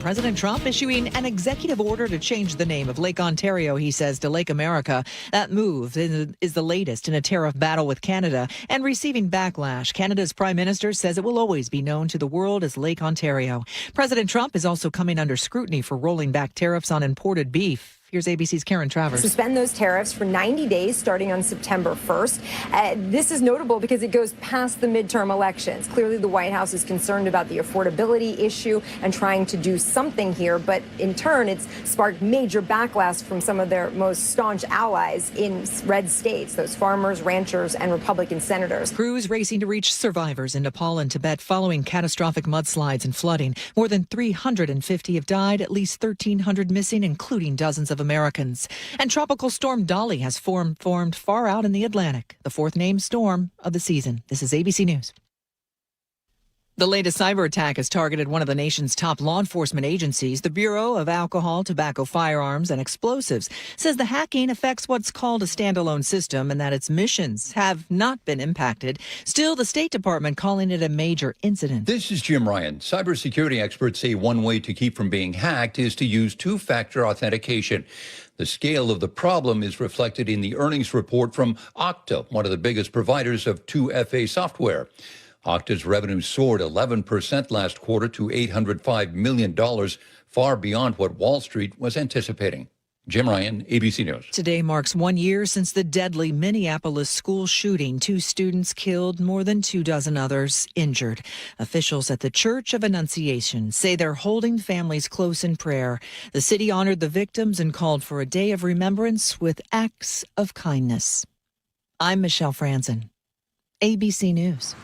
President Trump issuing an executive order to change the name of Lake Ontario, he says, to Lake America. That move is the latest in a tariff battle with Canada and receiving backlash. Canada's prime minister says it will always be known to the world as Lake Ontario. President Trump is also coming under scrutiny for rolling back tariffs on imported beef. Here's ABC's Karen Travers. Suspend those tariffs for 90 days starting on September 1st. This is notable because it goes past the midterm elections. Clearly, the White House is concerned about the affordability issue and trying to do something here. But in turn, it's sparked major backlash from some of their most staunch allies in red states, those farmers, ranchers, and Republican senators. Crews racing to reach survivors in Nepal and Tibet following catastrophic mudslides and flooding. More than 350 have died, at least 1,300 missing, including dozens of Americans. And Tropical Storm Dolly has formed far out in the Atlantic, the fourth named storm of the season. This is ABC News. The latest cyber attack has targeted one of the nation's top law enforcement agencies. The Bureau of Alcohol, Tobacco, Firearms, and Explosives says the hacking affects what's called a standalone system and that its missions have not been impacted. Still, the State Department calling it a major incident. This is Jim Ryan. Cybersecurity experts say one way to keep from being hacked is to use two-factor authentication. The scale of the problem is reflected in the earnings report from Okta, one of the biggest providers of 2FA software. Okta's revenue soared 11% last quarter to $805 million, far beyond what Wall Street was anticipating. Jim Ryan, ABC News. Today marks 1 year since the deadly Minneapolis school shooting. 2 students killed, more than 24 others injured. Officials at the Church of Annunciation say they're holding families close in prayer. The city honored the victims and called for a day of remembrance with acts of kindness. I'm Michelle Franzen, ABC News.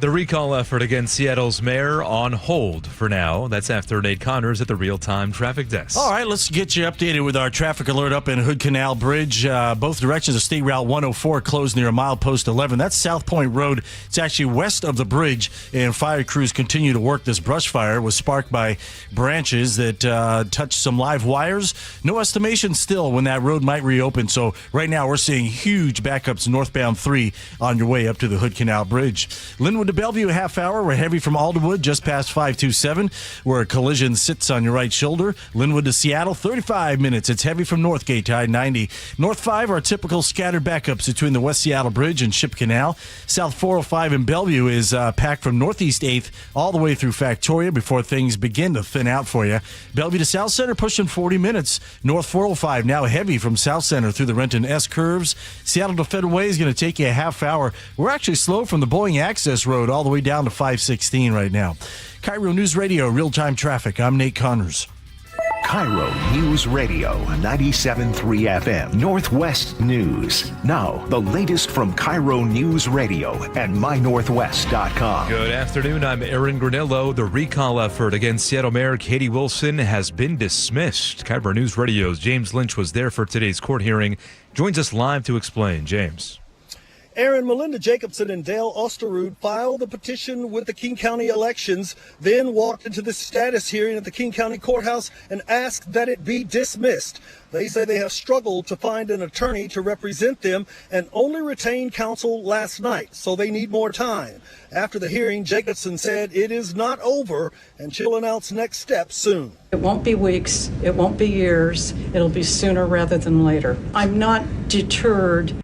The recall effort against Seattle's mayor on hold for now. That's after Nate Connors at the real-time traffic desk. All right, let's get you updated with our traffic alert up in Hood Canal Bridge. Both directions of State Route 104 closed near milepost 11. That's South Point Road. It's actually west of the bridge, and fire crews continue to work this brush fire. It was sparked by branches that touched some live wires. No estimation still when that road might reopen. So right now we're seeing huge backups northbound 3 on your way up to the Hood Canal Bridge. Linwood to Bellevue, a half hour. We're heavy from Alderwood, just past 527, where a collision sits on your right shoulder. Linwood to Seattle, 35 minutes. It's heavy from Northgate to I-90. North 5 are typical scattered backups between the West Seattle Bridge and Ship Canal. South 405 in Bellevue is packed from Northeast 8th all the way through Factoria before things begin to thin out for you. Bellevue to South Center pushing 40 minutes. North 405 now heavy from South Center through the Renton S curves. Seattle to Federal Way is going to take you a half hour. We're actually slow from the Boeing Access Road all the way down to 516 right now. KIRO Newsradio, real-time traffic. I'm Nate Connors. KIRO Newsradio, 97.3 FM, Northwest News. Now, the latest from KIRO Newsradio and mynorthwest.com. Good afternoon. I'm Aaron Granillo. The recall effort against Seattle Mayor Katie Wilson has been dismissed. KIRO News Radio's James Lynch was there for today's court hearing. Joins us live to explain. James. Aaron, Melinda Jacobson and Dale Osterud filed the petition with the King County elections, then walked into the status hearing at the King County Courthouse and asked that it be dismissed. They say they have struggled to find an attorney to represent them and only retained counsel last night, so they need more time. After the hearing, Jacobson said it is not over and she'll announce next steps soon. It won't be weeks, it won't be years, it'll be sooner rather than later. I'm not deterred.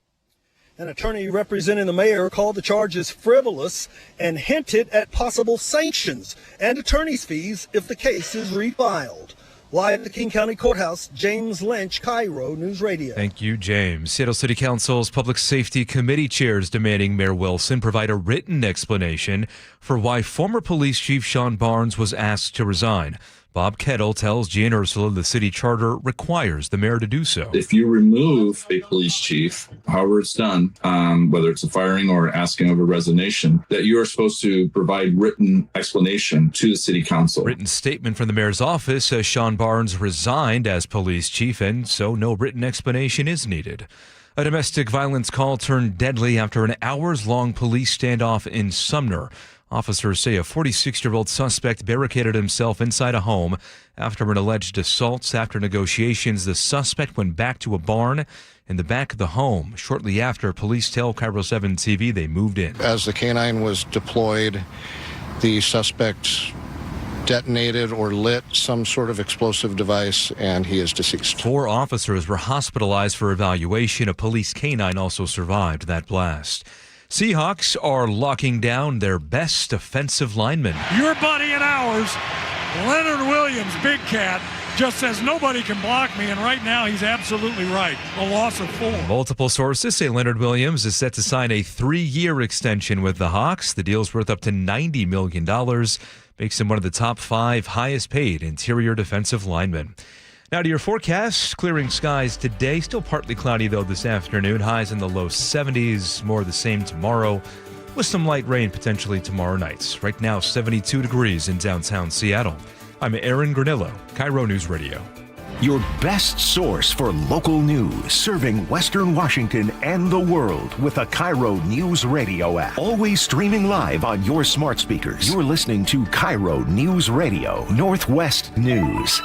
An attorney representing the mayor called the charges frivolous and hinted at possible sanctions and attorney's fees if the case is refiled. Live at the King County Courthouse, James Lynch, KIRO News Radio. Thank you, James. Seattle City Council's Public Safety Committee chairs demanding Mayor Wilson provide a written explanation for why former police chief Sean Barnes was asked to resign. Bob Kettle tells Jan Ursula the city charter requires the mayor to do so. If you remove a police chief, however it's done, whether it's a firing or asking of a resignation, that you are supposed to provide written explanation to the city council. Written statement from the mayor's office says Sean Barnes resigned as police chief, and so no written explanation is needed. A domestic violence call turned deadly after an hours-long police standoff in Sumner. Officers say a 46-year-old suspect barricaded himself inside a home after an alleged assault. After negotiations, the suspect went back to a barn in the back of the home. Shortly after, police tell KIRO 7 TV they moved in. As the canine was deployed, the suspect detonated or lit some sort of explosive device, and he is deceased. 4 officers were hospitalized for evaluation. A police canine also survived that blast. Seahawks are locking down their best offensive lineman. Your buddy and ours, Leonard Williams, Big Cat, just says nobody can block me, and right now he's absolutely right. A loss of 4. Multiple sources say Leonard Williams is set to sign a 3-year extension with the Hawks. The deal's worth up to $90 million, makes him one of the top 5 highest paid interior defensive linemen. Now to your forecast. Clearing skies today. Still partly cloudy, though, this afternoon. Highs in the low 70s. More of the same tomorrow, with some light rain potentially tomorrow night. Right now, 72 degrees in downtown Seattle. I'm Aaron Granillo, KIRO News Radio. Your best source for local news, serving Western Washington and the world with the KIRO News Radio app. Always streaming live on your smart speakers. You're listening to KIRO News Radio, Northwest News.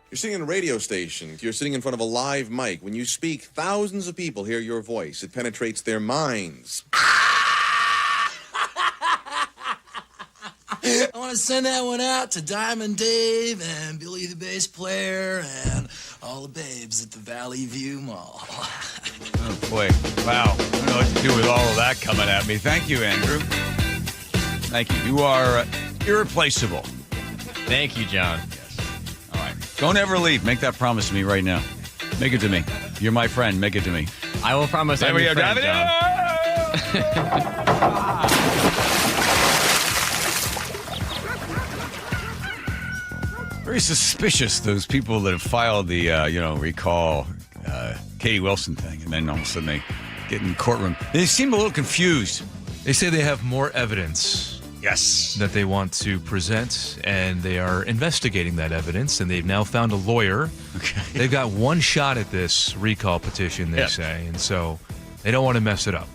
You're sitting in a radio station. You're sitting in front of a live mic. When you speak, thousands of people hear your voice. It penetrates their minds. I want to send that one out to Diamond Dave and Billy the bass player and all the babes at the Valley View Mall. Oh, boy. Wow. I don't know what to do with all of that coming at me. Thank you, Andrew. Thank you. You are irreplaceable. Thank you, John. All right. Don't ever leave. Make that promise to me right now. Make it to me. You're my friend. Make it to me. I will promise I'm your friend, John. Very suspicious, those people that have filed the, recall Katie Wilson thing, and then all of a sudden they get in the courtroom. They seem a little confused. They say they have more evidence. Yes. That they want to present, and they are investigating that evidence, and they've now found a lawyer. Okay. They've got one shot at this recall petition, they say, and so they don't want to mess it up.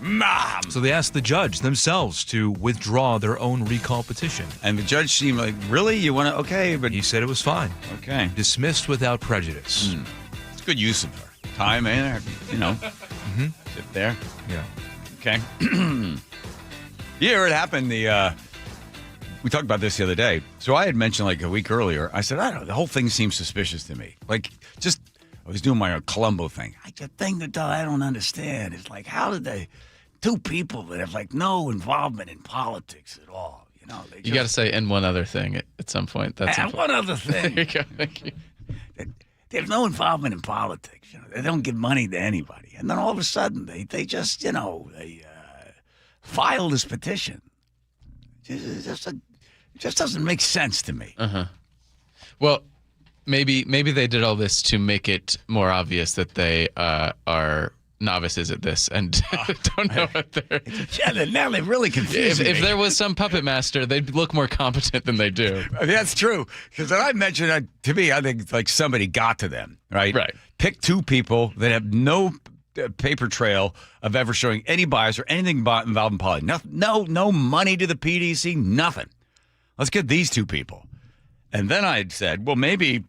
Mom! So they asked the judge themselves to withdraw their own recall petition. And the judge seemed like, really? You want to? Okay, but... He said it was fine. Okay. Dismissed without prejudice. It's good use of her time, man. Sit there. Yeah. Okay. Yeah, it happened. We talked about this the other day. So I had mentioned like a week earlier, I said, I don't know, the whole thing seems suspicious to me. Like, just, I was doing my Columbo thing. The thing that I don't understand is like, how did they, 2 people that have like no involvement in politics at all, You got to say, and one other thing at some point. That's one other thing. There you go. Thank you. They have no involvement in politics. They don't give money to anybody. And then all of a sudden, they just, they file this petition. It just doesn't make sense to me. Well, maybe they did all this to make it more obvious that they are novices at this and don't know what they're... Yeah, now they're really confused. If there was some puppet master, they'd look more competent than they do. That's true. Because I mentioned, to me, I think like somebody got to them, right? Right. Pick 2 people that have no paper trail of ever showing any bias or anything involved in politics. No money to the PDC, nothing. Let's get these 2 people. And then I said, well, maybe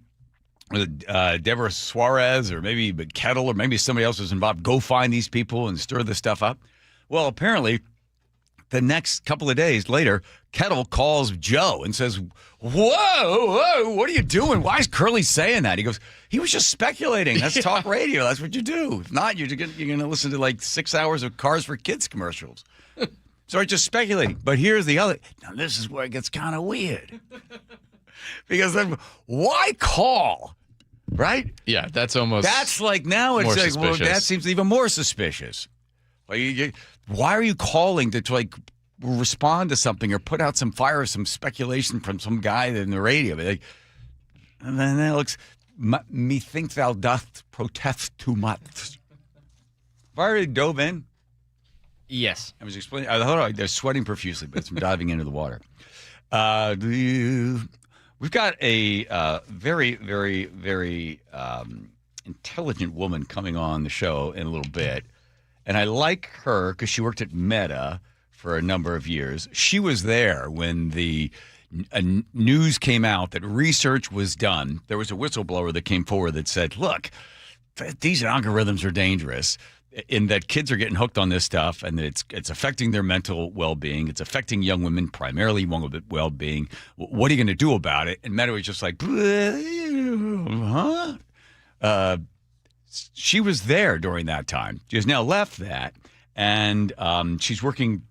Deborah Suarez or maybe Kettle or maybe somebody else was involved. Go find these people and stir this stuff up. Well, apparently, the next couple of days later, Kettle calls Joe and says, whoa, what are you doing? Why is Curley saying that? He goes, he was just speculating. That's talk radio. That's what you do. If not, you're going to listen to like 6 hours of Cars for Kids commercials. So I'm just speculating. But here's the other. Now, this is where it gets kind of weird. Because then, why call? Right? Yeah, that's almost... That's like, now it's like, suspicious. Well, that seems even more suspicious. Like, why are you calling to like respond to something or put out some fire or some speculation from some guy in the radio? Like, and then that looks, methinks thou doth protest too much. Have I already dove in? Yes. I was explaining. They're sweating profusely, but it's from diving into the water. We've got a very, very, very intelligent woman coming on the show in a little bit. And I like her because she worked at Meta for a number of years. She was there when the news came out that research was done. There was a whistleblower that came forward that said, look, these algorithms are dangerous. in that kids are getting hooked on this stuff, and that it's affecting their mental well-being. It's affecting young women, primarily young well-being. What are you going to do about it? And Meta was just like, huh? She was there during that time. She has now left that, and she's working.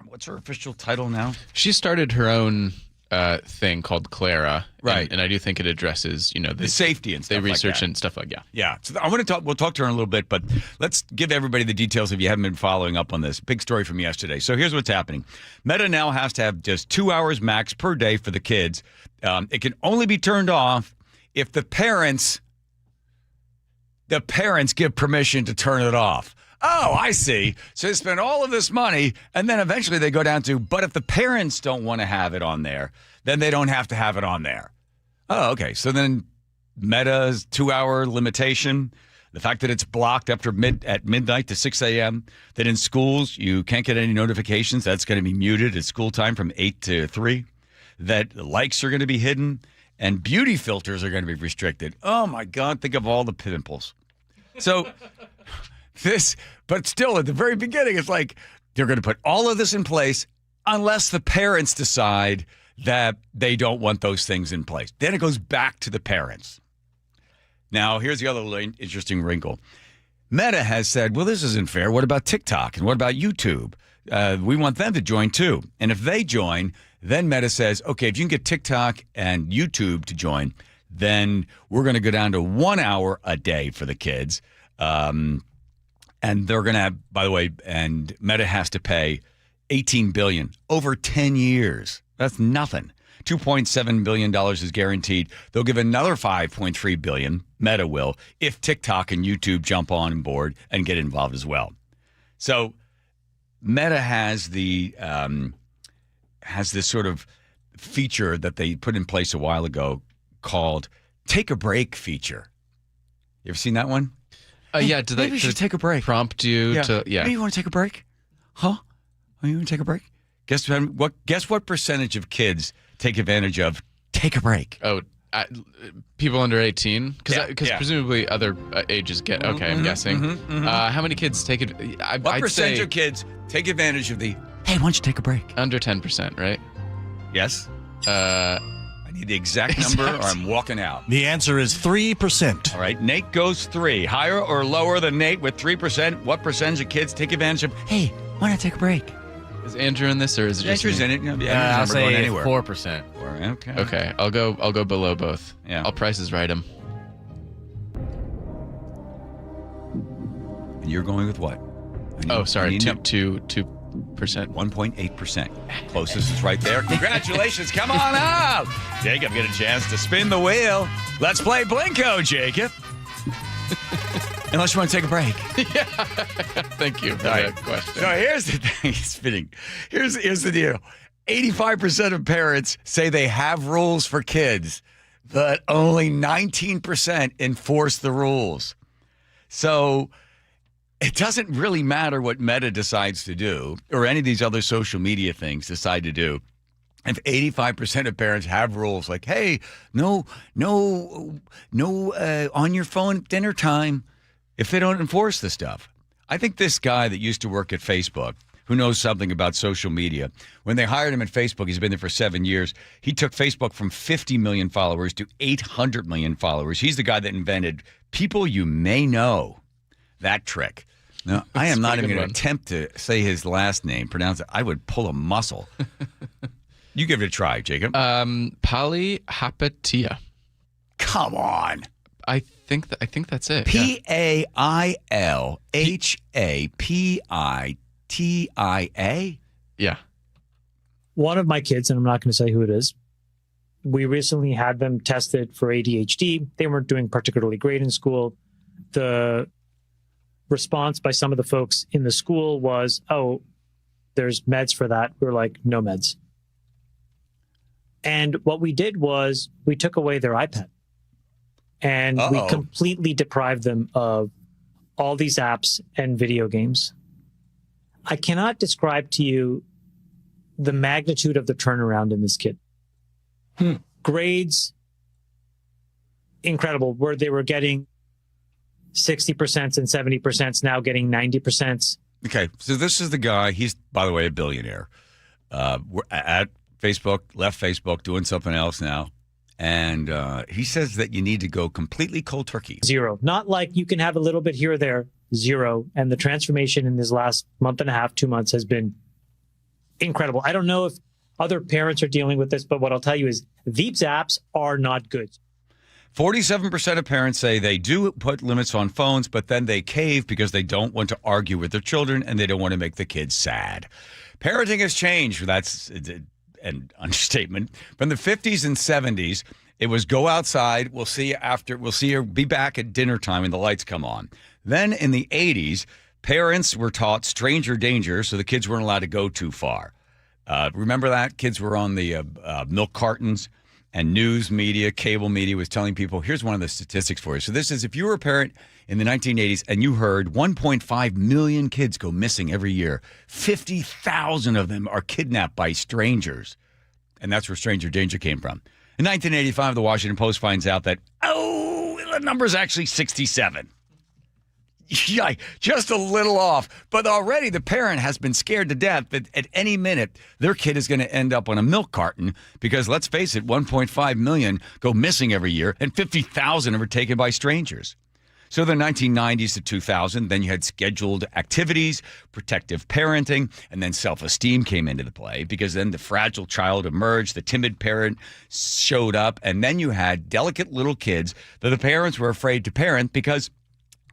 What's her official title now? She started her own thing called Clara, right? And I do think it addresses, the safety and stuff, the research like that. and stuff like Yeah. So I want to talk. We'll talk to her in a little bit, but let's give everybody the details if you haven't been following up on this big story from yesterday. So here's what's happening: Meta now has to have just 2 hours max per day for the kids. It can only be turned off if the parents give permission to turn it off. Oh, I see. So they spend all of this money, and then eventually they go down to, but if the parents don't want to have it on there, then they don't have to have it on there. Oh, okay. So then Meta's 2 hour limitation, the fact that it's blocked at midnight to 6 a.m., that in schools you can't get any notifications, that's going to be muted at school time from 8 to 3, that the likes are going to be hidden, and beauty filters are going to be restricted. Oh, my God. Think of all the pimples. So... but still, at the very beginning, it's like they're going to put all of this in place unless the parents decide that they don't want those things in place. Then it goes back to the parents. Now, here's the other interesting wrinkle. Meta has said, well, this isn't fair. What about TikTok? And what about YouTube? We want them to join, too. And if they join, then Meta says, okay, if you can get TikTok and YouTube to join, then we're going to go down to 1 hour a day for the kids. And they're going to have, by the way, and Meta has to pay $18 billion over 10 years. That's nothing. $2.7 billion is guaranteed. They'll give another $5.3 billion, Meta will, if TikTok and YouTube jump on board and get involved as well. So Meta has this sort of feature that they put in place a while ago called Take a Break feature. You ever seen that one? Yeah, maybe you should take a break. Prompt you to Hey, you want to take a break? Huh? You want to take a break? Guess what percentage of kids take advantage of take a break? Oh, people under 18? Because presumably other ages get. Okay, I'm guessing. How many kids take it? What percentage of kids take advantage of the? Hey, why don't you take a break? Under 10%, right? Yes. I need the exact number, or I'm walking out. The answer is 3%. All right, Nate goes 3. Higher or lower than Nate with 3%? What percentage of kids take advantage of? Hey, why not take a break? Is Andrew in this, or is it just Andrew's me? in it? I'll say anywhere. 4%. Okay. Okay, I'll go below both. Yeah. I'll prices right him. And you're going with what? Sorry, 2%. 1.8%. Closest is right there. Congratulations. Come on out. Jacob, get a chance to spin the wheel. Let's play Blinko, Jacob. Unless you want to take a break. Yeah. Thank you for that question. So here's the thing. Spinning. Here's the deal. 85% of parents say they have rules for kids, but only 19% enforce the rules. So it doesn't really matter what Meta decides to do or any of these other social media things decide to do. If 85% of parents have rules like, hey, no on your phone at dinner time, if they don't enforce the stuff. I think this guy that used to work at Facebook, who knows something about social media, when they hired him at Facebook, he's been there for 7 years, he took Facebook from 50 million followers to 800 million followers. He's the guy that invented people you may know. That trick. Now, I am not even going to attempt to say his last name, pronounce it. I would pull a muscle. You give it a try, Jacob. Polyhapatia. Come on. I think that's it. P-A-I-L-H-A-P-I-T-I-A? Yeah. One of my kids, and I'm not going to say who it is, we recently had them tested for ADHD. They weren't doing particularly great in school. The response by some of the folks in the school was, oh, there's meds for that. We were like, no meds. And what we did was we took away their iPad. And we completely deprived them of all these apps and video games. I cannot describe to you the magnitude of the turnaround in this kid. Grades, incredible, where they were getting 60% and 70% now getting 90%. Okay, so this is the guy. He's, by the way, a billionaire. We're at Facebook, left Facebook, doing something else now. And he says that you need to go completely cold turkey. Zero. Not like you can have a little bit here or there. Zero. And the transformation in this last month and a half, 2 months has been incredible. I don't know if other parents are dealing with this, but what I'll tell you is these apps are not good. 47% of parents say they do put limits on phones, but then they cave because they don't want to argue with their children and they don't want to make the kids sad. Parenting has changed. That's an understatement. From the 50s and 70s, it was go outside. We'll see you be back at dinner time when the lights come on. Then in the 80s, parents were taught stranger danger, so the kids weren't allowed to go too far. Remember that? Kids were on the milk cartons. And news media, cable media was telling people, here's one of the statistics for you. So this is, if you were a parent in the 1980s and you heard 1.5 million kids go missing every year, 50,000 of them are kidnapped by strangers. And that's where stranger danger came from. In 1985, the Washington Post finds out that, the number is actually 67. Yeah, just a little off. But already the parent has been scared to death that at any minute their kid is going to end up on a milk carton because, let's face it, 1.5 million go missing every year and 50,000 are taken by strangers. So the 1990s to 2000, then you had scheduled activities, protective parenting, and then self-esteem came into the play because then the fragile child emerged, the timid parent showed up, and then you had delicate little kids that the parents were afraid to parent because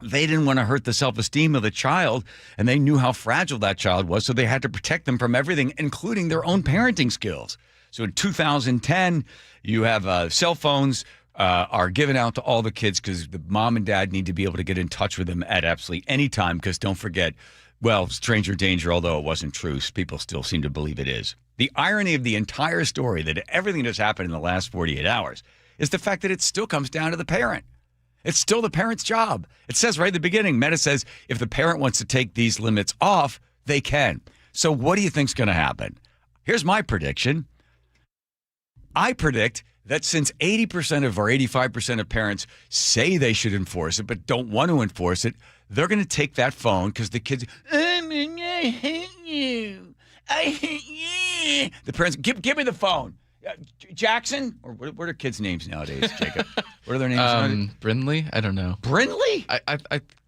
they didn't want to hurt the self-esteem of the child, and they knew how fragile that child was, so they had to protect them from everything, including their own parenting skills. So in 2010, you have cell phones are given out to all the kids because the mom and dad need to be able to get in touch with them at absolutely any time because don't forget, well, stranger danger, although it wasn't true, people still seem to believe it is. The irony of the entire story, that everything that's happened in the last 48 hours, is the fact that it still comes down to the parent. It's still the parent's job. It says right at the beginning, Meta says, if the parent wants to take these limits off, they can. So what do you think's going to happen? Here's my prediction. I predict that since 80% or 85% of parents say they should enforce it, but don't want to enforce it, they're going to take that phone because the kids, I hate you. I hate you. The parents, give me the phone. Jackson? Or what are kids' names nowadays, Jacob? What are their names? Brindley? I don't know. Brindley?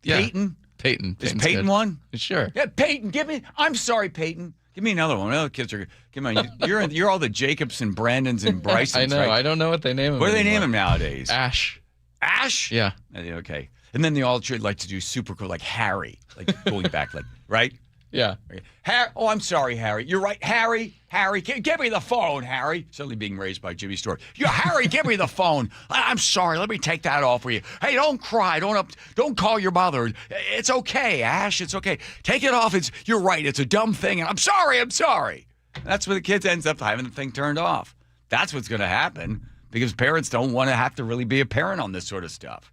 Yeah. Peyton? Peyton. Is Peyton good. one? Sure. Yeah, Peyton, I'm sorry, Peyton. Give me another one. Other kids are, come on, you're all the Jacobs and Brandons and Brysons, I know. right? I don't know what they name him. What do they anymore. name him nowadays? Ash. Ash? Yeah. Okay. And then they all like to do super cool, like Harry, like going back, like, right? Yeah. Oh, I'm sorry, Harry. You're right. Harry, give me the phone, Harry. Suddenly being raised by Jimmy Stewart. Harry, give me the phone. I'm sorry. Let me take that off for you. Hey, don't cry. Don't call your mother. It's okay, Ash. It's okay. Take it off. You're right. It's a dumb thing. And I'm sorry. That's where the kids ends up having the thing turned off. That's what's going to happen because parents don't want to have to really be a parent on this sort of stuff.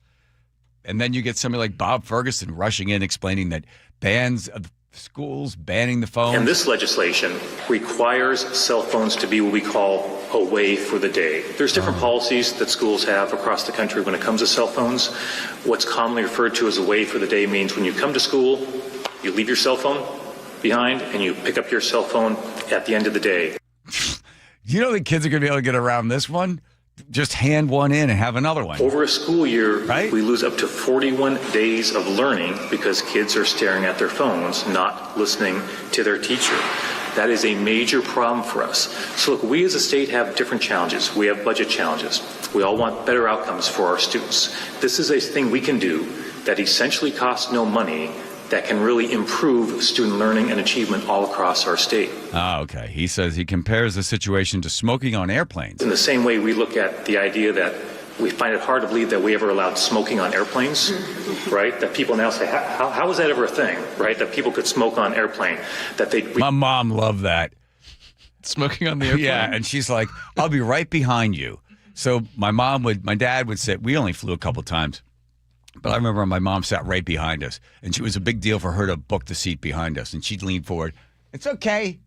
And then you get somebody like Bob Ferguson rushing in explaining that bans of schools banning the phone. And this legislation requires cell phones to be what we call away for the day. There's different policies that schools have across the country when it comes to cell phones. What's commonly referred to as away for the day means when you come to school, you leave your cell phone behind and you pick up your cell phone at the end of the day. You know the kids are going to be able to get around this one? Just hand one in and have another one. Over a school year, right? We lose up to 41 days of learning because kids are staring at their phones, not listening to their teacher. That is a major problem for us. So look, we as a state have different challenges. We have budget challenges. We all want better outcomes for our students. This is a thing we can do that essentially costs no money that can really improve student learning and achievement all across our state. Okay. He says he compares the situation to smoking on airplanes. In the same way we look at the idea that we find it hard to believe that we ever allowed smoking on airplanes, right? That people now say, how is that ever a thing, right? That people could smoke on airplane. My mom loved that. Smoking on the airplane? Yeah, and she's like, I'll be right behind you. So my dad would sit, we only flew a couple times. But I remember my mom sat right behind us, and it was a big deal for her to book the seat behind us. And she'd lean forward. It's okay.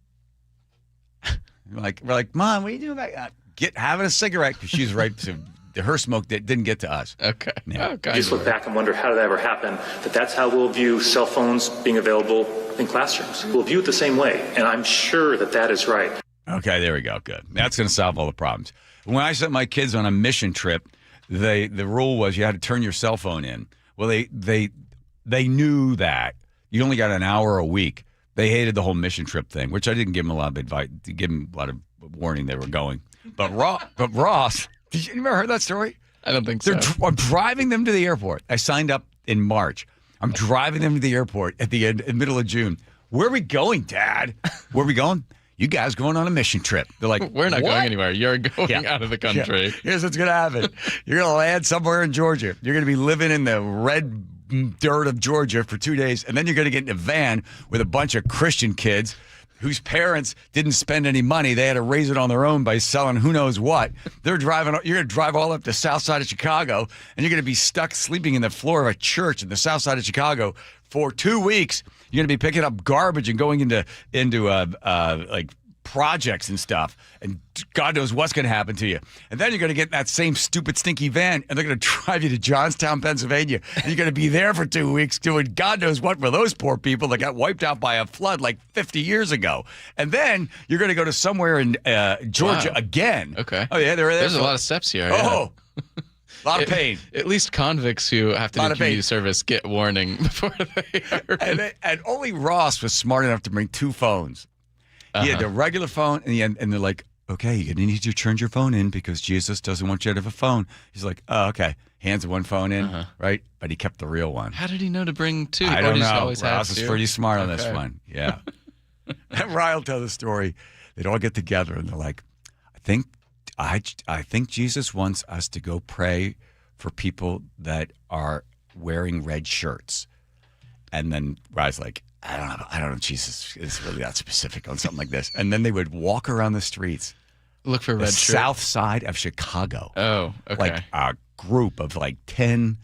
We're like, Mom, what are you doing back? Having a cigarette because she's right. So her smoke didn't get to us. Okay. Yeah. You just look back and wonder, how did that ever happen? That's how we'll view cell phones being available in classrooms. We'll view it the same way, and I'm sure that is right. Okay, there we go. Good. That's going to solve all the problems. When I sent my kids on a mission trip, the rule was you had to turn your cell phone in. Well, they knew that. You only got an hour a week. They hated the whole mission trip thing, which I didn't give them a lot of advice, give them a lot of warning they were going. But Ross, did you ever heard that story? I don't think so. I'm driving them to the airport. I signed up in March. I'm driving them to the airport at the middle of June. Where are we going, Dad? Where are we going? You guys going on a mission trip. They're like, we're not what? going anywhere. You're going out of the country. Yeah. Here's what's going to happen. You're going to land somewhere in Georgia. You're going to be living in the red dirt of Georgia for 2 days, and then you're going to get in a van with a bunch of Christian kids whose parents didn't spend any money. They had to raise it on their own by selling who knows what. You're going to drive all up the south side of Chicago, and you're going to be stuck sleeping in the floor of a church in the south side of Chicago for 2 weeks. You're going to be picking up garbage and going into like projects and stuff, and God knows what's going to happen to you. And then you're going to get in that same stupid, stinky van, and they're going to drive you to Johnstown, Pennsylvania, and you're going to be there for 2 weeks doing God knows what for those poor people that got wiped out by a flood like 50 years ago. And then you're going to go to somewhere in Georgia again. Okay. Oh, yeah, there's a lot of steps here. Oh, a lot of pain. At least convicts who have to do community service get warning before they are. And only Ross was smart enough to bring 2 phones. He had the regular phone, and they're like, okay, you're going to need to turn your phone in because Jesus doesn't want you to have a phone. He's like, oh, okay. Hands one phone in, right? But he kept the real one. How did he know to bring 2? I Or don't just know. always Ross has is to? pretty smart on this Okay. one. Yeah. And Ryan will tell the story. They'd all get together, and they're like, I think Jesus wants us to go pray for people that are wearing red shirts. And then Ryan's like, I don't know if Jesus is really that specific on something like this. And then they would walk around the streets. Look for the red shirt. south side of Chicago. Oh, okay. Like a group of like 10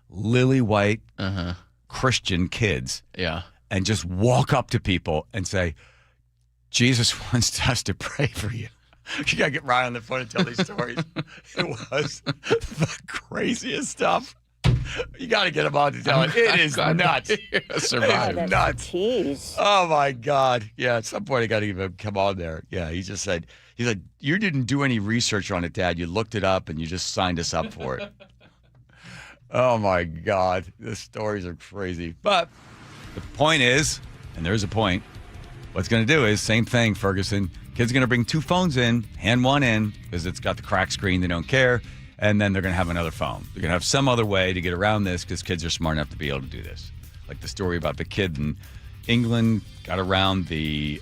lily white Christian kids. Yeah. And just walk up to people and say, Jesus wants us to pray for you. You got to get Ryan on the phone and tell these stories. It was the craziest stuff. You got to get him on to tell it. It is nuts. Survive. It's nuts. Oh my God. Yeah. At some point, I got to even come on there. Yeah. He said, you didn't do any research on it, Dad. You looked it up and you just signed us up for it. Oh my God. The stories are crazy. But the point is, and there's a point, what's going to do is same thing, Ferguson. Kids are going to bring 2 phones in, hand one in because it's got the cracked screen. They don't care. And then they're going to have another phone. They're going to have some other way to get around this because kids are smart enough to be able to do this. Like the story about the kid in England got around the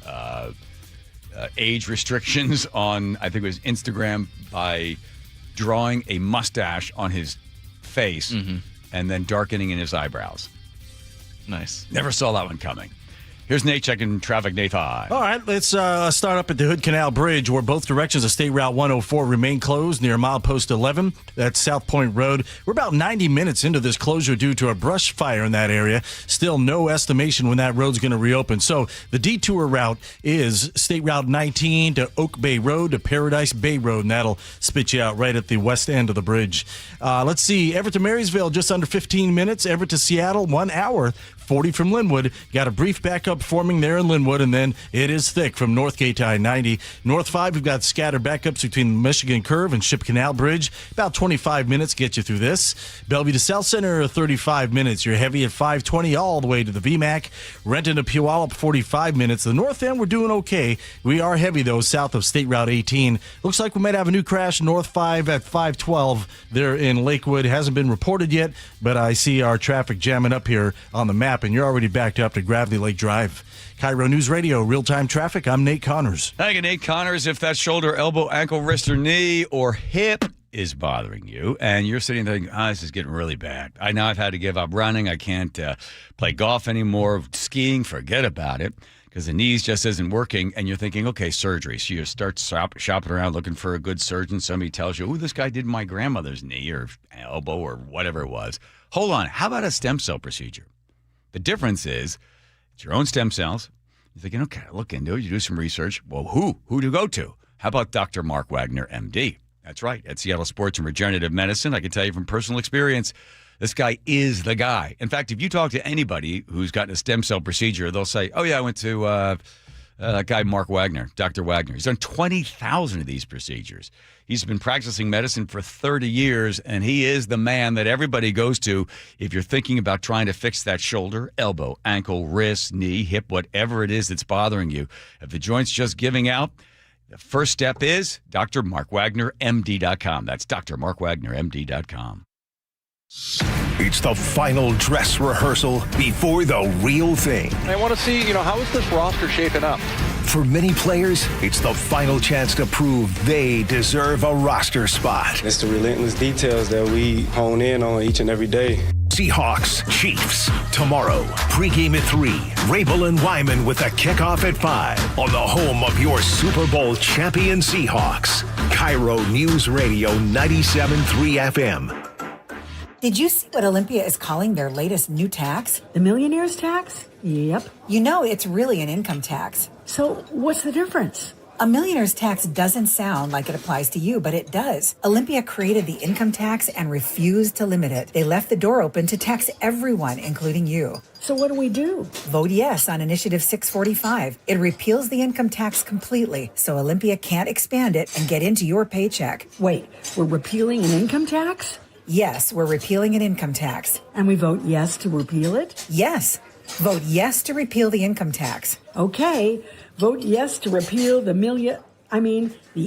age restrictions on, I think it was Instagram, by drawing a mustache on his face and then darkening in his eyebrows. Nice. Never saw that one coming. Here's Nate checking traffic, Nate. All right, let's start up at the Hood Canal Bridge, where both directions of State Route 104 remain closed near milepost 11. That's South Point Road. We're about 90 minutes into this closure due to a brush fire in that area. Still no estimation when that road's going to reopen. So the detour route is State Route 19 to Oak Bay Road to Paradise Bay Road, and that'll spit you out right at the west end of the bridge. Let's see, Everett to Marysville, just under 15 minutes. Everett to Seattle, 1 hour. 40 from Linwood. Got a brief backup forming there in Linwood, and then it is thick from Northgate to I-90. North 5, we've got scattered backups between the Michigan Curve and Ship Canal Bridge. About 25 minutes get you through this. Bellevue to South Center, 35 minutes. You're heavy at 520 all the way to the VMAC. Renton to Puyallup, 45 minutes. The north end, we're doing okay. We are heavy, though, south of State Route 18. Looks like we might have a new crash, North 5 at 512 there in Lakewood. Hasn't been reported yet, but I see our traffic jamming up here on the map, and you're already backed up to Gravely Lake Drive. KIRO News Radio, real-time traffic. I'm Nate Connors. Thank you, Nate Connors. If that shoulder, elbow, ankle, wrist, or knee, or hip is bothering you, and you're sitting there thinking, this is getting really bad. I know I've had to give up running. I can't play golf anymore. Skiing, forget about it, because the knees just isn't working, and you're thinking, okay, surgery. So you start shopping around looking for a good surgeon. Somebody tells you, this guy did my grandmother's knee or elbow or whatever it was. Hold on. How about a stem cell procedure? The difference is it's your own stem cells. You're thinking, okay, look into it. You do some research. Well, who to go to? How about Dr. Mark Wagner, MD? That's right. At Seattle Sports and Regenerative Medicine, I can tell you from personal experience, this guy is the guy. In fact, if you talk to anybody who's gotten a stem cell procedure, they'll say, oh, yeah, I went to that guy, Mark Wagner, Dr. Wagner. He's done 20,000 of these procedures. He's been practicing medicine for 30 years, and he is the man that everybody goes to if you're thinking about trying to fix that shoulder, elbow, ankle, wrist, knee, hip, whatever it is that's bothering you. If the joint's just giving out, the first step is drmarkwagnermd.com. That's drmarkwagnermd.com. It's the final dress rehearsal before the real thing. I want to see, how is this roster shaping up? For many players, it's the final chance to prove they deserve a roster spot. It's the relentless details that we hone in on each and every day. Seahawks, Chiefs, tomorrow. Pregame at 3. Rabel and Wyman with a kickoff at 5 on the home of your Super Bowl champion Seahawks. KIRO Newsradio 97.3 FM. Did you see what Olympia is calling their latest new tax? The millionaire's tax? Yep. You know, it's really an income tax. So what's the difference? A millionaire's tax doesn't sound like it applies to you, but it does. Olympia created the income tax and refused to limit it. They left the door open to tax everyone, including you. So what do? Vote yes on Initiative 645. It repeals the income tax completely, so Olympia can't expand it and get into your paycheck. Wait, we're repealing an income tax? Yes, we're repealing an income tax. And we vote yes to repeal it? Yes. Vote yes to repeal the income tax. Okay. Vote yes to repeal the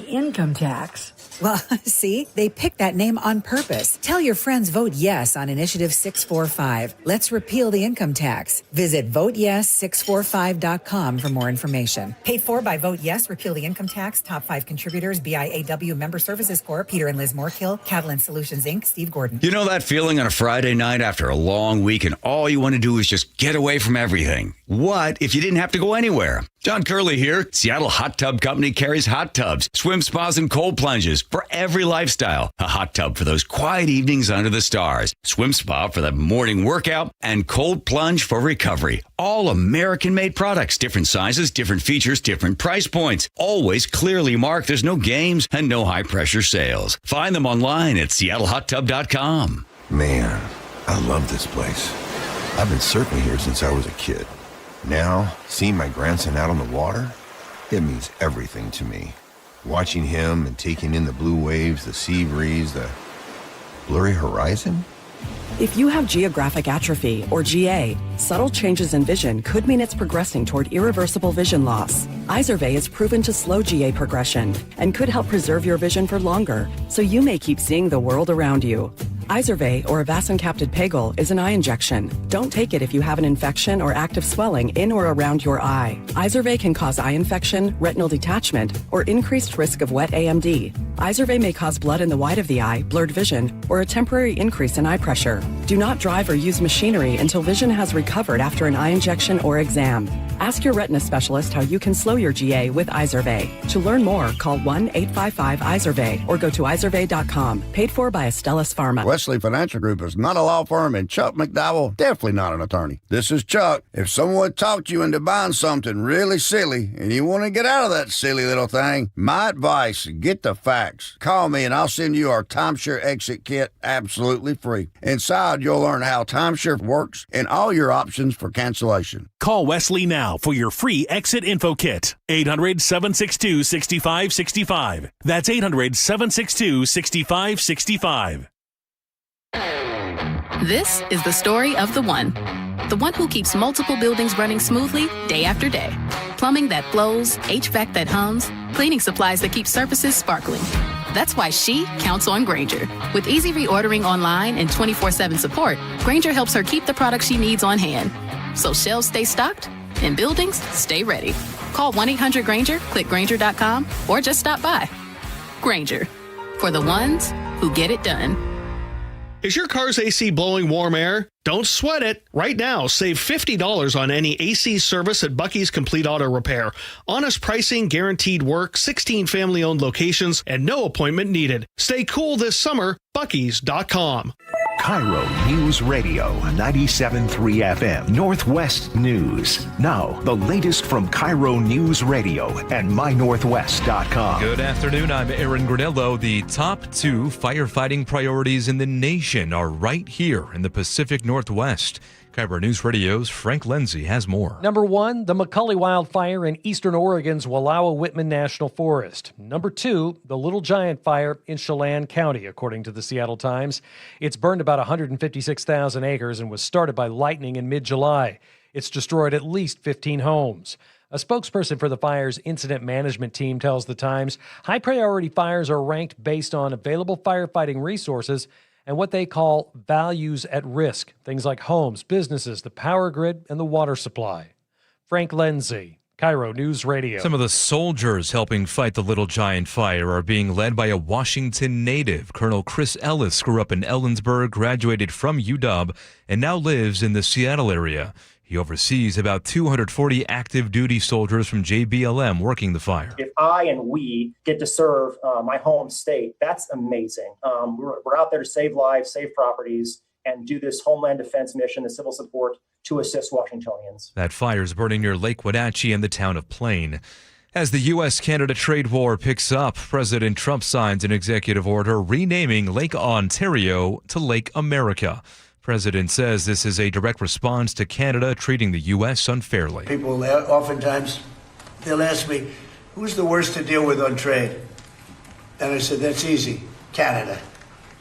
income tax. Well, see, they picked that name on purpose. Tell your friends vote yes on Initiative 645. Let's repeal the income tax. Visit voteyes645.com for more information. Paid for by Vote Yes, Repeal the Income Tax. Top 5 contributors, BIAW Member Services Corp., Peter and Liz Moorkill, Catalan Solutions, Inc., Steve Gordon. You know that feeling on a Friday night after a long week and all you want to do is just get away from everything? What if you didn't have to go anywhere? John Curley here. Seattle Hot Tub Company carries hot tubs, swim spas, and cold plunges for every lifestyle. A hot tub for those quiet evenings under the stars, swim spa for the morning workout, and cold plunge for recovery. All American-made products, different sizes, different features, different price points. Always clearly marked. There's no games and no high-pressure sales. Find them online at seattlehottub.com. Man, I love this place. I've been surfing here since I was a kid. Now, seeing my grandson out on the water, it means everything to me. Watching him and taking in the blue waves, the sea breeze, the blurry horizon. If you have geographic atrophy, or GA, subtle changes in vision could mean it's progressing toward irreversible vision loss. Izervay is proven to slow GA progression and could help preserve your vision for longer, so you may keep seeing the world around you. Izervay, or avacincaptad pegol, is an eye injection. Don't take it if you have an infection or active swelling in or around your eye. Izervay can cause eye infection, retinal detachment, or increased risk of wet AMD. Izervay may cause blood in the white of the eye, blurred vision, or a temporary increase in eye pressure. Do not drive or use machinery until vision has recovered after an eye injection or exam. Ask your retina specialist how you can slow your GA with Izervay. To learn more, call 1-855-IZERVAY or go to izervay.com. Paid for by Astellas Pharma. Wesley Financial Group is not a law firm, and Chuck McDowell definitely not an attorney. This is Chuck. If someone talked you into buying something really silly and you want to get out of that silly little thing, my advice, get the facts. Call me and I'll send you our timeshare exit kit absolutely free. Inside, you'll learn how timeshare works and all your options for cancellation. Call Wesley now for your free exit info kit. 800-762-6565. That's 800-762-6565. This is the story of the one who keeps multiple buildings running smoothly day after day. Plumbing that flows, HVAC that hums, cleaning supplies that keep surfaces sparkling. That's why she counts on Grainger. With easy reordering online and 24/7 support, Grainger helps her keep the products she needs on hand. So shelves stay stocked and buildings stay ready. Call 1-800-GRAINGER, click Grainger.com, or just stop by. Grainger, for the ones who get it done. Is your car's AC blowing warm air? Don't sweat it. Right now, save $50 on any AC service at Bucky's Complete Auto Repair. Honest pricing, guaranteed work, 16 family-owned locations, and no appointment needed. Stay cool this summer. Bucky's.com. KIRO News Radio 97.3 FM Northwest News. Now, the latest from KIRO News Radio and mynorthwest.com. Good afternoon. I'm Aaron Granello. The top 2 firefighting priorities in the nation are right here in the Pacific Northwest. KIRO News Radio's Frank Lindsay has more. Number 1, the McCully wildfire in eastern Oregon's Wallowa-Whitman National Forest. Number 2, the Little Giant fire in Chelan County, according to the Seattle Times. It's burned about 156,000 acres and was started by lightning in mid-July. It's destroyed at least 15 homes. A spokesperson for the fire's incident management team tells the Times high-priority fires are ranked based on available firefighting resources and what they call values at risk, things like homes, businesses, the power grid, and the water supply. Frank Lindsay, KIRO News Radio. Some of the soldiers helping fight the Little Giant fire are being led by a Washington native. Colonel Chris Ellis grew up in Ellensburg, graduated from UW, and now lives in the Seattle area. He oversees about 240 active duty soldiers from JBLM working the fire. If I and we get to serve my home state, that's amazing. We're out there to save lives, save properties, and do this homeland defense mission, the civil support to assist Washingtonians. That fire is burning near Lake Wenatchee and the town of Plain. As the U.S.-Canada trade war picks up, President Trump signs an executive order renaming Lake Ontario to Lake America. President says this is a direct response to Canada treating the U.S. unfairly. People oftentimes, they'll ask me, who's the worst to deal with on trade? And I said, that's easy, Canada.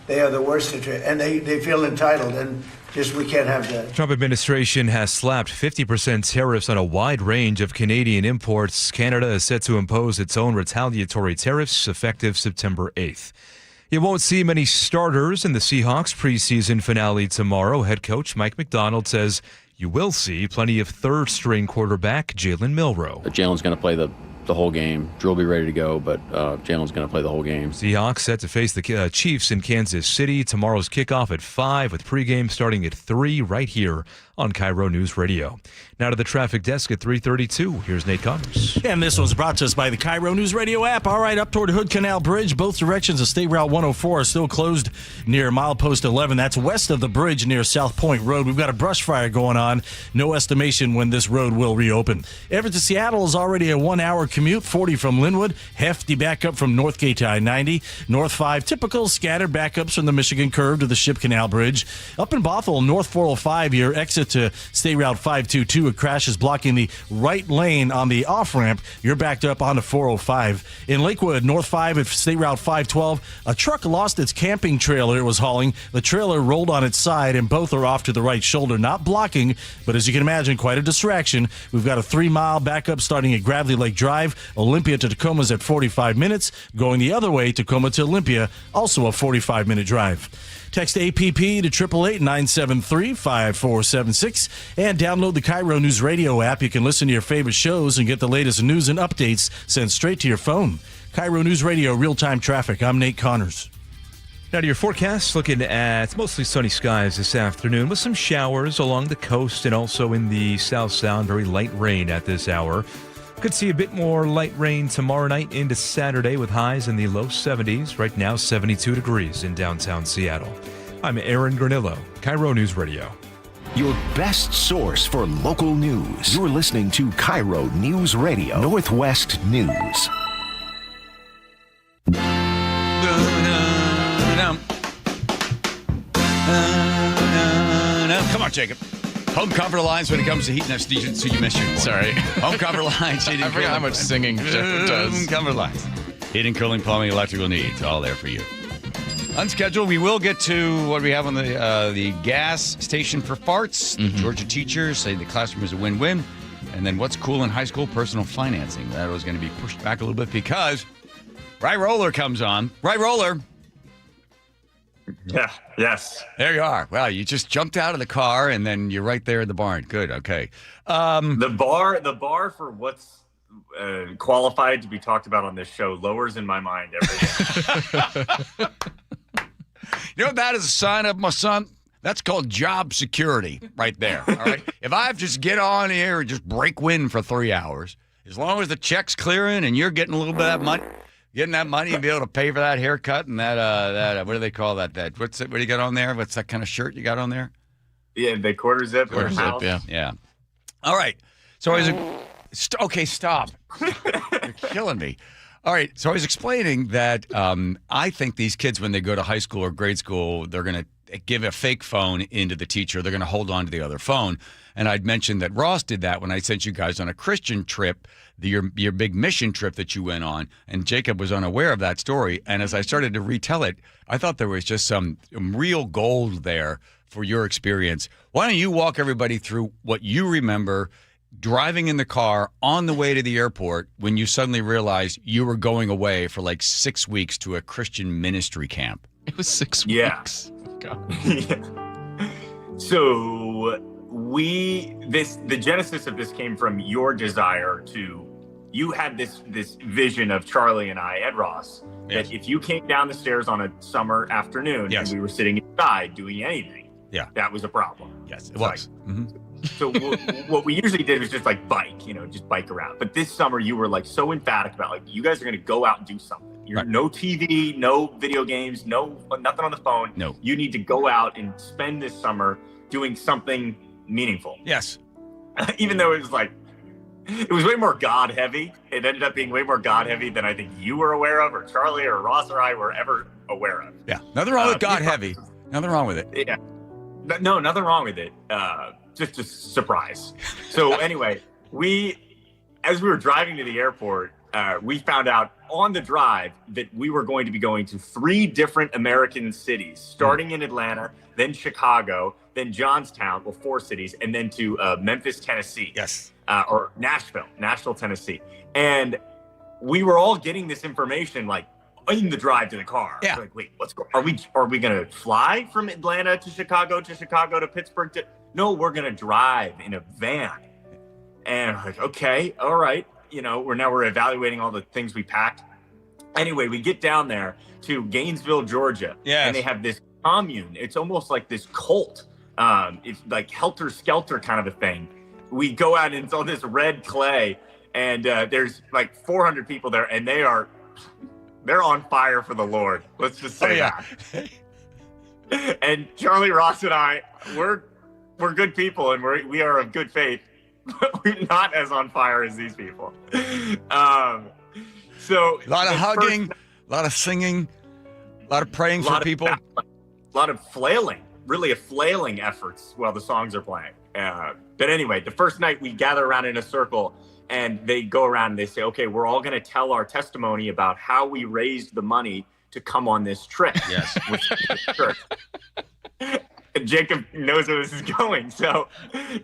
They are the worst to trade, and they feel entitled, and just we can't have that. Trump administration has slapped 50% tariffs on a wide range of Canadian imports. Canada is set to impose its own retaliatory tariffs effective September 8th. You won't see many starters in the Seahawks preseason finale tomorrow. Head coach Mike McDonald says you will see plenty of third-string quarterback Jalen Milroe. Jalen's going to play the whole game. Drew will be ready to go, but Jalen's going to play the whole game. Seahawks set to face the Chiefs in Kansas City. Tomorrow's kickoff at 5 with pregame starting at 3 right here on KIRO News Radio. Now to the traffic desk at 3:32. Here's Nate Connors. And this one's brought to us by the KIRO News Radio app. All right, up toward Hood Canal Bridge. Both directions of State Route 104 are still closed near milepost 11. That's west of the bridge near South Point Road. We've got a brush fire going on. No estimation when this road will reopen. Everett to Seattle is already a 1-hour commute, 40 from Linwood. Hefty backup from Northgate to I-90. North 5, typical scattered backups from the Michigan Curve to the Ship Canal Bridge. Up in Bothell, North 405, your exit to State Route 522. A crash is blocking the right lane on the off-ramp. You're backed up onto 405. In Lakewood, North 5 at State Route 512, a truck lost its camping trailer it was hauling. The trailer rolled on its side, and both are off to the right shoulder. Not blocking, but as you can imagine, quite a distraction. We've got a 3-mile backup starting at Gravely Lake Drive. Olympia to Tacoma's at 45 minutes. Going the other way, Tacoma to Olympia, also a 45-minute drive. Text APP to 888-973-5476 and download the KIRO News Radio app. You can listen to your favorite shows and get the latest news and updates sent straight to your phone. KIRO News Radio, real-time traffic. I'm Nate Connors. Now to your forecast, looking at mostly sunny skies this afternoon with some showers along the coast and also in the South Sound. Very light rain at this hour. Could see a bit more light rain tomorrow night into Saturday with highs in the low 70s. Right now, 72 degrees in downtown Seattle. I'm Aaron Granillo, KIRO News Radio. Your best source for local news. You're listening to KIRO News Radio, Northwest News. Come on, Jacob. Home cover lines when it comes to heat. So you missed your point. Sorry. Home cover lines. I forgot how much singing Jeff does. Home cover lines. Heating, cooling, plumbing, electrical needs. All there for you. Unscheduled, we will get to what we have on the gas station for farts. Mm-hmm. Georgia teachers say the classroom is a win-win. And then what's cool in high school? Personal financing. That was going to be pushed back a little bit because Rye Roller comes on. Rye Roller. Yeah, yes. There you are. Wow, you just jumped out of the car and then you're right there in the barn. Good, okay. The bar for what's qualified to be talked about on this show lowers in my mind every day. You know what that is a sign of, my son? That's called job security right there, all right? If I have to just get on here and just break wind for 3 hours, as long as the check's clearing and you're getting a little bit of that money, Getting that money and be able to pay for that haircut and that what do they call that? What do you got on there? What's that kind of shirt you got on there? Yeah, the quarter zip. Yeah. All right. So I was okay. Stop. You're killing me. All right. So I was explaining that I think these kids, when they go to high school or grade school, they're going to give a fake phone into the teacher. They're going to hold on to the other phone. And I'd mentioned that Ross did that when I sent you guys on a Christian trip, your big mission trip that you went on. And Jacob was unaware of that story. And as I started to retell it, I thought there was just some real gold there for your experience. Why don't you walk everybody through what you remember driving in the car on the way to the airport when you suddenly realized you were going away for like 6 weeks to a Christian ministry camp? It was 6 weeks. Yeah. So the genesis of this came from your desire you had this vision of Charlie and I, Ed Ross, that if you came down the stairs on a summer afternoon and we were sitting inside doing anything, that was a problem. Yes, it was. So what we usually did was just like just bike around. But this summer you were like so emphatic about like, you guys are going to go out and do something. No TV, no video games, nothing on the phone. No. You need to go out and spend this summer doing something meaningful. Yes. Even though it was way more God heavy. It ended up being way more God heavy than I think you were aware of, or Charlie or Ross or I were ever aware of. Yeah. Nothing wrong with God heavy. Nothing wrong with it. Yeah. No, nothing wrong with it. Just a surprise. So anyway, as we were driving to the airport, we found out on the drive that we were going to be going to 3 different American cities, starting in Atlanta, then Chicago, then Johnstown, 4 cities, and then to Memphis, Tennessee. Yes. Or Nashville, Tennessee. And we were all getting this information like in the drive to the car. Yeah. Like, wait, are we going to fly from Atlanta to Chicago to Pittsburgh? No, we're going to drive in a van. And I'm like, okay, all right. We're evaluating all the things we packed. Anyway, we get down there to Gainesville, Georgia. Yes. And they have this commune. It's almost like this cult. It's like helter-skelter kind of a thing. We go out and it's all this red clay, and there's like 400 people there, and they're on fire for the Lord. Let's just say that. And Charlie, Ross, and I, we're good people, and we are of good faith, but we're not as on fire as these people. So a lot of hugging, a lot of singing, a lot of praying for people. A lot of flailing, really a flailing efforts while the songs are playing. But anyway, the first night we gather around in a circle and they go around and they say, okay, we're all going to tell our testimony about how we raised the money to come on this trip. Yes. And Jacob knows where this is going. So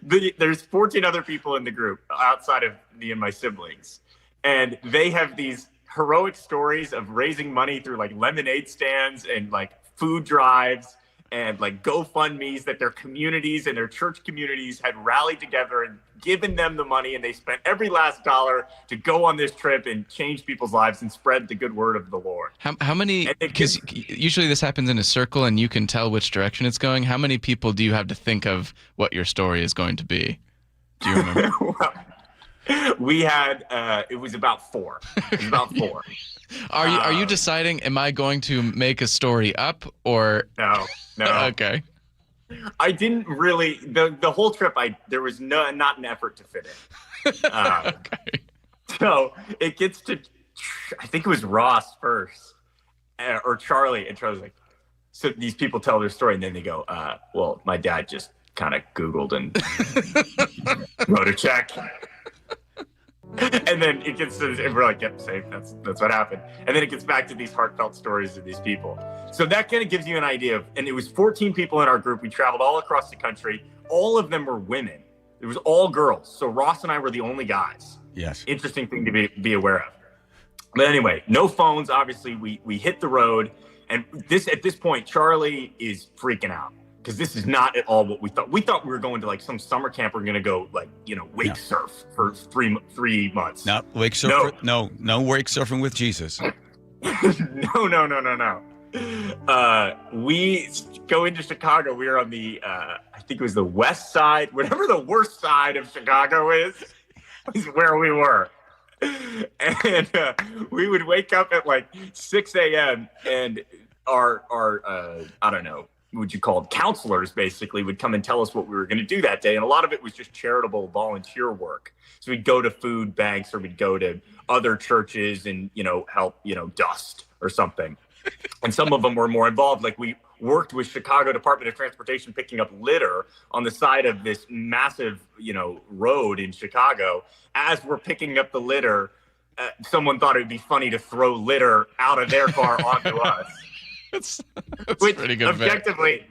there's 14 other people in the group outside of me and my siblings. And they have these heroic stories of raising money through like lemonade stands and like food drives and like GoFundMes that their communities and their church communities had rallied together and given them the money, and they spent every last dollar to go on this trip and change people's lives and spread the good word of the Lord. How many, because usually this happens in a circle and you can tell which direction it's going. How many people do you have to think of what your story is going to be? Do you remember? We had, it was about 4. It was about 4. Are you deciding, am I going to make a story up or? No. Okay. I didn't really, the whole trip, there was not an effort to fit in. Okay. So it gets to, I think it was Ross first, or Charlie, and Charlie's like, so these people tell their story and then they go, well, my dad just kind of Googled and wrote a check. And then it gets to, and we're like, yep, safe. That's what happened. And then it gets back to these heartfelt stories of these people. So that kind of gives you an idea of, and it was 14 people in our group. We traveled all across the country. All of them were women. It was all girls. So Ross and I were the only guys. Yes. Interesting thing to be aware of. But anyway, no phones. Obviously, we hit the road. And at this point, Charlie is freaking out. Because this is not at all what we thought. We thought we were going to like some summer camp. We're going to go like, wake surf for 3 months. No, wake surf. No wake surfing with Jesus. No. We go into Chicago. We are on the, I think it was the west side, whatever the worst side of Chicago is where we were. And we would wake up at like 6 a.m. and our I don't know, what would you call it, counselors basically would come and tell us what we were going to do that day. And a lot of it was just charitable volunteer work. So we'd go to food banks or we'd go to other churches and, help, dust or something. And some of them were more involved. Like we worked with Chicago Department of Transportation picking up litter on the side of this massive, road in Chicago. As we're picking up the litter, someone thought it would be funny to throw litter out of their car onto us. That's which pretty good. Objectively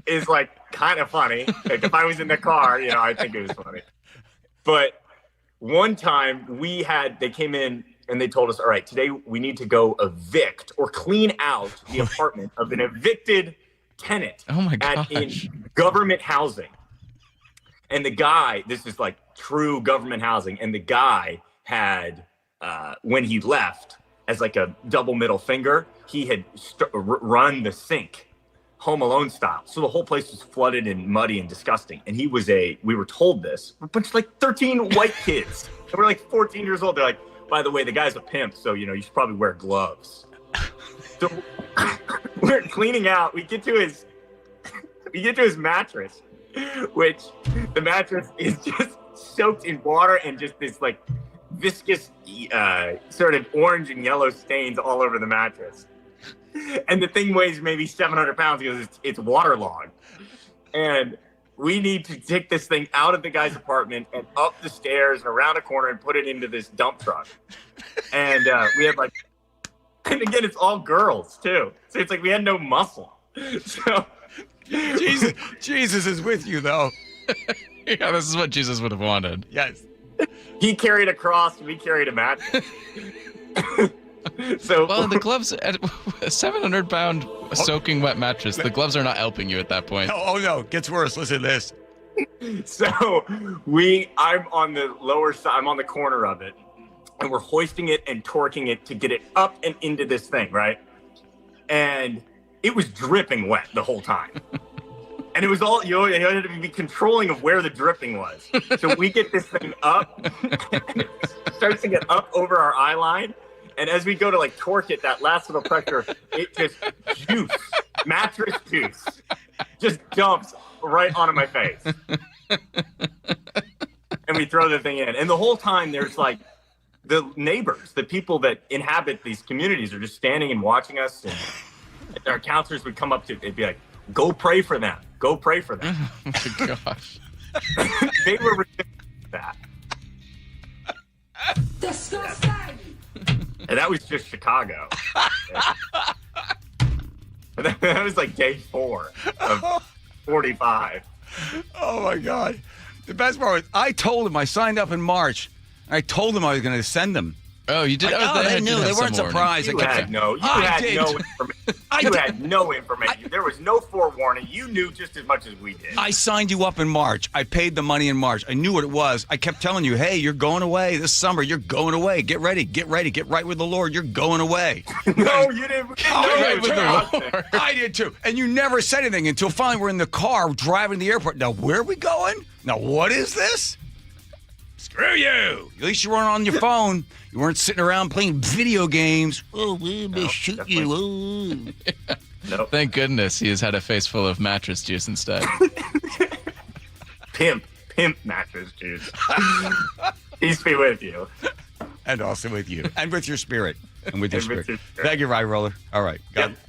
is like kind of funny. Like if I was in the car, I think it was funny. But one time they came in and they told us, all right, today we need to go evict or clean out the apartment of an evicted tenant in government housing. And the guy, this is like true government housing, and the guy had, when he left, as like a double middle finger, he had run the sink, Home Alone style. So the whole place was flooded and muddy and disgusting. And we were told this, a bunch of like 13 white kids. And we're like 14 years old. They're like, by the way, the guy's a pimp, so, you should probably wear gloves. So we're cleaning out. We get to his mattress, which the mattress is just soaked in water and just this like viscous sort of orange and yellow stains all over the mattress. And the thing weighs maybe 700 pounds because it's waterlogged. And we need to take this thing out of the guy's apartment and up the stairs and around a corner and put it into this dump truck. And we have and again, it's all girls too. So it's like we had no muscle. So Jesus is with you though. Yeah, this is what Jesus would have wanted. Yes. He carried a cross, we carried a mattress. Well, the gloves at a 700-pound soaking wet mattress. The gloves are not helping you at that point. Oh no, gets worse. Listen to this. So I'm on the lower side. I'm on the corner of it, and we're hoisting it and torquing it to get it up and into this thing, right? And it was dripping wet the whole time. And it was all, you had to be controlling of where the dripping was. So we get this thing up, and it starts to get up over our eye line. And as we go to like torque it, that last little pressure, it just mattress juice, just dumps right onto my face. And we throw the thing in. And the whole time there's like the neighbors, the people that inhabit these communities are just standing and watching us. And our counselors would come up to, they'd be like, go pray for them. Go pray for them. Oh my gosh. They were resisting that. Disgusting. And that was just Chicago. That was like day 4 of 45. Oh my God. The best part was I told him I signed up in March. I told him I was going to send them. Oh, you did? They knew. They weren't surprised. You had no information. There was no forewarning. You knew just as much as we did. I signed you up in March. I paid the money in March. I knew what it was. I kept telling you, hey, you're going away this summer. You're going away. Get ready. Get ready. Get right with the Lord. You're going away. No, you didn't. Right with the Lord. I did too. And you never said anything until finally we're in the car driving to the airport. Now, where are we going? Now, what is this? Screw you. At least you weren't on your phone. You weren't sitting around playing video games. Oh, we're going to shoot you. Oh. Nope. Thank goodness he has had a face full of mattress juice instead. Pimp mattress juice. Peace be with you. And also with you. And with your spirit. And with your spirit. Thank you, Rye Roller. All right.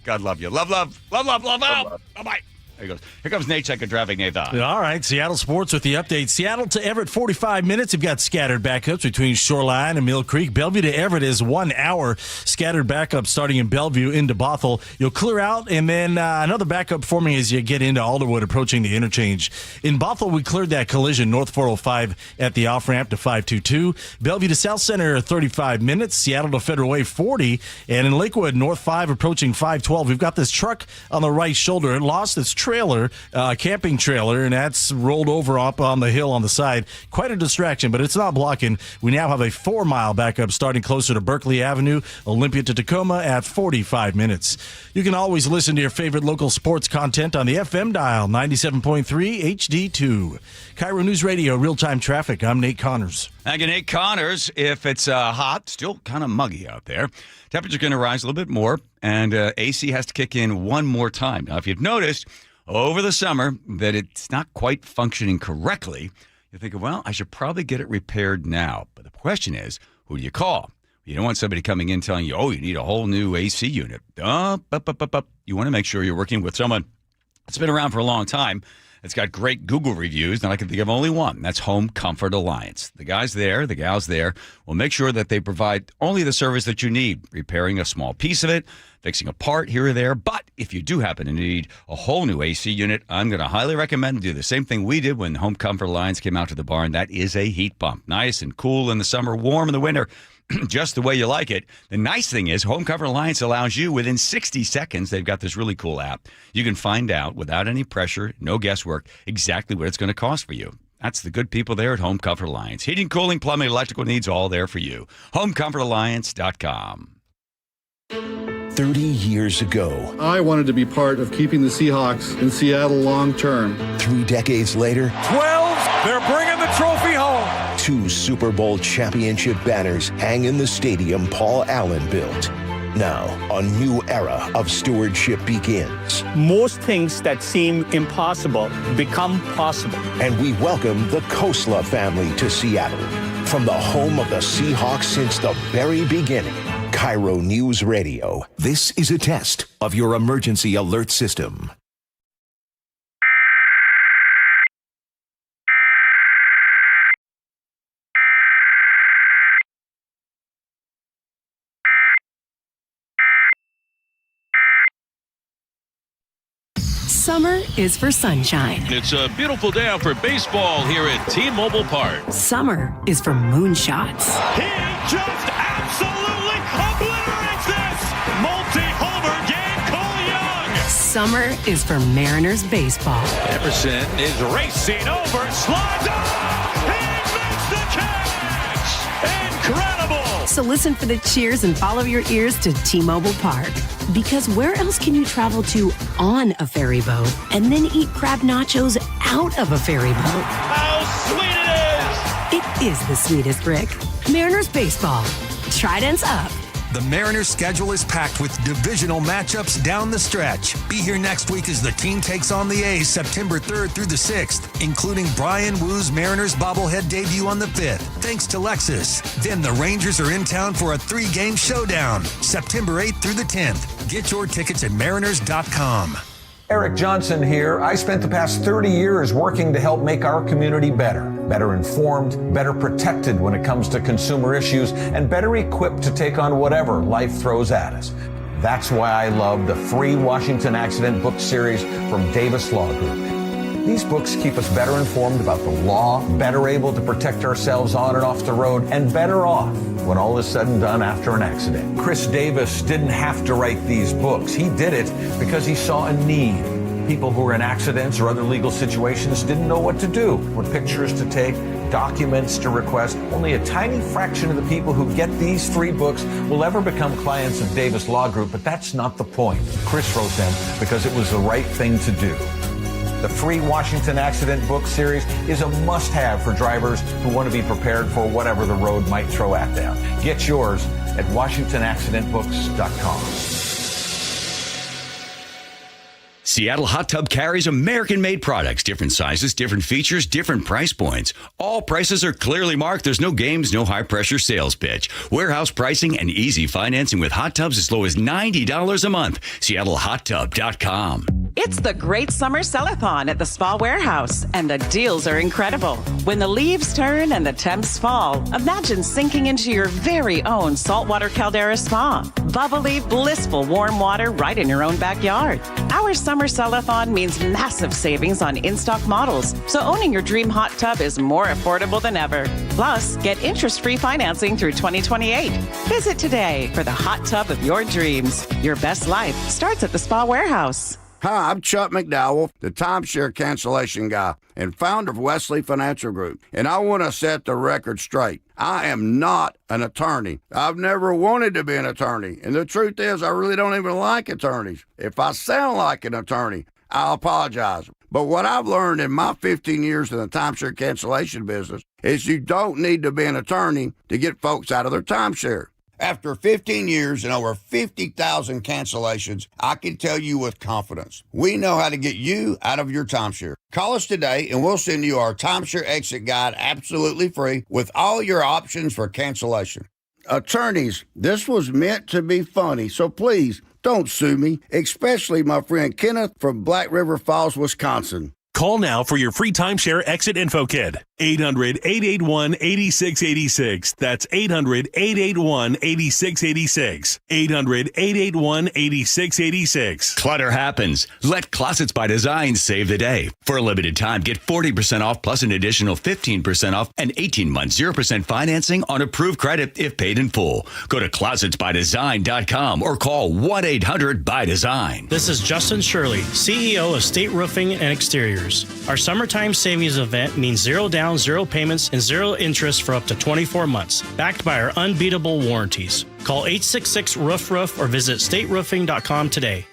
God love you. Love. Bye-bye. There he goes. Here comes Nate checking traffic, Nathan. All right, Seattle sports with the update. Seattle to Everett, 45 minutes. You've got scattered backups between Shoreline and Mill Creek. Bellevue to Everett is 1 hour. Scattered backups starting in Bellevue into Bothell. You'll clear out, and then another backup forming as you get into Alderwood approaching the interchange. In Bothell, we cleared that collision north 405 at the off-ramp to 522. Bellevue to South Center, 35 minutes. Seattle to Federal Way, 40. And in Lakewood, north 5 approaching 512. We've got this truck on the right shoulder. It lost its trailer, camping trailer, and that's rolled over up on the hill on the side. Quite a distraction, but it's not blocking. We now have a 4-mile backup starting closer to Berkeley Avenue, Olympia to Tacoma at 45 minutes. You can always listen to your favorite local sports content on the FM dial, 97.3 HD2. KIRO News Radio, real-time traffic. I'm Nate Connors. Again, Nate Connors, if it's hot, still kind of muggy out there, temperature's going to rise a little bit more, and AC has to kick in one more time. Now, if you've noticed over the summer that it's not quite functioning correctly, you're thinking, well, I should probably get it repaired now. But the question is, who do you call? You don't want somebody coming in telling you, oh, you need a whole new AC unit. You want to make sure you're working with someone that's been around for a long time. It's got great Google reviews, and I can think of only one. That's Home Comfort Alliance. The guys there, the gals there, will make sure that they provide only the service that you need, repairing a small piece of it, fixing a part here or there. But if you do happen to need a whole new AC unit, I'm going to highly recommend do the same thing we did when Home Comfort Alliance came out to the barn. That is a heat pump. Nice and cool in the summer, warm in the winter. Just the way you like it. The nice thing is Home Comfort Alliance allows you within 60 seconds. They've got this really cool app. You can find out without any pressure, no guesswork, exactly what it's going to cost for you. That's the good people there at Home Comfort Alliance. Heating, cooling, plumbing, electrical needs, all there for you. HomeComfortAlliance.com. 30 years ago. I wanted to be part of keeping the Seahawks in Seattle long term. 3 decades later. 12, they're bringing the trophy home. 2 Super Bowl championship banners hang in the stadium Paul Allen built. Now, a new era of stewardship begins. Most things that seem impossible become possible. And we welcome the Kosla family to Seattle. From the home of the Seahawks since the very beginning. KIRO News Radio. This is a test of your emergency alert system. Summer is for sunshine. It's a beautiful day out for baseball here at T-Mobile Park. Summer is for moonshots. He just absolutely obliterates this! Multi-homer game, Cole Young! Summer is for Mariners baseball. Emerson is racing over, slides off! He makes the catch! Incredible! So listen for the cheers and follow your ears to T-Mobile Park. Because where else can you travel to on a ferry boat and then eat crab nachos out of a ferry boat? How sweet it is! It is the sweetest, Rick. Mariners baseball. Tridents up. The Mariners' schedule is packed with divisional matchups down the stretch. Be here next week as the team takes on the A's September 3rd through the 6th, including Brian Woo's Mariners bobblehead debut on the 5th, thanks to Lexus. Then the Rangers are in town for a 3-game showdown, September 8th through the 10th. Get your tickets at mariners.com. Eric Johnson here. I spent the past 30 years working to help make our community better informed, better protected when it comes to consumer issues, and better equipped to take on whatever life throws at us. That's why I love the free Washington Accident book series from Davis Law Group. These books keep us better informed about the law, better able to protect ourselves on and off the road, and better off when all is said and done after an accident. Chris Davis didn't have to write these books. He did it because he saw a need. People who were in accidents or other legal situations didn't know what to do, what pictures to take, documents to request. Only a tiny fraction of the people who get these free books will ever become clients of Davis Law Group, but that's not the point. Chris wrote them because it was the right thing to do. The free Washington Accident book series is a must-have for drivers who want to be prepared for whatever the road might throw at them. Get yours at WashingtonAccidentBooks.com. Seattle Hot Tub carries American-made products, different sizes, different features, different price points. All prices are clearly marked. There's no games, no high-pressure sales pitch. Warehouse pricing and easy financing with hot tubs as low as $90 a month. SeattleHotTub.com. It's the Great Summer Sell-a-thon at the Spa Warehouse, and the deals are incredible. When the leaves turn and the temps fall, imagine sinking into your very own saltwater caldera spa. Bubbly, blissful warm water right in your own backyard. Our Summer Sell-a-thon means massive savings on in-stock models, so owning your dream hot tub is more affordable than ever. Plus, get interest-free financing through 2028. Visit today for the hot tub of your dreams. Your best life starts at the Spa Warehouse. Hi, I'm Chuck McDowell, the timeshare cancellation guy and founder of Wesley Financial Group, and I want to set the record straight. I am not an attorney. I've never wanted to be an attorney, and the truth is I really don't even like attorneys. If I sound like an attorney, I'll apologize. But what I've learned in my 15 years in the timeshare cancellation business is you don't need to be an attorney to get folks out of their timeshare. After 15 years and over 50,000 cancellations, I can tell you with confidence, we know how to get you out of your timeshare. Call us today and we'll send you our timeshare exit guide absolutely free with all your options for cancellation. Attorneys, this was meant to be funny, so please don't sue me, especially my friend Kenneth from Black River Falls, Wisconsin. Call now for your free timeshare exit info kit. 800-881-8686. That's 800-881-8686. 800-881-8686. Clutter happens. Let Closets by Design save the day. For a limited time, get 40% off plus an additional 15% off and 18-month 0% financing on approved credit if paid in full. Go to closetsbydesign.com or call 1-800-BY-DESIGN. This is Justin Shirley, CEO of State Roofing and Exteriors. Our summertime savings event means 0 down, 0 payments, and 0 interest for up to 24 months, backed by our unbeatable warranties. Call 866-ROOF-ROOF or visit stateroofing.com today.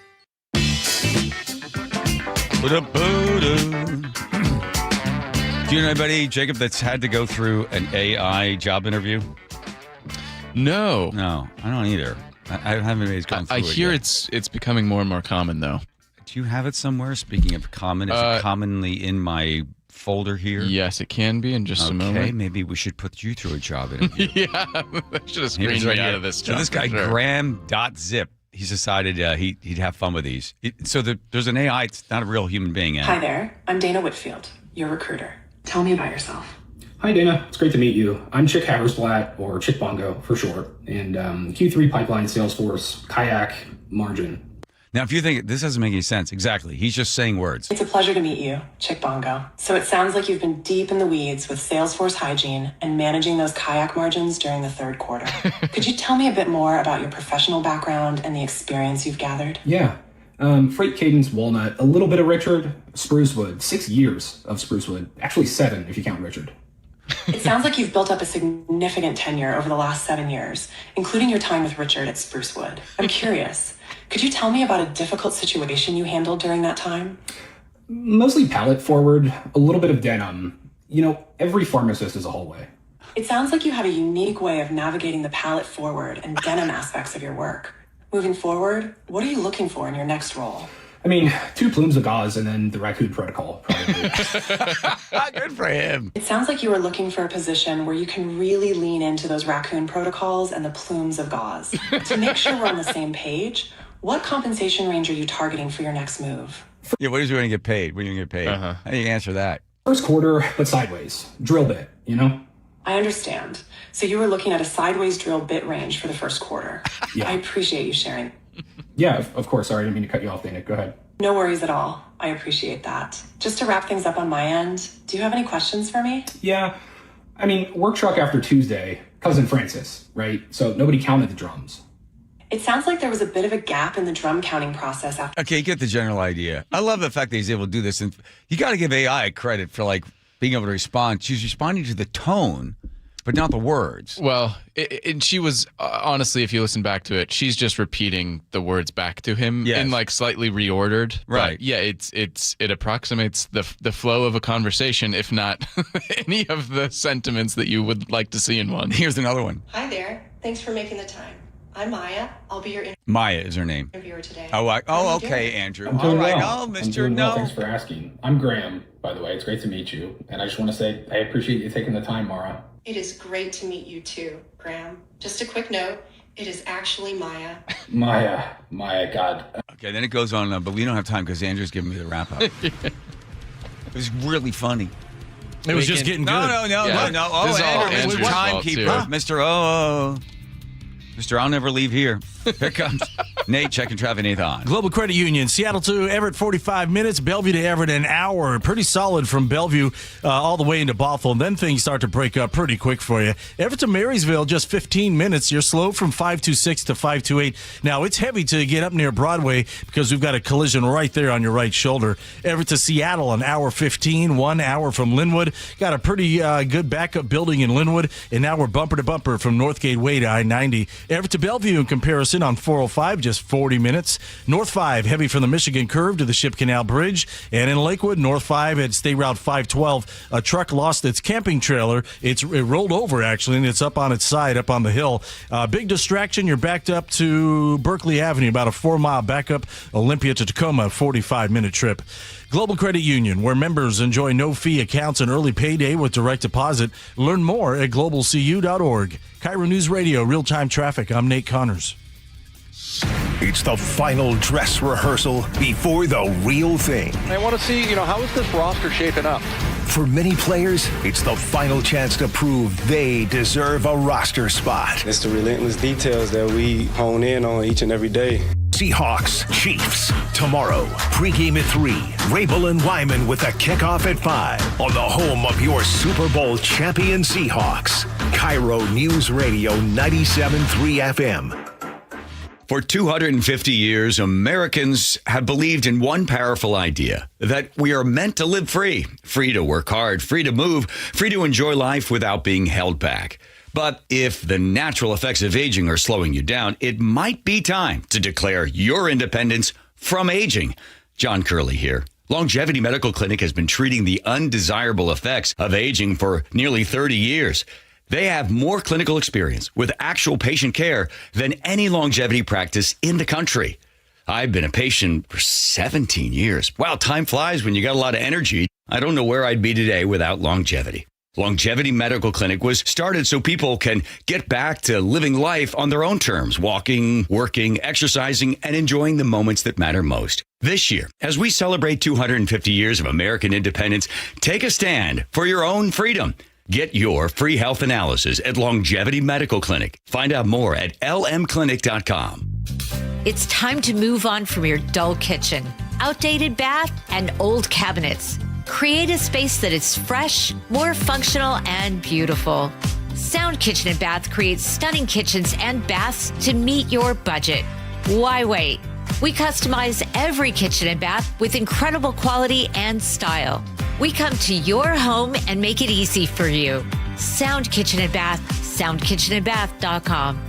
Do you know anybody, Jacob, that's had to go through an AI job interview? No, I don't either. I haven't anybody's gone through I it hear yet. it's becoming more and more common, though. Do you have it somewhere? Speaking of common, is it commonly in my folder here? Yes, it can be in just a moment. Okay, maybe we should put you through a job interview. Yeah, I should have screened me out of this job. So this guy, Graham.zip, he's decided he'd have fun with these. There's an AI, it's not a real human being. Hi there, I'm Dana Whitfield, your recruiter. Tell me about yourself. Hi, Dana. It's great to meet you. I'm Chick Haversblatt, or Chick Bongo for short, and Q3 Pipeline Salesforce Kayak Margin. Now, if you think this doesn't make any sense, exactly. He's just saying words. It's a pleasure to meet you, Chick Bongo. So it sounds like you've been deep in the weeds with Salesforce hygiene and managing those kayak margins during the third quarter. Could you tell me a bit more about your professional background and the experience you've gathered? Yeah. Freight Cadence Walnut, a little bit of Richard, Sprucewood, 6 years of Sprucewood. Actually 7 if you count Richard. It sounds like you've built up a significant tenure over the last 7 years, including your time with Richard at Sprucewood. I'm curious, could you tell me about a difficult situation you handled during that time? Mostly pallet forward, a little bit of denim. You know, every pharmacist is a hallway. It sounds like you have a unique way of navigating the pallet forward and denim aspects of your work. Moving forward, what are you looking for in your next role? I mean, 2 plumes of gauze and then the raccoon protocol, probably. Good for him. It sounds like you were looking for a position where you can really lean into those raccoon protocols and the plumes of gauze. To make sure we're on the same page, what compensation range are you targeting for your next move? Yeah, what is you going to get paid? When are you going to get paid? How do you answer that? First quarter, but sideways. Drill bit, you know? I understand. So you were looking at a sideways drill bit range for the first quarter. Yeah. I appreciate you sharing. Yeah, of course. Sorry, I didn't mean to cut you off, Dana. Go ahead. No worries at all. I appreciate that. Just to wrap things up on my end, do you have any questions for me? Yeah. I mean, work truck after Tuesday, cousin Francis, right? So nobody counted the drums. It sounds like there was a bit of a gap in the drum counting process after. Okay, you get the general idea. I love the fact that he's able to do this. And you got to give AI credit for being able to respond. She's responding to the tone, but not the words. Well, and she was, honestly, if you listen back to it, she's just repeating the words back to him in slightly reordered. Right. But yeah, it approximates the flow of a conversation, if not any of the sentiments that you would like to see in one. Here's another one. Hi there. Thanks for making the time. I'm Maya. I'll be your Maya is her name. interviewer today. Okay, Andrew. I'm doing well. Oh, I'm Mr. doing No. well. Thanks for asking. I'm Graham, by the way. It's great to meet you. And I just want to say I appreciate you taking the time, Mara. It is great to meet you too, Graham. Just a quick note, it is actually Maya. Maya, God. Okay, then it goes on, but we don't have time because Andrew's giving me the wrap up. It was really funny. It was just getting good. No. Oh, Andrew, Mr. Timekeeper. Mr. Mr. I'll never leave here. Here comes Nate checking traffic. Nathan. Global Credit Union, Seattle to Everett, 45 minutes. Bellevue to Everett, an hour. Pretty solid from Bellevue all the way into Bothell. And then things start to break up pretty quick for you. Everett to Marysville, just 15 minutes. You're slow from 526 to 528. Now, it's heavy to get up near Broadway because we've got a collision right there on your right shoulder. Everett to Seattle, an hour 15, 1 hour from Linwood. Got a pretty good backup building in Linwood. And now we're bumper to bumper from Northgate Way to I-90. Everett to Bellevue in comparison on 405, just 40 minutes. North 5, heavy from the Michigan Curve to the Ship Canal Bridge. And in Lakewood, North 5 at State Route 512, a truck lost its camping trailer. It rolled over, actually, and it's up on its side, up on the hill. Big distraction. You're backed up to Berkeley Avenue, about a 4-mile backup. Olympia to Tacoma, 45-minute trip. Global Credit Union, where members enjoy no-fee accounts and early payday with direct deposit. Learn more at globalcu.org. KIRO News Radio, real-time traffic. I'm Nate Connors. It's the final dress rehearsal before the real thing. I want to see, how is this roster shaping up? For many players, it's the final chance to prove they deserve a roster spot. It's the relentless details that we hone in on each and every day. Seahawks, Chiefs, tomorrow. Pregame at 3. Rabel and Wyman with a kickoff at 5 on the home of your Super Bowl champion Seahawks. KIRO News Radio 97.3 FM. For 250 years, Americans have believed in one powerful idea, that we are meant to live free. Free to work hard, free to move, free to enjoy life without being held back. But if the natural effects of aging are slowing you down, it might be time to declare your independence from aging. John Curley here. Longevity Medical Clinic has been treating the undesirable effects of aging for nearly 30 years. They have more clinical experience with actual patient care than any longevity practice in the country. I've been a patient for 17 years. Wow, time flies when you got a lot of energy. I don't know where I'd be today without longevity. Longevity Medical Clinic was started so people can get back to living life on their own terms, walking, working, exercising, and enjoying the moments that matter most. This year, as we celebrate 250 years of American independence, take a stand for your own freedom. Get your free health analysis at Longevity Medical Clinic. Find out more at lmclinic.com. It's time to move on from your dull kitchen, outdated bath, and old cabinets. Create a space that is fresh, more functional, and beautiful. Sound Kitchen and Bath creates stunning kitchens and baths to meet your budget. Why wait? We customize every kitchen and bath with incredible quality and style. We come to your home and make it easy for you. Sound Kitchen and Bath, soundkitchenandbath.com.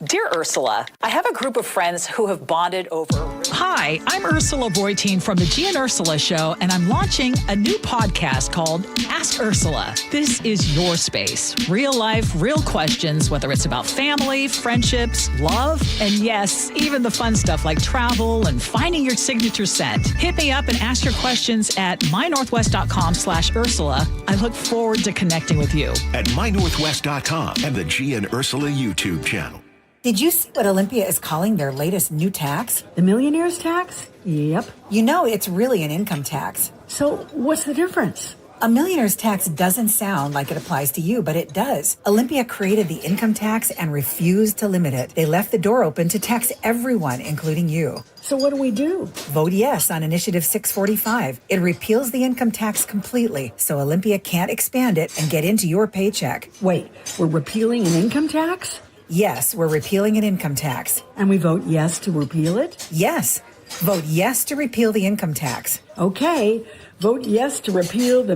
Dear Ursula, I have a group of friends who have bonded over... Hi, I'm Ursula Boytine from the G and Ursula Show, and I'm launching a new podcast called Ask Ursula. This is your space. Real life, real questions, whether it's about family, friendships, love, and yes, even the fun stuff like travel and finding your signature scent. Hit me up and ask your questions at mynorthwest.com/Ursula. I look forward to connecting with you. At mynorthwest.com and the G and Ursula YouTube channel. Did you see what Olympia is calling their latest new tax? The millionaire's tax? Yep. You know, it's really an income tax. So what's the difference? A millionaire's tax doesn't sound like it applies to you, but it does. Olympia created the income tax and refused to limit it. They left the door open to tax everyone, including you. So what do? Vote yes on Initiative 645. It repeals the income tax completely, so Olympia can't expand it and get into your paycheck. Wait, we're repealing an income tax? Yes, we're repealing an income tax. And we vote yes to repeal it? Yes. Vote yes to repeal the income tax. Okay. Vote yes to repeal the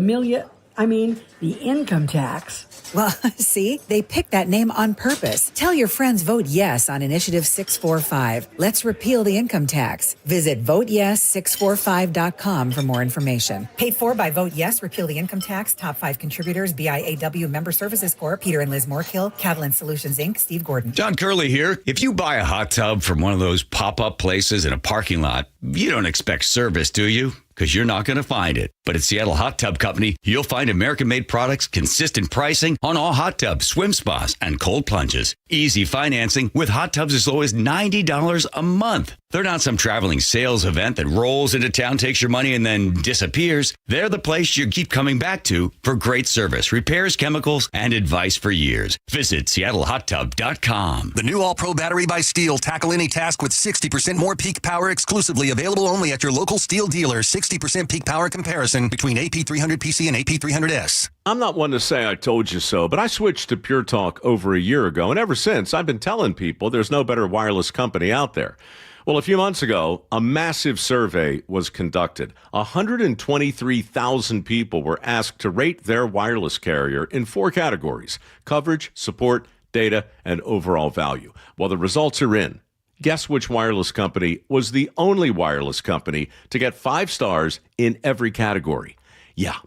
income tax. Well, see, they picked that name on purpose. Tell your friends vote yes on Initiative 645. Let's repeal the income tax. Visit voteyes645.com for more information. Paid for by Vote Yes, Repeal the Income Tax. Top 5 contributors, BIAW Member Services Corp., Peter and Liz Moorkill, Catalan Solutions, Inc., Steve Gordon. John Curley here. If you buy a hot tub from one of those pop-up places in a parking lot, you don't expect service, do you? Because you're not going to find it. But at Seattle Hot Tub Company, you'll find American-made products, consistent pricing on all hot tubs, swim spas, and cold plunges. Easy financing with hot tubs as low as $90 a month. They're not some traveling sales event that rolls into town, takes your money, and then disappears. They're the place you keep coming back to for great service, repairs, chemicals, and advice for years. Visit SeattleHotTub.com. The new All-Pro battery by Steel. Tackle any task with 60% more peak power, exclusively available only at your local Steel dealer. 60% peak power comparison between AP300PC and AP300S. I'm not one to say I told you so, but I switched to Pure Talk over a year ago, and ever since, I've been telling people there's no better wireless company out there. Well, a few months ago, a massive survey was conducted. 123,000 people were asked to rate their wireless carrier in 4 categories: coverage, support, data, and overall value. Well, the results are in. Guess which wireless company was the only wireless company to get 5 stars in every category? Yeah,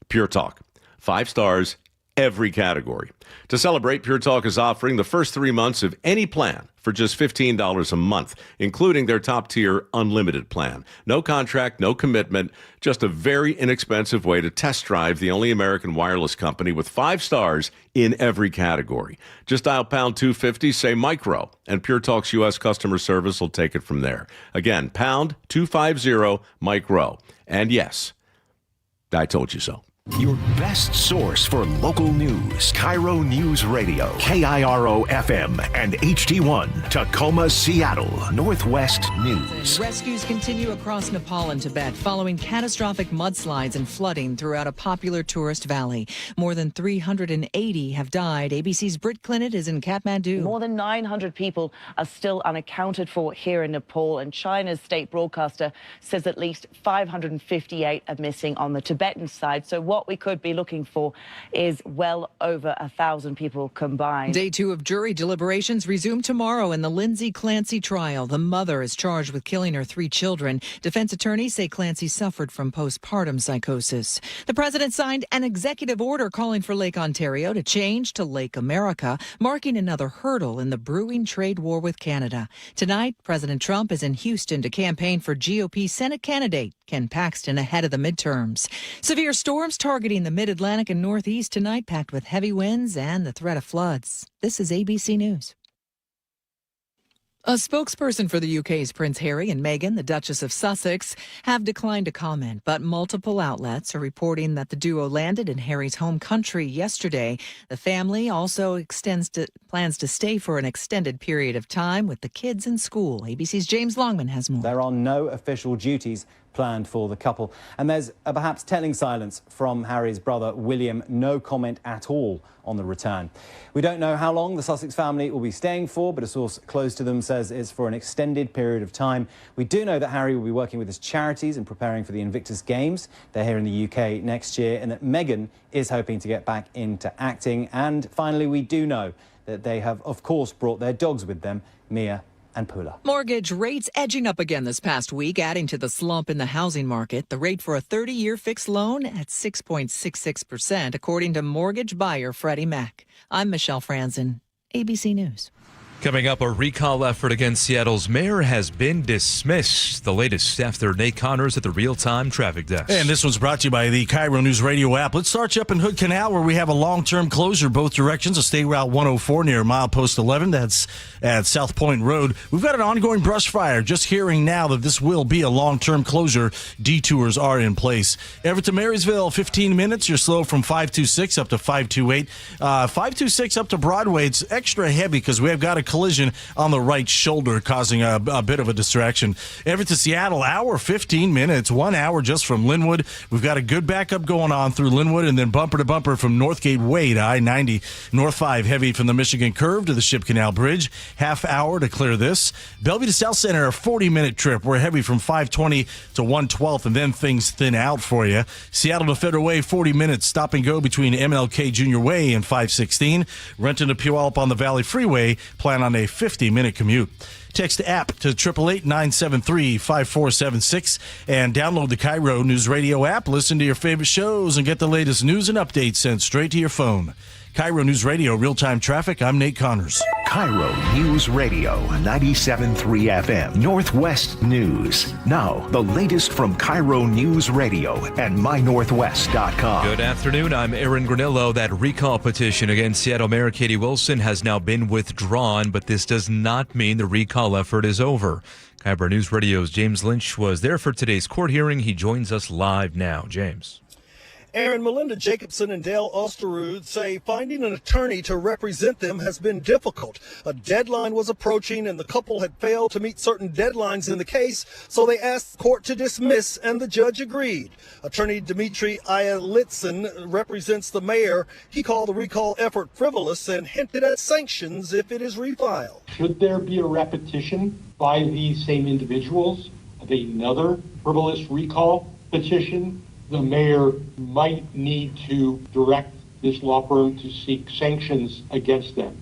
Pure Talk. 5 stars, every category. To celebrate, Pure Talk is offering the first 3 months of any plan for just $15 a month, including their top-tier unlimited plan. No contract, no commitment, just a very inexpensive way to test drive the only American wireless company with 5 stars in every category. Just dial pound 250, say micro, and Pure Talk's U.S. customer service will take it from there. Again, pound 250 micro. And yes, I told you so. Your best source for local news. KIRO News Radio. KIRO FM and HD1. Tacoma, Seattle. Northwest News. Rescues continue across Nepal and Tibet following catastrophic mudslides and flooding throughout a popular tourist valley. More than 380 have died. ABC's Britt Clinton is in Kathmandu. More than 900 people are still unaccounted for here in Nepal, and China's state broadcaster says at least 558 are missing on the Tibetan side. So what we could be looking for is well over 1,000 people combined. Day 2 of jury deliberations resume tomorrow in the Lindsay Clancy trial. The mother is charged with killing her 3 children. Defense attorneys say Clancy suffered from postpartum psychosis. The president signed an executive order calling for Lake Ontario to change to Lake America, marking another hurdle in the brewing trade war with Canada. Tonight, President Trump is in Houston to campaign for GOP Senate candidate Ken Paxton ahead of the midterms. Severe storms targeting the mid-Atlantic and Northeast tonight, packed with heavy winds and the threat of floods. This is ABC News. A spokesperson for the UK's Prince Harry and Meghan, the Duchess of Sussex, have declined to comment, but multiple outlets are reporting that the duo landed in Harry's home country yesterday. The family also plans to stay for an extended period of time with the kids in school. ABC's James Longman has more. There are no official duties planned for the couple, and there's a perhaps telling silence from Harry's brother William. No comment at all on the return. We don't know how long the Sussex family will be staying for, but a source close to them says it's for an extended period of time. We do know that Harry will be working with his charities and preparing for the Invictus Games. They're here in the UK next year, and that Meghan is hoping to get back into acting. And finally, we do know that they have, of course, brought their dogs with them, Mia and Pula. Mortgage rates edging up again this past week, adding to the slump in the housing market. The rate for a 30-year fixed loan at 6.66%, according to mortgage buyer Freddie Mac. I'm Michelle Franzen, ABC News. Coming up, a recall effort against Seattle's mayor has been dismissed. The latest after Nate Connors at the real-time traffic desk. And this one's brought to you by the KIRO Newsradio App. Let's start you up in Hood Canal, where we have a long-term closure both directions of State Route 104 near milepost 11. That's at South Point Road. We've got an ongoing brush fire. Just hearing now that this will be a long-term closure. Detours are in place. Everett to Marysville, 15 minutes. You're slow from 526 up to 528. 526 up to Broadway. It's extra heavy because we have got a collision on the right shoulder, causing a bit of a distraction. Everett to Seattle, hour 15 minutes, 1 hour just from Linwood. We've got a good backup going on through Linwood, and then bumper to bumper from Northgate Way to I-90. North 5 heavy from the Michigan Curve to the Ship Canal Bridge. Half hour to clear this. Bellevue to South Center, a 40-minute trip. We're heavy from 520 to 112th, and then things thin out for you. Seattle to Federal Way, 40 minutes. Stop and go between MLK Junior Way and 516. Renton to Puyallup on the Valley Freeway. Plan on a 50-minute commute. Text app to 888-973-5476 and download the KIRO News Radio app. Listen to your favorite shows and get the latest news and updates sent straight to your phone. KIRO News Radio, real-time traffic. I'm Nate Connors. KIRO News Radio, 97.3 FM, Northwest News. Now, the latest from KIRO News Radio and mynorthwest.com. Good afternoon. I'm Aaron Granillo. That recall petition against Seattle Mayor Katie Wilson has now been withdrawn, but this does not mean the recall effort is over. KIRO News Radio's James Lynch was there for today's court hearing. He joins us live now. James. Aaron, Melinda Jacobson and Dale Osterud say finding an attorney to represent them has been difficult. A deadline was approaching and the couple had failed to meet certain deadlines in the case, so they asked the court to dismiss, and the judge agreed. Attorney Dmitry Ayalitsin represents the mayor. He called the recall effort frivolous and hinted at sanctions if it is refiled. Should there be a repetition by these same individuals of another frivolous recall petition, the mayor might need to direct this law firm to seek sanctions against them.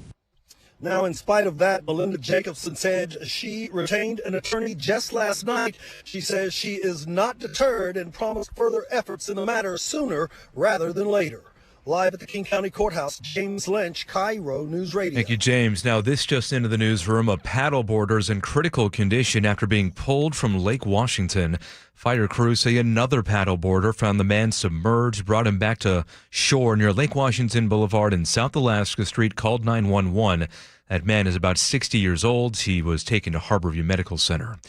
Now, in spite of that, Melinda Jacobson said she retained an attorney just last night. She says she is not deterred and promised further efforts in the matter sooner rather than later. Live at the King County Courthouse, James Lynch, KIRO News Radio. Thank you, James. Now, this just into the newsroom. A paddleboarder is in critical condition after being pulled from Lake Washington. Fire crews say another paddleboarder found the man submerged, brought him back to shore near Lake Washington Boulevard and South Alaska Street, called 911. That man is about 60 years old. He was taken to Harborview Medical Center.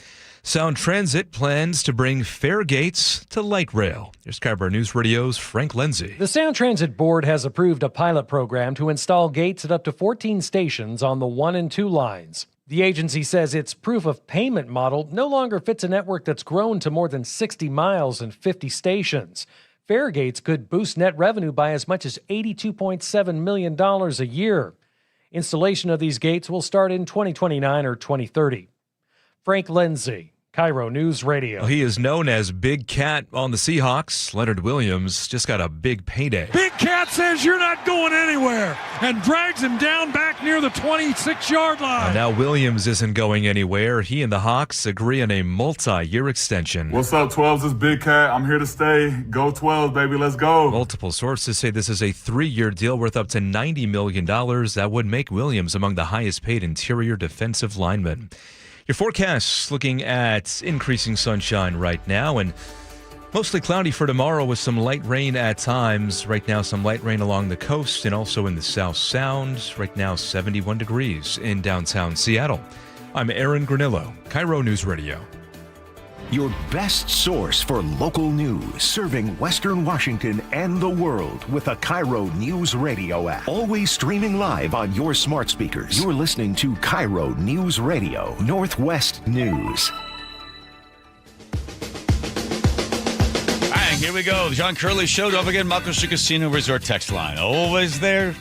Sound Transit plans to bring fare gates to light rail. Here's KIRO News Radio's Frank Lindsay. The Sound Transit Board has approved a pilot program to install gates at up to 14 stations on the 1 and 2 lines. The agency says its proof of payment model no longer fits a network that's grown to more than 60 miles and 50 stations. Fare gates could boost net revenue by as much as $82.7 million a year. Installation of these gates will start in 2029 or 2030. Frank Lindsay, KIRO News Radio. Well, he is known as Big Cat on the Seahawks. Leonard Williams just got a big payday. Big Cat says you're not going anywhere and drags him down back near the 26-yard line. Now Williams isn't going anywhere. He and the Hawks agree on a multi-year extension. What's up, 12s? It's Big Cat. I'm here to stay. Go 12, baby. Let's go. Multiple sources say this is a 3-year deal worth up to $90 million. That would make Williams among the highest paid interior defensive linemen. Your forecast looking at increasing sunshine right now and mostly cloudy for tomorrow with some light rain at times. Right now, some light rain along the coast and also in the South Sound. Right now, 71 degrees in downtown Seattle. I'm Aaron Granillo, KIRO News Radio. Your best source for local news, serving Western Washington and the world with a KIRO News Radio app. Always streaming live on your smart speakers. You're listening to KIRO News Radio, Northwest News. All right, here we go. The John Curley Show. Don't forget Muckleshoot Casino Resort text line. Always there.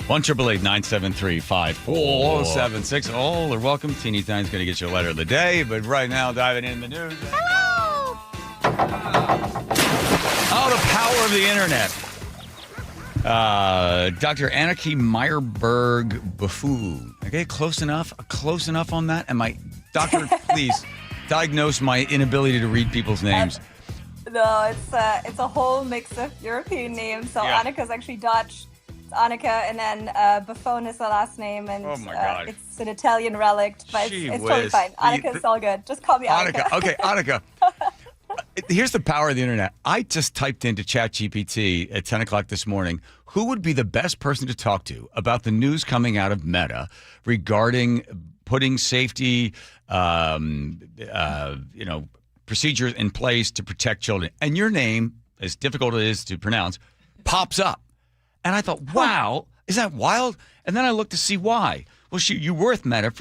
1-888-973-5476. All are welcome. Teeny Time's going to get you a letter of the day, but right now, diving in the news. Hello! Oh, the power of the internet. Dr. Anarchy Meyerberg Buffoon. Okay, close enough? Close enough on that? Am I... Doctor, please, diagnose my inability to read people's names. No, it's a whole mix of European names. So yeah. Annika's actually Dutch. Annika, and then Buffon is the last name, and oh my God. It's an Italian relic, but it's totally fine. Annika, it's all good. Just call me Annika. Okay, Annika. Here's the power of the internet. I just typed into ChatGPT at 10 o'clock this morning, who would be the best person to talk to about the news coming out of Meta regarding putting safety, procedures in place to protect children. And your name, as difficult as it is to pronounce, pops up. And I thought, wow, is that wild? And then I looked to see why. Well, you were with Meta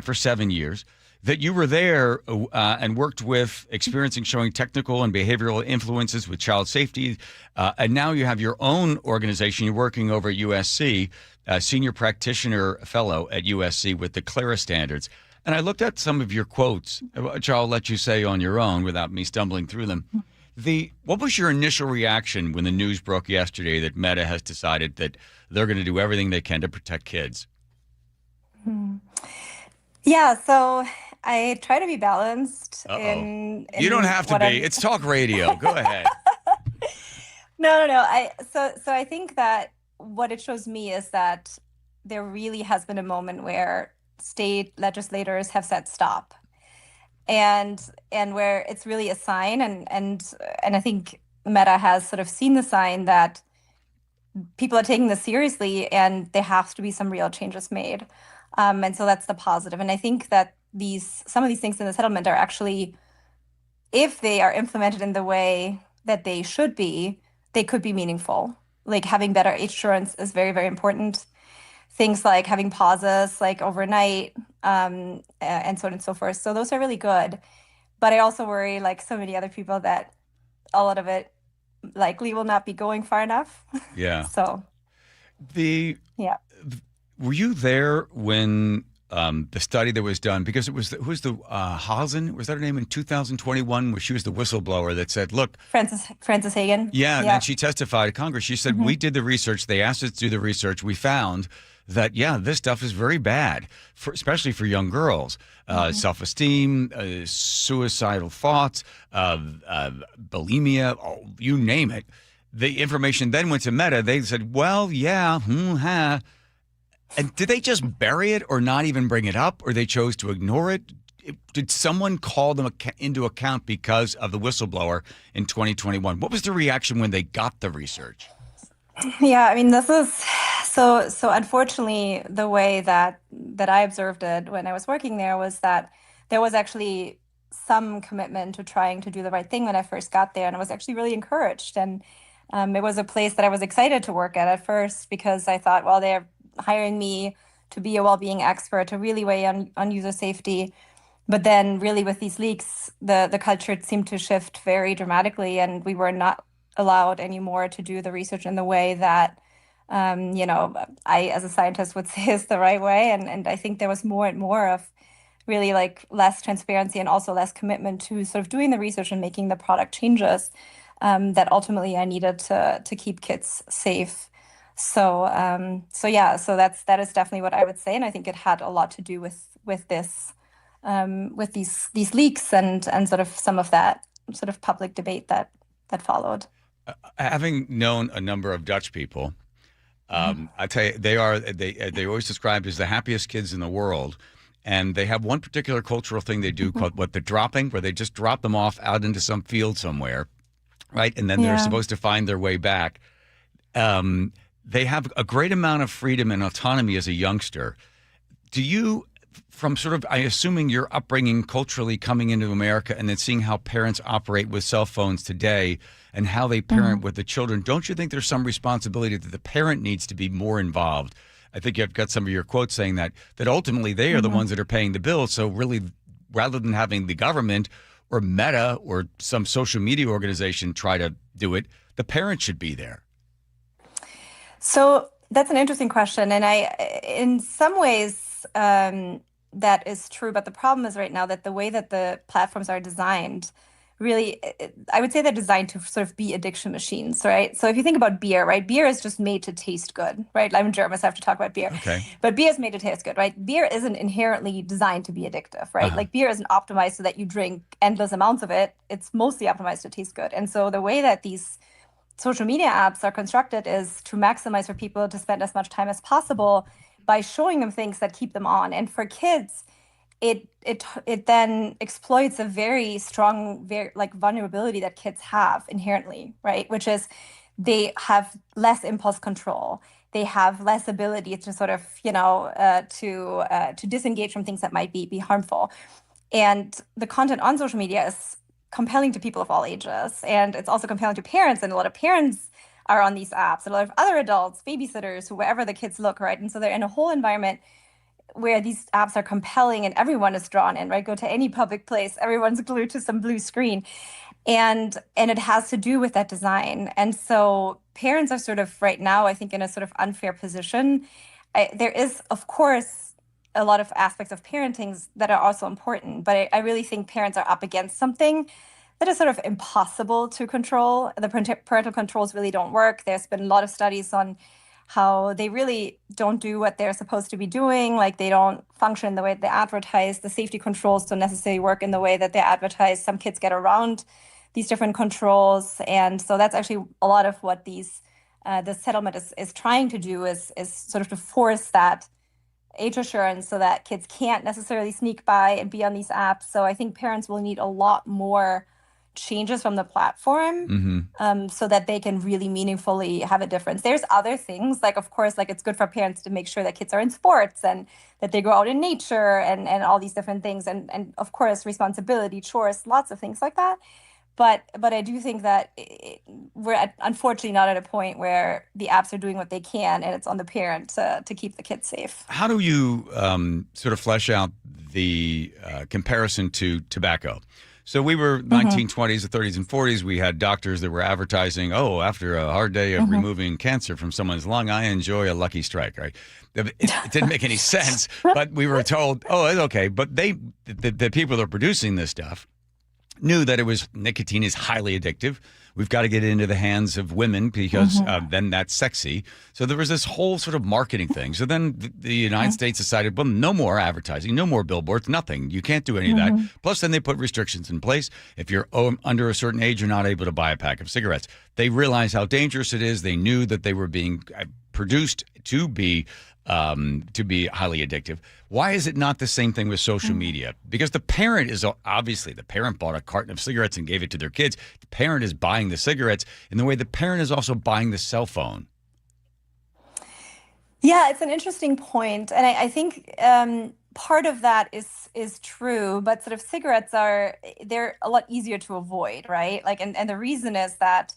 for 7 years. That you were there and worked with experiencing showing technical and behavioral influences with child safety. And now you have your own organization. You're working over at USC, senior practitioner fellow at USC with the CLARA standards. And I looked at some of your quotes, which I'll let you say on your own without me stumbling through them. What was your initial reaction when the news broke yesterday that Meta has decided that they're going to do everything they can to protect kids? Yeah, so I try to be balanced. In you don't have to be. It's talk radio. Go ahead. No. So I think that what it shows me is that there really has been a moment where state legislators have said stop. And where it's really a sign, and I think Meta has sort of seen the sign that people are taking this seriously, and there has to be some real changes made, and so that's the positive. And I think that some of these things in the settlement are actually, if they are implemented in the way that they should be, they could be meaningful. Like having better insurance is very, very important. Things like having pauses, like overnight, and so on and so forth. So those are really good. But I also worry, like so many other people, that a lot of it likely will not be going far enough. Yeah. So. Were you there when the study that was done, because it was who's the Hausen, was that her name, in 2021, where she was the whistleblower that said, look, Frances Hagen. yeah, and then she testified to Congress. She said, we did the research. They asked us to do the research. We found that, yeah, this stuff is very bad, especially for young girls. Self-esteem, suicidal thoughts, bulimia, you name it. The information then went to Meta. They said, well, yeah, And did they just bury it or not even bring it up, or they chose to ignore it? Did someone call them into account because of the whistleblower in 2021? What was the reaction when they got the research? Yeah, I mean, this is so unfortunately, the way that I observed it when I was working there was that there was actually some commitment to trying to do the right thing when I first got there, and I was actually really encouraged. And it was a place that I was excited to work at first, because I thought, well, they're hiring me to be a well-being expert, to really weigh on user safety. But then really with these leaks, the culture seemed to shift very dramatically, and we were not allowed anymore to do the research in the way that, I, as a scientist, would say is the right way. And I think there was more and more of really like less transparency and also less commitment to sort of doing the research and making the product changes that ultimately I needed to keep kids safe. So that is definitely what I would say, and I think it had a lot to do with this, with these leaks and sort of some of that sort of public debate that followed. Having known a number of Dutch people, I tell you, they always described as the happiest kids in the world, and they have one particular cultural thing they do called the dropping, where they just drop them off out into some field somewhere, right, and then they're supposed to find their way back. They have a great amount of freedom and autonomy as a youngster. Do you, from sort of, I'm assuming your upbringing culturally coming into America and then seeing how parents operate with cell phones today and how they parent with the children, don't you think there's some responsibility that the parent needs to be more involved? I think you've got some of your quotes saying that ultimately they are the ones that are paying the bill. So really, rather than having the government or Meta or some social media organization try to do it, the parent should be there. So that's an interesting question. And in some ways, that is true. But the problem is right now that the way that the platforms are designed, really, I would say they're designed to sort of be addiction machines, right? So if you think about beer, right? Beer is just made to taste good, right? I'm German, so I have to talk about beer. Okay. But beer is made to taste good, right? Beer isn't inherently designed to be addictive, right? Like beer isn't optimized so that you drink endless amounts of it. It's mostly optimized to taste good. And so the way that these social media apps are constructed is to maximize for people to spend as much time as possible by showing them things that keep them on. And for kids, it then exploits a very strong, vulnerability that kids have inherently, right? Which is they have less impulse control. They have less ability to sort of, to disengage from things that might be harmful. And the content on social media is compelling to people of all ages. And it's also compelling to parents. And a lot of parents are on these apps, and a lot of other adults, babysitters, wherever the kids look, right? And so they're in a whole environment where these apps are compelling and everyone is drawn in, right? Go to any public place, everyone's glued to some blue screen. And it has to do with that design. And so parents are sort of right now, I think, in a sort of unfair position. There is, of course, a lot of aspects of parenting that are also important, but I really think parents are up against something that is sort of impossible to control. The parental controls really don't work. There's been a lot of studies on how they really don't do what they're supposed to be doing. Like they don't function the way they advertise. The safety controls don't necessarily work in the way that they advertise. Some kids get around these different controls. And so that's actually a lot of what the settlement is trying to do is sort of to force that age assurance so that kids can't necessarily sneak by and be on these apps. So I think parents will need a lot more changes from the platform so that they can really meaningfully have a difference. There's other things, like, of course, like it's good for parents to make sure that kids are in sports and that they go out in nature and all these different things. And of course, responsibility, chores, lots of things like that. But I do think that we're unfortunately not at a point where the apps are doing what they can, and it's on the parent to keep the kids safe. How do you sort of flesh out the comparison to tobacco? So we were 1920s, the 30s, and 40s. We had doctors that were advertising, after a hard day of removing cancer from someone's lung, I enjoy a Lucky Strike, right? It didn't make any sense, but we were told, it's okay. But the people that are producing this stuff knew that nicotine is highly addictive. We've got to get it into the hands of women because then that's sexy. So there was this whole sort of marketing thing. So then the United States decided, well, no more advertising, no more billboards, nothing. You can't do any of that. Plus, then they put restrictions in place. If you're under a certain age, you're not able to buy a pack of cigarettes. They realized how dangerous it is. They knew that they were being produced to be highly addictive. Why is it not the same thing with social media? Because the parent bought a carton of cigarettes and gave it to their kids. The parent is buying the cigarettes in the way the parent is also buying the cell phone. Yeah, it's an interesting point. And I think part of that is true, but sort of cigarettes they're a lot easier to avoid, right? Like, and the reason is that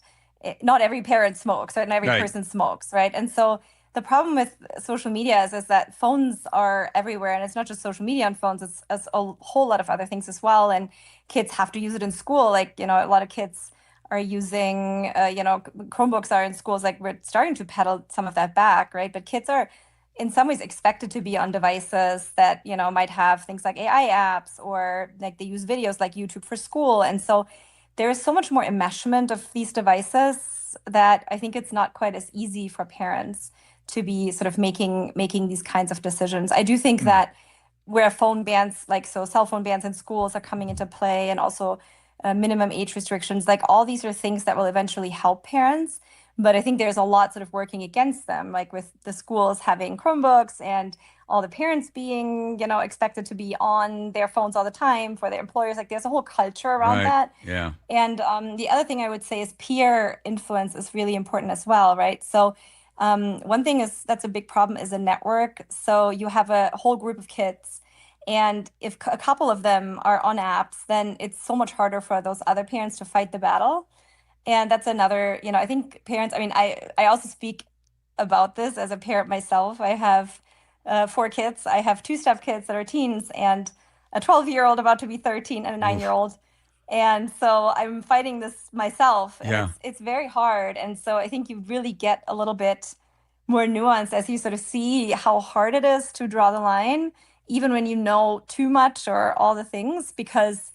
not every parent smokes, right? Not every person smokes, right? And so the problem with social media is that phones are everywhere, and it's not just social media on phones, it's a whole lot of other things as well. And kids have to use it in school. Like, a lot of kids are using, Chromebooks are in schools. Like, we're starting to pedal some of that back, right? But kids are in some ways expected to be on devices that, might have things like AI apps, or like they use videos like YouTube for school. And so there is so much more enmeshment of these devices that I think it's not quite as easy for parents to be sort of making these kinds of decisions. I do think that where phone bans, cell phone bans in schools are coming into play, and also minimum age restrictions, like all these are things that will eventually help parents. But I think there's a lot sort of working against them, like with the schools having Chromebooks and all the parents being, expected to be on their phones all the time for their employers. Like, there's a whole culture around that. Yeah. And the other thing I would say is peer influence is really important as well, right? So one thing that's a big problem is a network. So you have a whole group of kids, and if a couple of them are on apps, then it's so much harder for those other parents to fight the battle. And that's another, I think parents, I also speak about this as a parent myself. I have 4 kids. I have 2 stepkids that are teens, and a 12-year-old about to be 13, and a 9-year-old. And so I'm fighting this myself. And it's very hard. And so I think you really get a little bit more nuance as you sort of see how hard it is to draw the line, even when you know too much or all the things, because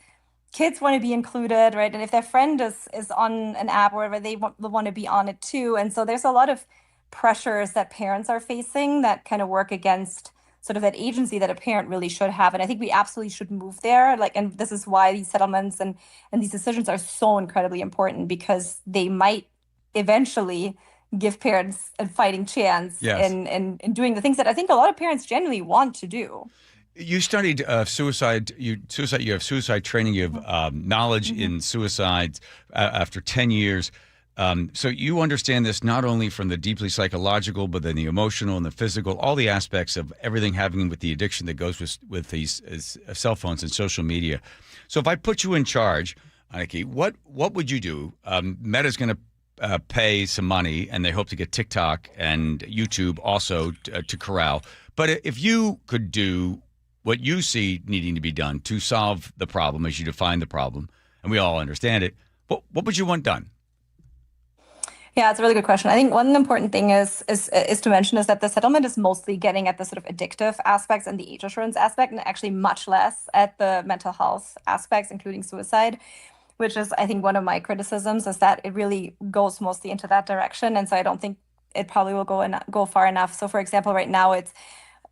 kids want to be included, right? And if their friend is on an app or whatever, they want to be on it too. And so there's a lot of pressures that parents are facing that kind of work against sort of that agency that a parent really should have. And I think we absolutely should move there. And this is why these settlements and these decisions are so incredibly important, because they might eventually give parents a fighting chance in doing the things that I think a lot of parents genuinely want to do. You studied suicide. You have suicide training. You have knowledge in suicides after 10 years. So you understand this not only from the deeply psychological, but then the emotional and the physical, all the aspects of everything having with the addiction that goes with these cell phones and social media. So if I put you in charge, Aniki, what would you do? Meta's going to pay some money, and they hope to get TikTok and YouTube also to corral. But if you could do what you see needing to be done to solve the problem as you define the problem, and we all understand it, what would you want done? Yeah, it's a really good question. I think one important thing is to mention is that the settlement is mostly getting at the sort of addictive aspects and the age assurance aspect, and actually much less at the mental health aspects, including suicide, which is, I think, one of my criticisms, is that it really goes mostly into that direction. And so I don't think it probably will go far enough. So, for example, right now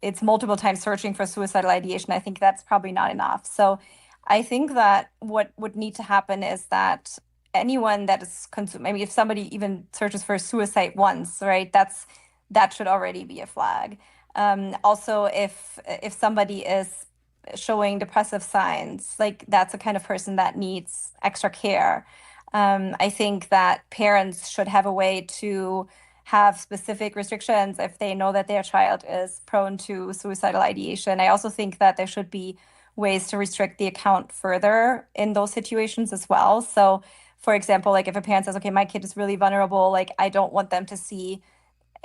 it's multiple times searching for suicidal ideation. I think that's probably not enough. So I think that what would need to happen is that anyone that is maybe if somebody even searches for suicide once, right, that should already be a flag. Also, if somebody is showing depressive signs, like that's a kind of person that needs extra care. I think that parents should have a way to have specific restrictions if they know that their child is prone to suicidal ideation. I also think that there should be ways to restrict the account further in those situations as well. So, for example, like if a parent says, okay, my kid is really vulnerable, like I don't want them to see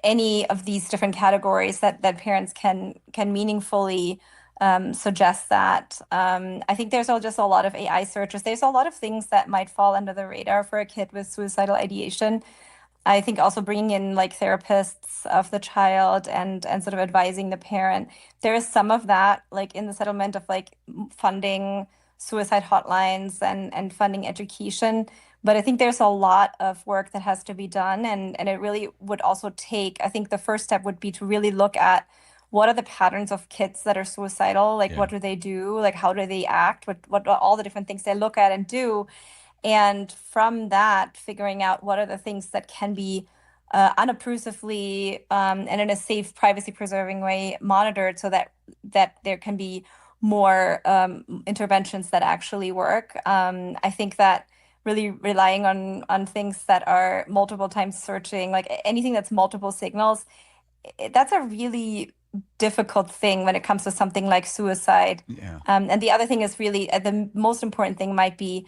any of these different categories that parents can meaningfully suggests that. I think there's just a lot of AI searches. There's a lot of things that might fall under the radar for a kid with suicidal ideation. I think also bringing in like therapists of the child and sort of advising the parent. There is some of that like in the settlement of like funding suicide hotlines and funding education. But I think there's a lot of work that has to be done. And it really would also take, I think the first step would be to really look at what are the patterns of kids that are suicidal? Like, what do they do? Like, how do they act? What are all the different things they look at and do? And from that, figuring out what are the things that can be unobtrusively and in a safe, privacy-preserving way monitored so that there can be more interventions that actually work. I think that really relying on things that are multiple times searching, like anything that's multiple signals, that's a really difficult thing when it comes to something like suicide. Yeah. And the other thing is really the most important thing might be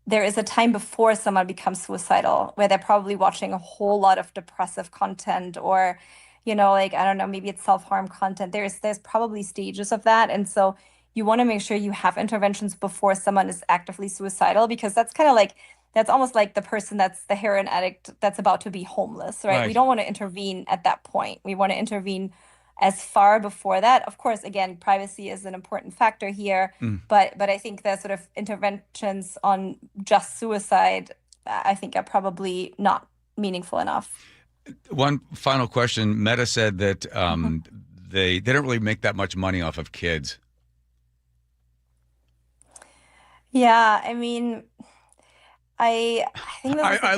there is a time before someone becomes suicidal where they're probably watching a whole lot of depressive content or, like, I don't know, maybe it's self-harm content. There's probably stages of that. And so you want to make sure you have interventions before someone is actively suicidal, because that's kind of like, that's almost like the person that's the heroin addict that's about to be homeless, right? We don't want to intervene at that point. We want to intervene as far before that. Of course, again, privacy is an important factor here, but I think the sort of interventions on just suicide, I think are probably not meaningful enough. One final question. Meta said that they don't really make that much money off of kids. Yeah, I mean, I think that I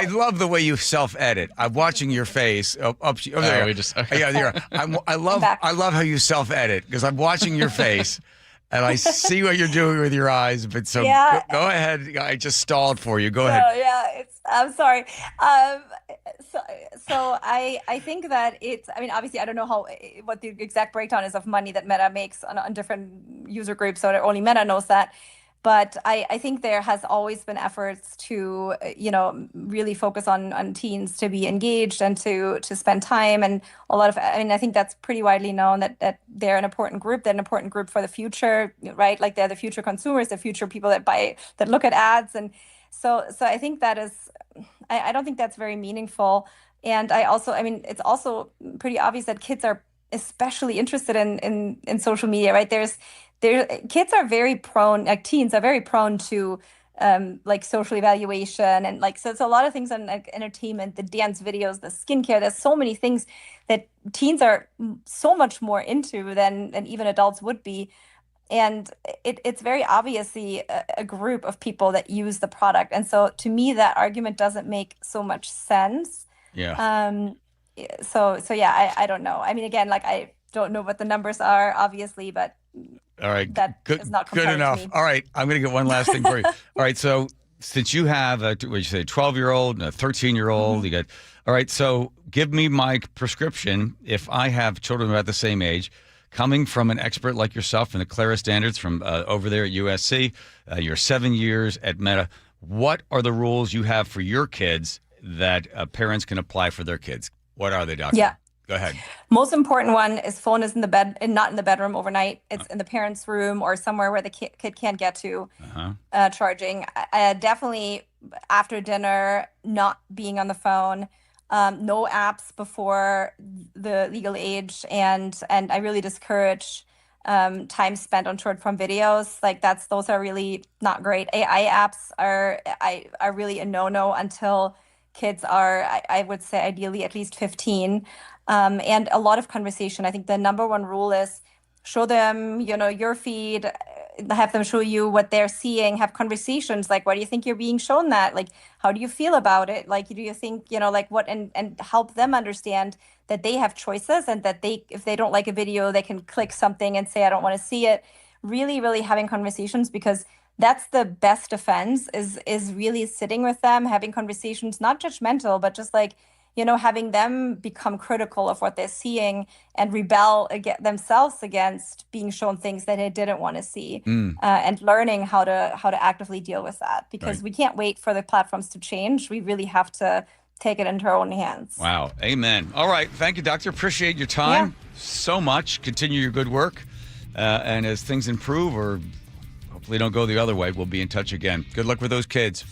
love the way you self-edit. I'm watching your face. There. We just Yeah, there. I love how you self-edit because I'm watching your face and I see what you're doing with your eyes. But go ahead. I just stalled for you. Go ahead. Yeah, I'm sorry. So I think that it's, I mean, obviously I don't know what the exact breakdown is of money that Meta makes on different user groups, so only Meta knows that. But I think there has always been efforts to, really focus on teens to be engaged and to spend time. And I think that's pretty widely known that they're an important group. They're an important group for the future, right? Like they're the future consumers, the future people that look at ads. And so I think that is, I don't think that's very meaningful. And it's also pretty obvious that kids are especially interested in social media, right? Kids are very prone, like teens are very prone to like social evaluation and like, so it's a lot of things on like entertainment, the dance videos, the skincare. There's so many things that teens are so much more into than even adults would be. And it's very obviously a group of people that use the product. And so to me, that argument doesn't make so much sense. Yeah. So yeah, I don't know. I mean, again, like I don't know what the numbers are, obviously, but all right, that is not good enough. To me. All right, I'm going to get one last thing for you. All right, so since you have a 12-year-old and a 13-year-old, you got. All right, so give me my prescription if I have children about the same age, coming from an expert like yourself and the Clara standards from over there at USC. You're 7 years at Meta. What are the rules you have for your kids that parents can apply for their kids? What are they, Doctor? Yeah. Go ahead. Most important one is phone is in the bed and not in the bedroom overnight. It's in the parents' room or somewhere where the kid can't get to. Charging. Definitely after dinner, not being on the phone. No apps before the legal age, and I really discourage time spent on short form videos. Like those are really not great. AI apps are really a no until kids are, I would say, ideally at least 15. And a lot of conversation. I think the number one rule is show them, your feed, have them show you what they're seeing, have conversations like, why do you think you're being shown that? Like, how do you feel about it? Like, do you think, like what, and help them understand that they have choices and that if they don't like a video, they can click something and say, I don't want to see it. Really, really having conversations, because that's the best defense is really sitting with them, having conversations, not judgmental, but just like, having them become critical of what they're seeing and rebel themselves against being shown things that they didn't want to see, and learning how to actively deal with that, because we can't wait for the platforms to change. We really have to take it into our own hands. Wow. Amen. All right. Thank you, Doctor. Appreciate your time so much. Continue your good work. And as things improve or hopefully don't go the other way, we'll be in touch again. Good luck with those kids.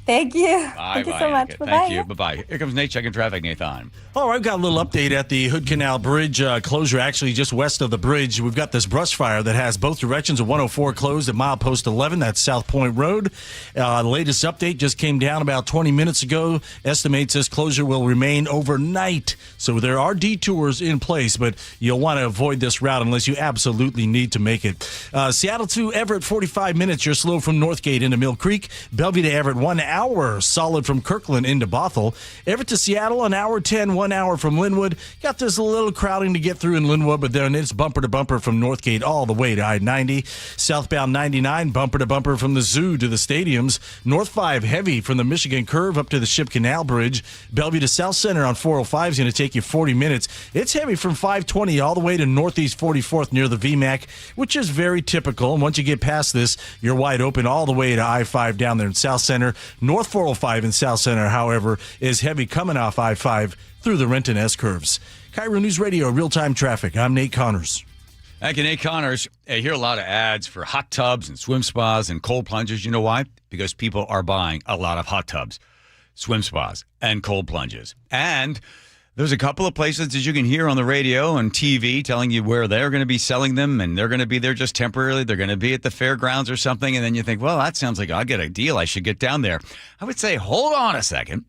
Thank you. Bye, Thank you so much. Okay, Bye-bye. thank you. Bye-bye. Here comes Nate checking traffic, Nathan. All right, I've got a little update at the Hood Canal Bridge closure, actually just west of the bridge. We've got this brush fire that has both directions of 104 closed at milepost 11. That's South Point Road. The latest update just came down about 20 minutes ago. Estimates this closure will remain overnight. So there are detours in place, but you'll want to avoid this route unless you absolutely need to make it. Seattle to Everett, 45 minutes. You're slow from Northgate into Mill Creek. Bellevue to Everett, 1 hour. Solid from Kirkland into Bothell. Everett to Seattle, an hour 10, 1 hour from Linwood. Got this little crowding to get through in Linwood, but then it's bumper to bumper from Northgate all the way to I-90. Southbound 99, bumper to bumper from the zoo to the stadiums. North 5 heavy from the Michigan Curve up to the Ship Canal Bridge. Bellevue to South Center on 405 is going to take you 40 minutes. It's heavy from 520 all the way to Northeast 44th near the VMAC, which is very typical. And once you get past this, you're wide open all the way to I-5 down there in South Center. North 405 in South Center, however, is heavy coming off I-5 through the Renton S-curves. KIRO News Radio, real-time traffic. I'm Nate Connors. Thank you, Nate Connors. I hear a lot of ads for hot tubs and swim spas and cold plunges. You know why? Because people are buying a lot of hot tubs, swim spas, and cold plunges. And there's a couple of places that you can hear on the radio and TV telling you where they're going to be selling them, and they're going to be there just temporarily. They're going to be at the fairgrounds or something, and then you think, well, that sounds like I'll get a deal. I should get down there. I would say, hold on a second.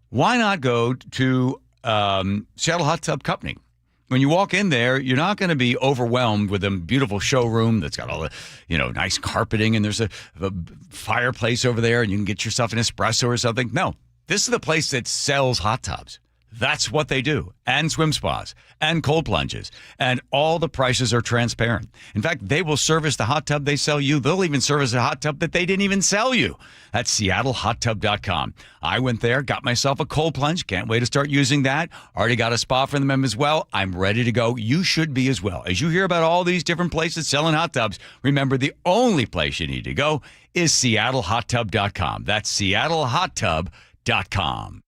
Why not go to Seattle Hot Tub Company? When you walk in there, you're not going to be overwhelmed with a beautiful showroom that's got all the, nice carpeting, and there's a fireplace over there, and you can get yourself an espresso or something. No, this is the place that sells hot tubs. That's what they do, and swim spas, and cold plunges, and all the prices are transparent. In fact, they will service the hot tub they sell you. They'll even service a hot tub that they didn't even sell you. That's SeattleHotTub.com. I went there, got myself a cold plunge. Can't wait to start using that. Already got a spa for them as well. I'm ready to go. You should be as well. As you hear about all these different places selling hot tubs, remember the only place you need to go is SeattleHotTub.com. That's SeattleHotTub.com.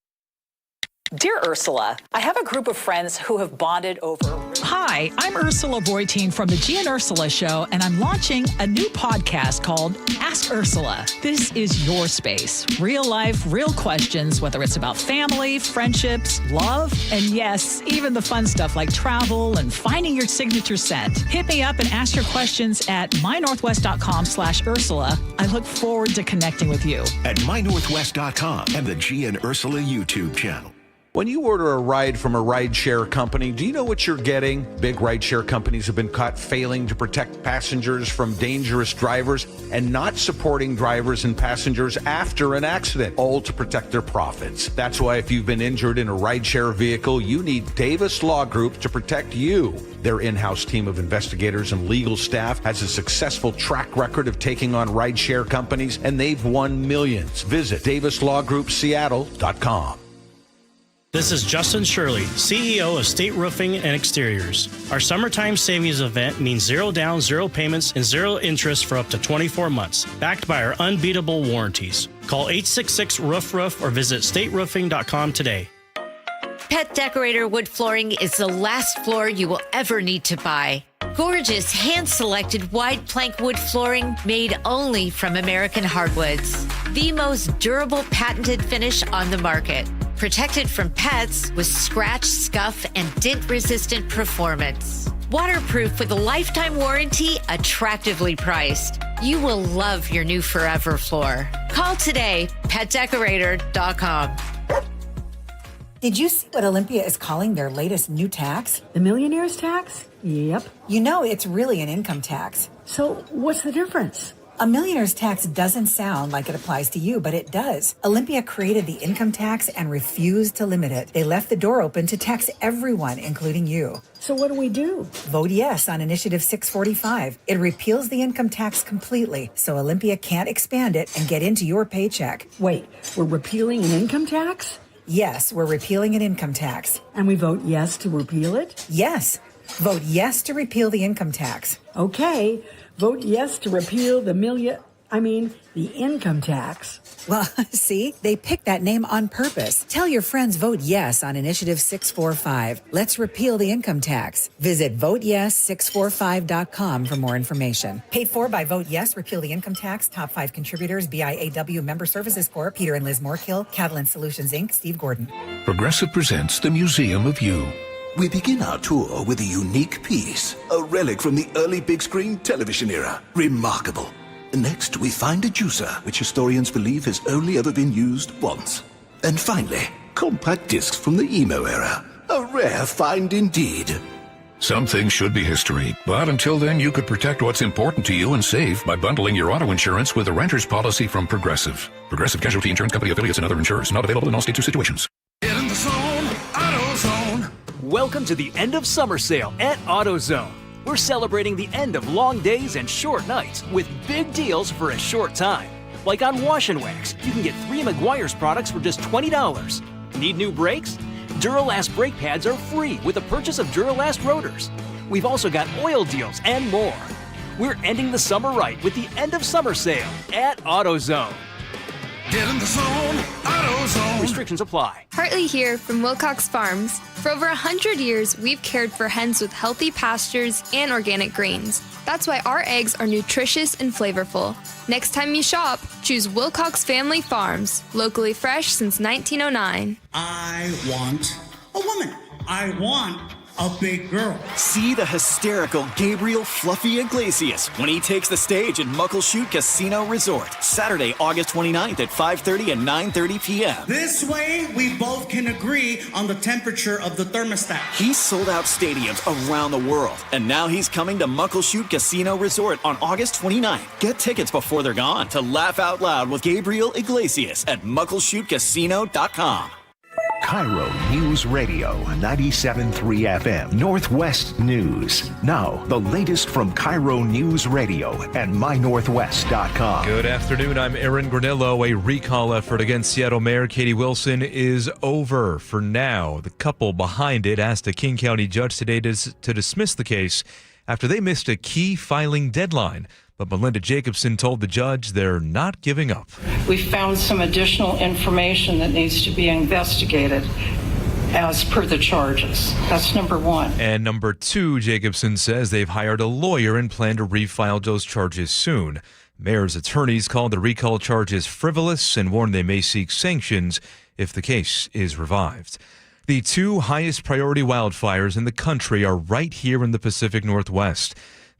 Dear Ursula, I have a group of friends who have bonded over... Hi, I'm Ursula Voitin from the G and Ursula Show, and I'm launching a new podcast called Ask Ursula. This is your space. Real life, real questions, whether it's about family, friendships, love, and yes, even the fun stuff like travel and finding your signature scent. Hit me up and ask your questions at mynorthwest.com/Ursula. I look forward to connecting with you. At mynorthwest.com and the G and Ursula YouTube channel. When you order a ride from a rideshare company, do you know what you're getting? Big rideshare companies have been caught failing to protect passengers from dangerous drivers and not supporting drivers and passengers after an accident, all to protect their profits. That's why if you've been injured in a rideshare vehicle, you need Davis Law Group to protect you. Their in-house team of investigators and legal staff has a successful track record of taking on rideshare companies, and they've won millions. Visit DavisLawGroupSeattle.com. This is Justin Shirley, CEO of State Roofing and Exteriors. Our summertime savings event means 0 down, 0 payments, and 0 interest for up to 24 months, backed by our unbeatable warranties. Call 866-ROOF-ROOF or visit stateroofing.com today. Pet Decorator wood flooring is the last floor you will ever need to buy. Gorgeous hand-selected wide plank wood flooring made only from American hardwoods. The most durable patented finish on the market. Protected from pets with scratch, scuff, and dent-resistant performance. Waterproof with a lifetime warranty, attractively priced. You will love your new forever floor. Call today, petdecorator.com. Did you see what Olympia is calling their latest new tax? The millionaire's tax? Yep. You know it's really an income tax. So what's the difference? A millionaire's tax doesn't sound like it applies to you, but it does. Olympia created the income tax and refused to limit it. They left the door open to tax everyone, including you. So what do? Vote yes on Initiative 645. It repeals the income tax completely, so Olympia can't expand it and get into your paycheck. Wait, we're repealing an income tax? Yes, we're repealing an income tax. And we vote yes to repeal it? Yes. Vote yes to repeal the income tax. Okay. Vote yes to repeal the the income tax. Well, see, they picked that name on purpose. Tell your friends vote yes on Initiative 645. Let's repeal the income tax. Visit voteyes645.com for more information. Paid for by Vote Yes, Repeal the Income Tax. Top 5 contributors, BIAW Member Services Corp., Peter and Liz Moorkill, Catalan Solutions, Inc., Steve Gordon. Progressive presents the Museum of You. We begin our tour with a unique piece, a relic from the early big screen television era. Remarkable. Next, we find a juicer, which historians believe has only ever been used once. And finally, compact discs from the emo era. A rare find indeed. Some things should be history, but until then, you could protect what's important to you and save by bundling your auto insurance with a renter's policy from Progressive. Progressive Casualty Insurance Company affiliates and other insurers. Not available in all states or situations. Get in the zone, AutoZone. Welcome to the end of summer sale at AutoZone. We're celebrating the end of long days and short nights with big deals for a short time. Like on Wash and Wax, you can get 3 Meguiar's products for just $20. Need new brakes? Duralast brake pads are free with the purchase of Duralast rotors. We've also got oil deals and more. We're ending the summer right with the end of summer sale at AutoZone. Get in the zone, AutoZone. Restrictions apply. Hartley here from Wilcox Farms. For over 100 years, we've cared for hens with healthy pastures and organic grains. That's why our eggs are nutritious and flavorful. Next time you shop, choose Wilcox Family Farms, locally fresh since 1909. I want a woman. I want a big girl. See the hysterical Gabriel Fluffy Iglesias when he takes the stage at Muckleshoot Casino Resort, Saturday, August 29th at 5:30 and 9:30 p.m. This way, we both can agree on the temperature of the thermostat. He's sold out stadiums around the world, and now he's coming to Muckleshoot Casino Resort on August 29th. Get tickets before they're gone to laugh out loud with Gabriel Iglesias at muckleshootcasino.com. KIRO Newsradio 97.3 FM, Northwest News. Now, the latest from KIRO Newsradio and mynorthwest.com. Good afternoon. I'm Aaron Granillo. A recall effort against Seattle Mayor Katie Wilson is over for now. The couple behind it asked a King County judge today to dismiss the case after they missed a key filing deadline. But Melinda Jacobson told the judge they're not giving up. We found some additional information that needs to be investigated as per the charges. That's number one. And number two, Jacobson says they've hired a lawyer and plan to refile those charges soon. Mayor's attorneys called the recall charges frivolous and warned they may seek sanctions if the case is revived. The 2 highest priority wildfires in the country are right here in the Pacific Northwest.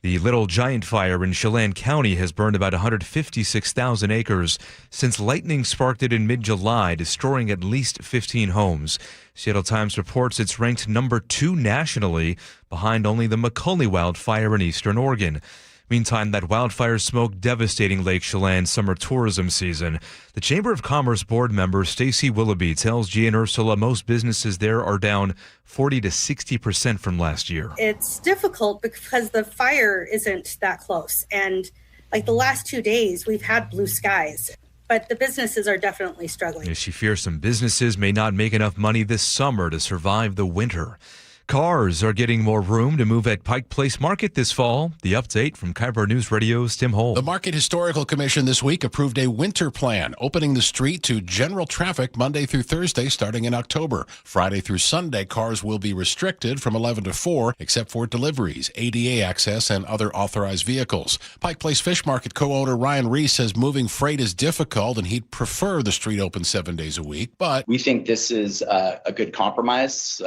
The Little Giant Fire in Chelan County has burned about 156,000 acres since lightning sparked it in mid-July, destroying at least 15 homes. Seattle Times reports it's ranked number 2 nationally, behind only the McCully wildfire in eastern Oregon. Meantime, that wildfire smoke devastating Lake Chelan's summer tourism season. The Chamber of Commerce board member Stacy Willoughby tells Gia and Ursula most businesses there are down 40 to 60% from last year. It's difficult because the fire isn't that close. And like the last 2 days, we've had blue skies. But the businesses are definitely struggling. She fears some businesses may not make enough money this summer to survive the winter. Cars are getting more room to move at Pike Place Market this fall. The update from KIRO Newsradio's Tim Holt. The Market Historical Commission this week approved a winter plan, opening the street to general traffic Monday through Thursday starting in October. Friday through Sunday, cars will be restricted from 11 to 4, except for deliveries, ADA access, and other authorized vehicles. Pike Place Fish Market co-owner Ryan Reese says moving freight is difficult and he'd prefer the street open 7 days a week, but we think this is a good compromise,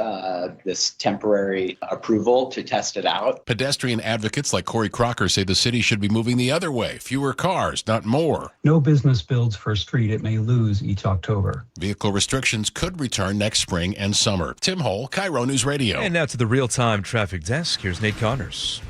this temporary approval to test it out. Pedestrian advocates like Corey Crocker say the city should be moving the other way. Fewer cars, not more. No business builds for a street it may lose each October. Vehicle restrictions could return next spring and summer. Tim Hole, KIRO News Radio. And now to the real-time traffic desk. Here's Nate Connors.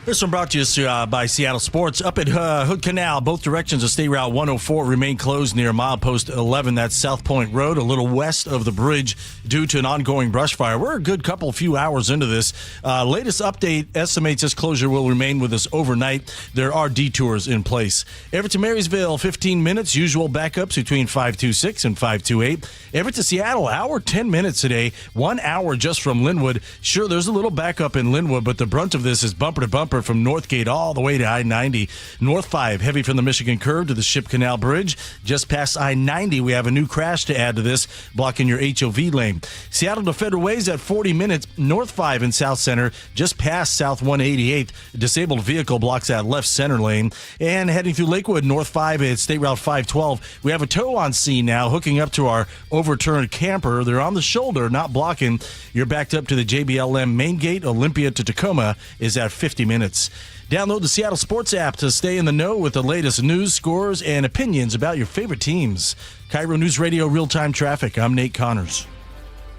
This one brought to us by Seattle Sports. Up at Hood Canal, both directions of State Route 104 remain closed near milepost 11. That's South Point Road, a little west of the bridge, due to an ongoing brush fire. We're a good few hours into this. Latest update estimates this closure will remain with us overnight. There are detours in place. Everett to Marysville, 15 minutes. Usual backups between 526 and 528. Everett to Seattle, hour 10 minutes today. 1 hour just from Linwood. Sure, there's a little backup in Linwood, but the brunt of this is bumper to bumper Camper from Northgate all the way to I-90. North 5, heavy from the Michigan Curve to the Ship Canal Bridge. Just past I-90, we have a new crash to add to this, blocking your HOV lane. Seattle to Federal Ways at 40 minutes. North 5 in South Center, just past South 188th. Disabled vehicle blocks that left center lane. And heading through Lakewood, North 5 at State Route 512. We have a tow on scene now, hooking up to our overturned camper. They're on the shoulder, not blocking. You're backed up to the JBLM main gate. Olympia to Tacoma is at 50 minutes. Download the Seattle Sports app to stay in the know with the latest news, scores, and opinions about your favorite teams. KIRO News Radio real-time traffic. I'm Nate Connors.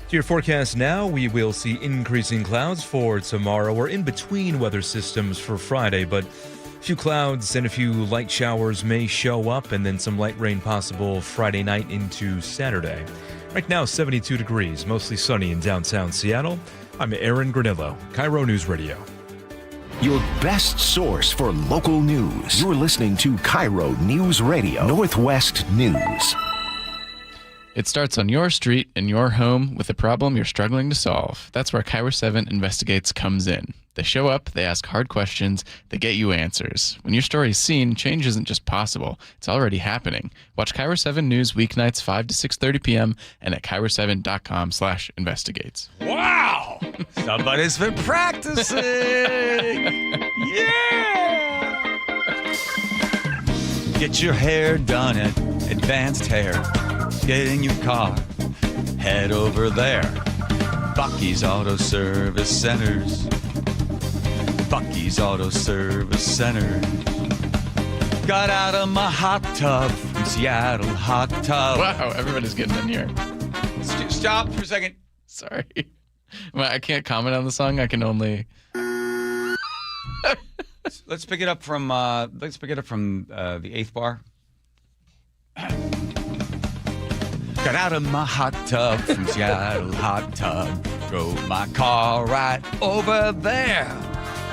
To your forecast now, we will see increasing clouds for tomorrow. We're in between weather systems for Friday, but a few clouds and a few light showers may show up, and then some light rain possible Friday night into Saturday. Right now, 72 degrees, mostly sunny in downtown Seattle. I'm Aaron Granillo, KIRO News Radio. Your best source for local news. You're listening to KIRO News Radio, Northwest News. It starts on your street, in your home, with a problem you're struggling to solve. That's where KIRO 7 Investigates comes in. They show up, they ask hard questions, they get you answers. When your story is seen, change isn't just possible, it's already happening. Watch KIRO 7 News weeknights 5 to 6:30 p.m. and at KIRO7.com/investigates. Wow! Somebody's been practicing! Yeah! Get your hair done at Advanced Hair. Get in your car, head over there. Bucky's Auto Service Centers. Bucky's Auto Service Center. Got out of my hot tub from Seattle, hot tub. Wow, everybody's getting in here. Stop for a second. Sorry. I can't comment on the song. I can only... Let's pick it up from the 8th bar. Got out of my hot tub from Seattle, hot tub. Drove my car right over there.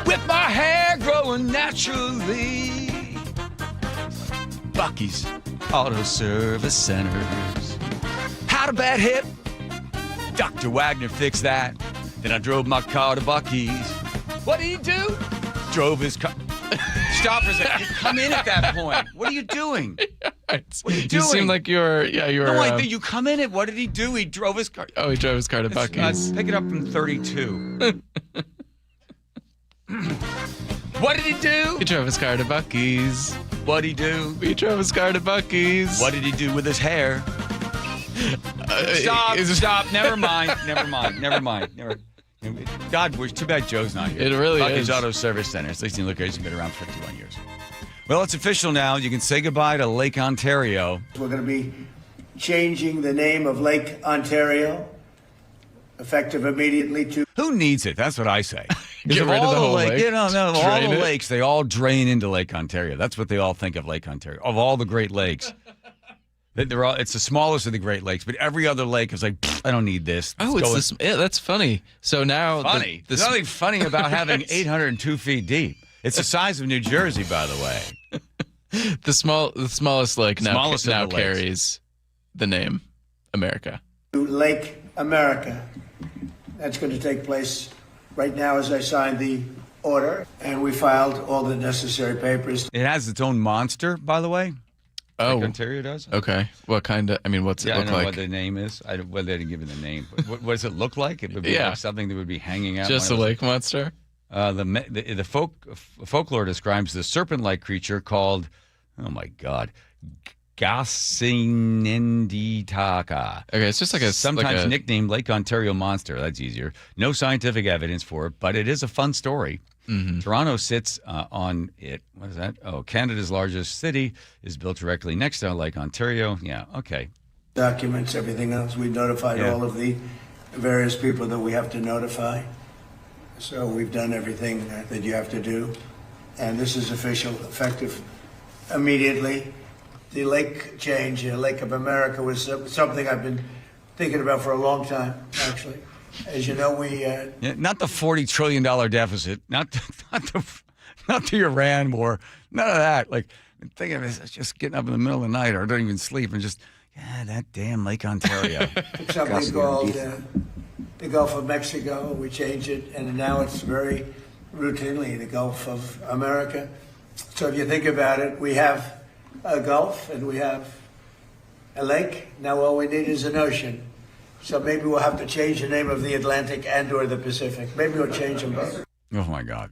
With my hair growing naturally. Bucky's Auto Service Centers. Had a bad hip. Dr. Wagner fixed that. Then I drove my car to Bucky's. What did he do? Drove his car. Stop for a second. You come in at that point. What are you doing? What are you doing? You seem like you're... No, I think you come in at... What did he do? He drove his car... Oh, he drove his car to Bucky's. Pick it up from 32. What did he do? He drove his car to Bucky's. What'd he do? He drove his car to Bucky's. What did he do with his hair? Stop. Never mind. God, we're too bad Joe's not here. It really Bucky's is. Auto Service Center. At least you look, he's been around for 51 years. Well, it's official now. You can say goodbye to Lake Ontario. We're going to be changing the name of Lake Ontario, effective immediately to... Who needs it? That's what I say. Get rid of the whole lake. All the it. lakes, they all drain into Lake Ontario. That's what they all think of Lake Ontario. Of all the Great Lakes. It's the smallest of the Great Lakes, but every other lake is like, I don't need this. Oh, that's funny. So now... Funny? There's nothing funny about having 802 feet deep. It's the size of New Jersey, by the way. The smallest lake now carries the name America. Lake America. That's going to take place right now as I signed the order, and we filed all the necessary papers. It has its own monster, by the way. Oh, like Ontario does. Okay. What kind of? I mean, what's it look I don't know like? what the name is. Well, they didn't give it a name. But what does it look like? It would be like something that would be hanging out. Just a lake monster. The folklore describes the serpent-like creature called, oh my God, Gasininditaka. Okay, it's just like sometimes nicknamed Lake Ontario monster. That's easier. No scientific evidence for it, but it is a fun story. Mm-hmm. Toronto sits on it. What is that? Oh, Canada's largest city is built directly next to Lake Ontario. Yeah, okay. Documents, everything else. We notified all of the various people that we have to notify. So we've done everything that you have to do. And this is official, effective immediately. The lake change, Lake of America, was something I've been thinking about for a long time, actually. As you know, we... not the $40 trillion deficit, not the Iran war, none of that. Like, thinking of it, it's just getting up in the middle of the night or don't even sleep and just, that damn Lake Ontario. Something called the Gulf of Mexico. We changed it, and now it's very routinely, the Gulf of America. So if you think about it, we have a Gulf and we have a lake. Now all we need is an ocean. So maybe we'll have to change the name of the Atlantic and or the Pacific. Maybe we'll change them both. Oh, my God.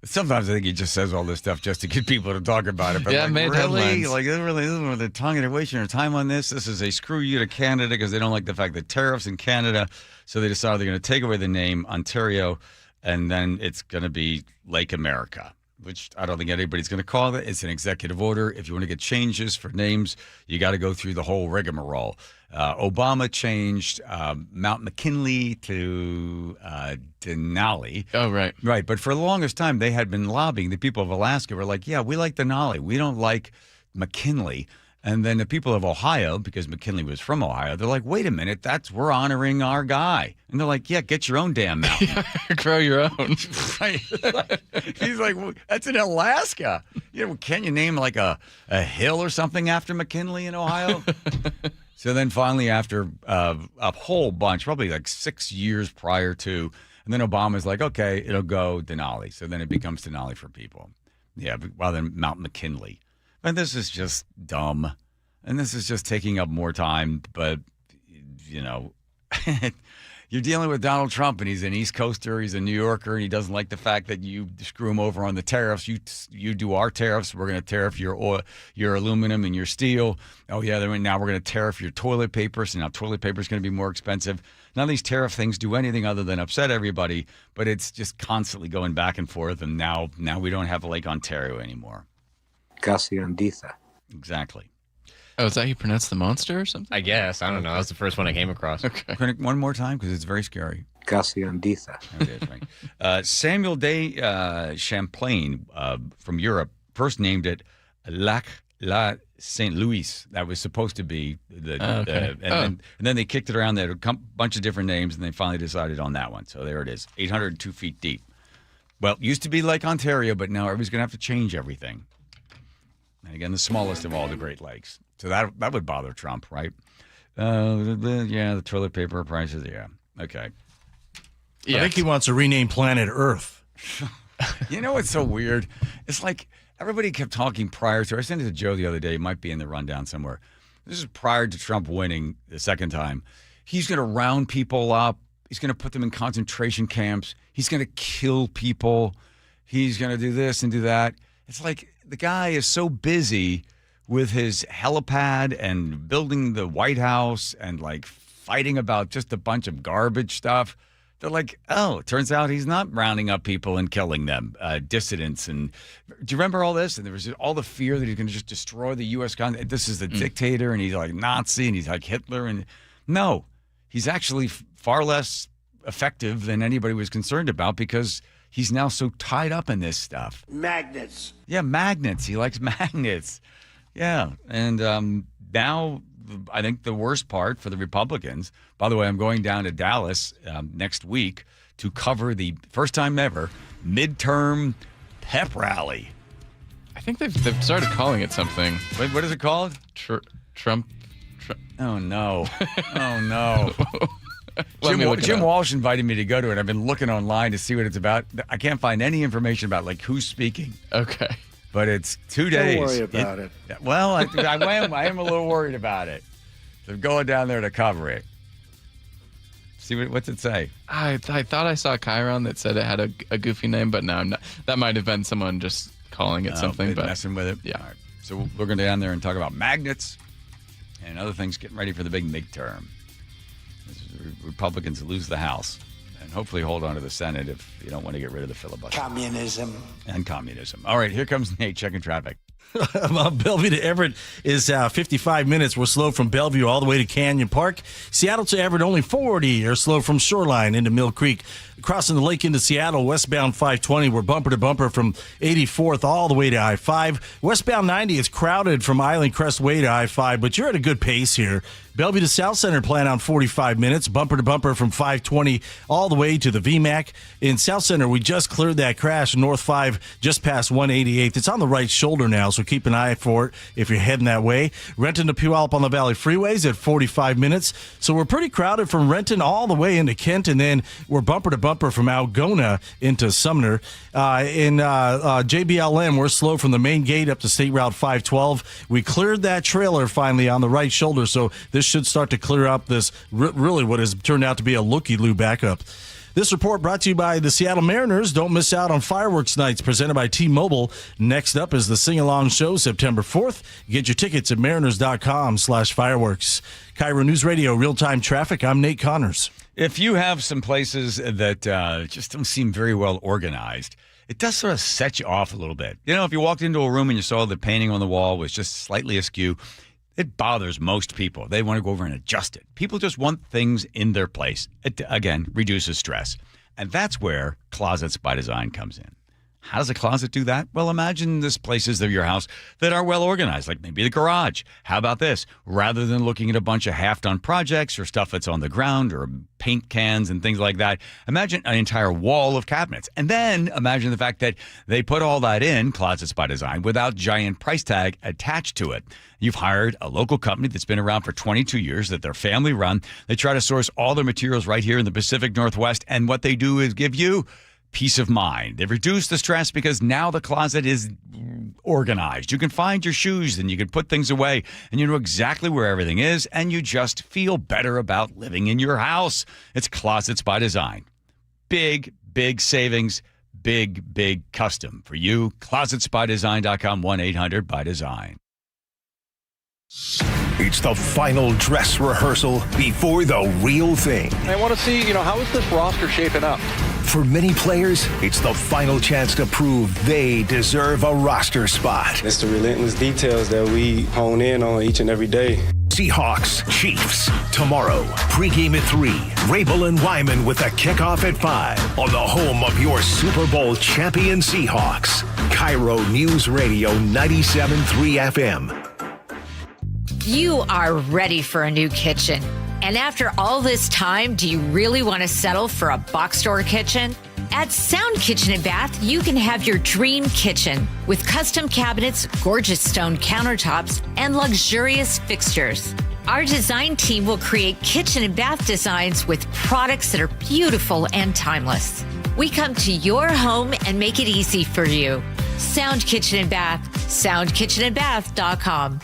Sometimes I think he just says all this stuff just to get people to talk about it. But Yeah, made headlines. Like, really, this is where they're tongue and wasting their time on this. This is a screw you to Canada because they don't like the fact that tariffs in Canada. So they decided they're going to take away the name Ontario, and then it's going to be Lake America, which I don't think anybody's going to call it. It's an executive order. If you want to get changes for names, you got to go through the whole rigmarole. Obama changed Mount McKinley to Denali. Oh, right. Right. But for the longest time, they had been lobbying. The people of Alaska were like, yeah, we like Denali. We don't like McKinley. And then the people of Ohio, because McKinley was from Ohio, they're like, wait a minute, we're honoring our guy. And they're like, yeah, get your own damn mountain. Grow your own. Right. He's like, well, that's in Alaska. Can't you name like a hill or something after McKinley in Ohio? So then finally, after a whole bunch, probably like 6 years prior to, and then Obama's like, okay, it'll go Denali. So then it becomes Denali for people. Yeah, rather than Mount McKinley. And this is just dumb. And this is just taking up more time. But, you're dealing with Donald Trump, and he's an East Coaster, he's a New Yorker, and he doesn't like the fact that you screw him over on the tariffs. You do our tariffs. We're going to tariff your oil, your aluminum, and your steel. Oh, yeah, now we're going to tariff your toilet paper. So now toilet paper is going to be more expensive. None of these tariff things do anything other than upset everybody, but it's just constantly going back and forth, and now we don't have Lake Ontario anymore. Casi Anditha. Exactly. Oh, is that how you pronounce the monster or something? I guess. I don't know. That's the first one I came across. Okay. One more time because it's very scary. Casi Anditha. There it is, right. Samuel de Champlain from Europe first named it Lac La St. Louis. That was supposed to be and then they kicked it around. They had a bunch of different names, and they finally decided on that one. So there it is, 802 feet deep. Well, it used to be Lake Ontario, but now everybody's going to have to change everything. And again, the smallest of all the Great Lakes. So that would bother Trump, right? The toilet paper prices, yeah. Okay. I think he wants to rename planet Earth. You know what's so weird? It's like everybody kept talking prior to, I sent it to Joe the other day, it might be in the rundown somewhere. This is prior to Trump winning the second time. He's going to round people up. He's going to put them in concentration camps. He's going to kill people. He's going to do this and do that. It's like the guy is so busy with his helipad and building the White House and like fighting about just a bunch of garbage stuff. They're like, oh, it turns out he's not rounding up people and killing them, dissidents. And do you remember all this? And there was all the fear that he's going to just destroy the U.S. This is the dictator, and he's like Nazi, and he's like Hitler. And no, he's actually far less effective than anybody was concerned about because he's now so tied up in this stuff. Magnets. Yeah, magnets. He likes magnets. Yeah, and now I think the worst part for the Republicans, by the way, I'm going down to Dallas next week to cover the first time ever midterm pep rally. I think they've started calling it something. Wait, what is it called? Trump. Oh, no. Oh, no. Jim Jim Walsh invited me to go to it. I've been looking online to see what it's about. I can't find any information about like who's speaking. Okay. But it's 2 days. Don't worry about it. Well, I am a little worried about it. So I'm going down there to cover it. See what's it say? I thought I saw Chiron that said it had a goofy name, but no, I'm not. That might have been someone just calling it something. But messing with it. Yeah. All right. So we're going to down there and talk about magnets and other things, getting ready for the big midterm. Republicans lose the House and hopefully hold on to the Senate if you don't want to get rid of the filibuster. Communism. And communism. All right, here comes Nate checking traffic. Bellevue to Everett is 55 minutes. We're slow from Bellevue all the way to Canyon Park. Seattle to Everett, only 40. Or slow from Shoreline into Mill Creek. Crossing the lake into Seattle, westbound 520. We're bumper to bumper from 84th all the way to I-5. Westbound 90 is crowded from Island Crest Way to I-5, but you're at a good pace here. Bellevue to South Center plan on 45 minutes, bumper to bumper from 520 all the way to the VMAC. In South Center, we just cleared that crash, North 5, just past 188th. It's on the right shoulder now, so keep an eye for it if you're heading that way. Renton to Puyallup on the Valley freeways at 45 minutes. So we're pretty crowded from Renton all the way into Kent, and then we're bumper to bumper from Algona into Sumner. In JBLM, we're slow from the main gate up to State Route 512. We cleared that trailer finally on the right shoulder, so this should start to clear up this really what has turned out to be a looky-loo backup. This report brought to you by the Seattle Mariners. Don't miss out on fireworks nights presented by T-Mobile. Next up is the Sing-Along Show, September 4th. Get your tickets at mariners.com/fireworks. KIRO News Radio, real-time traffic. I'm Nate Connors. If you have some places that just don't seem very well organized, it does sort of set you off a little bit. You know, if you walked into a room and you saw the painting on the wall was just slightly askew, it bothers most people. They want to go over and adjust it. People just want things in their place. It, again, reduces stress. And that's where Closets by Design comes in. How does a closet do that? Well, imagine there's places of your house that are well organized, like maybe the garage. How about this? Rather than looking at a bunch of half-done projects or stuff that's on the ground or paint cans and things like that, imagine an entire wall of cabinets. And then imagine the fact that they put all that in, Closets by Design, without giant price tag attached to it. You've hired a local company that's been around for 22 years, that they're family run. They try to source all their materials right here in the Pacific Northwest, and what they do is give you peace of mind. They've reduced the stress because now the closet is organized. You can find your shoes and you can put things away and you know exactly where everything is and you just feel better about living in your house. It's Closets by Design. Big, big savings, big, big custom for you. ClosetsByDesign.com, 1-800-BY-DESIGN. It's the final dress rehearsal before the real thing. I want to see, how is this roster shaping up? For many players, it's the final chance to prove they deserve a roster spot. It's the relentless details that we hone in on each and every day. Seahawks, Chiefs, tomorrow. Pregame at 3. Rabel and Wyman with a kickoff at 5 on the home of your Super Bowl champion Seahawks. KIRO News Radio 97.3 FM. You are ready for a new kitchen. And after all this time, do you really want to settle for a box store kitchen? At Sound Kitchen and Bath, you can have your dream kitchen with custom cabinets, gorgeous stone countertops, and luxurious fixtures. Our design team will create kitchen and bath designs with products that are beautiful and timeless. We come to your home and make it easy for you. Sound Kitchen and Bath, soundkitchenandbath.com.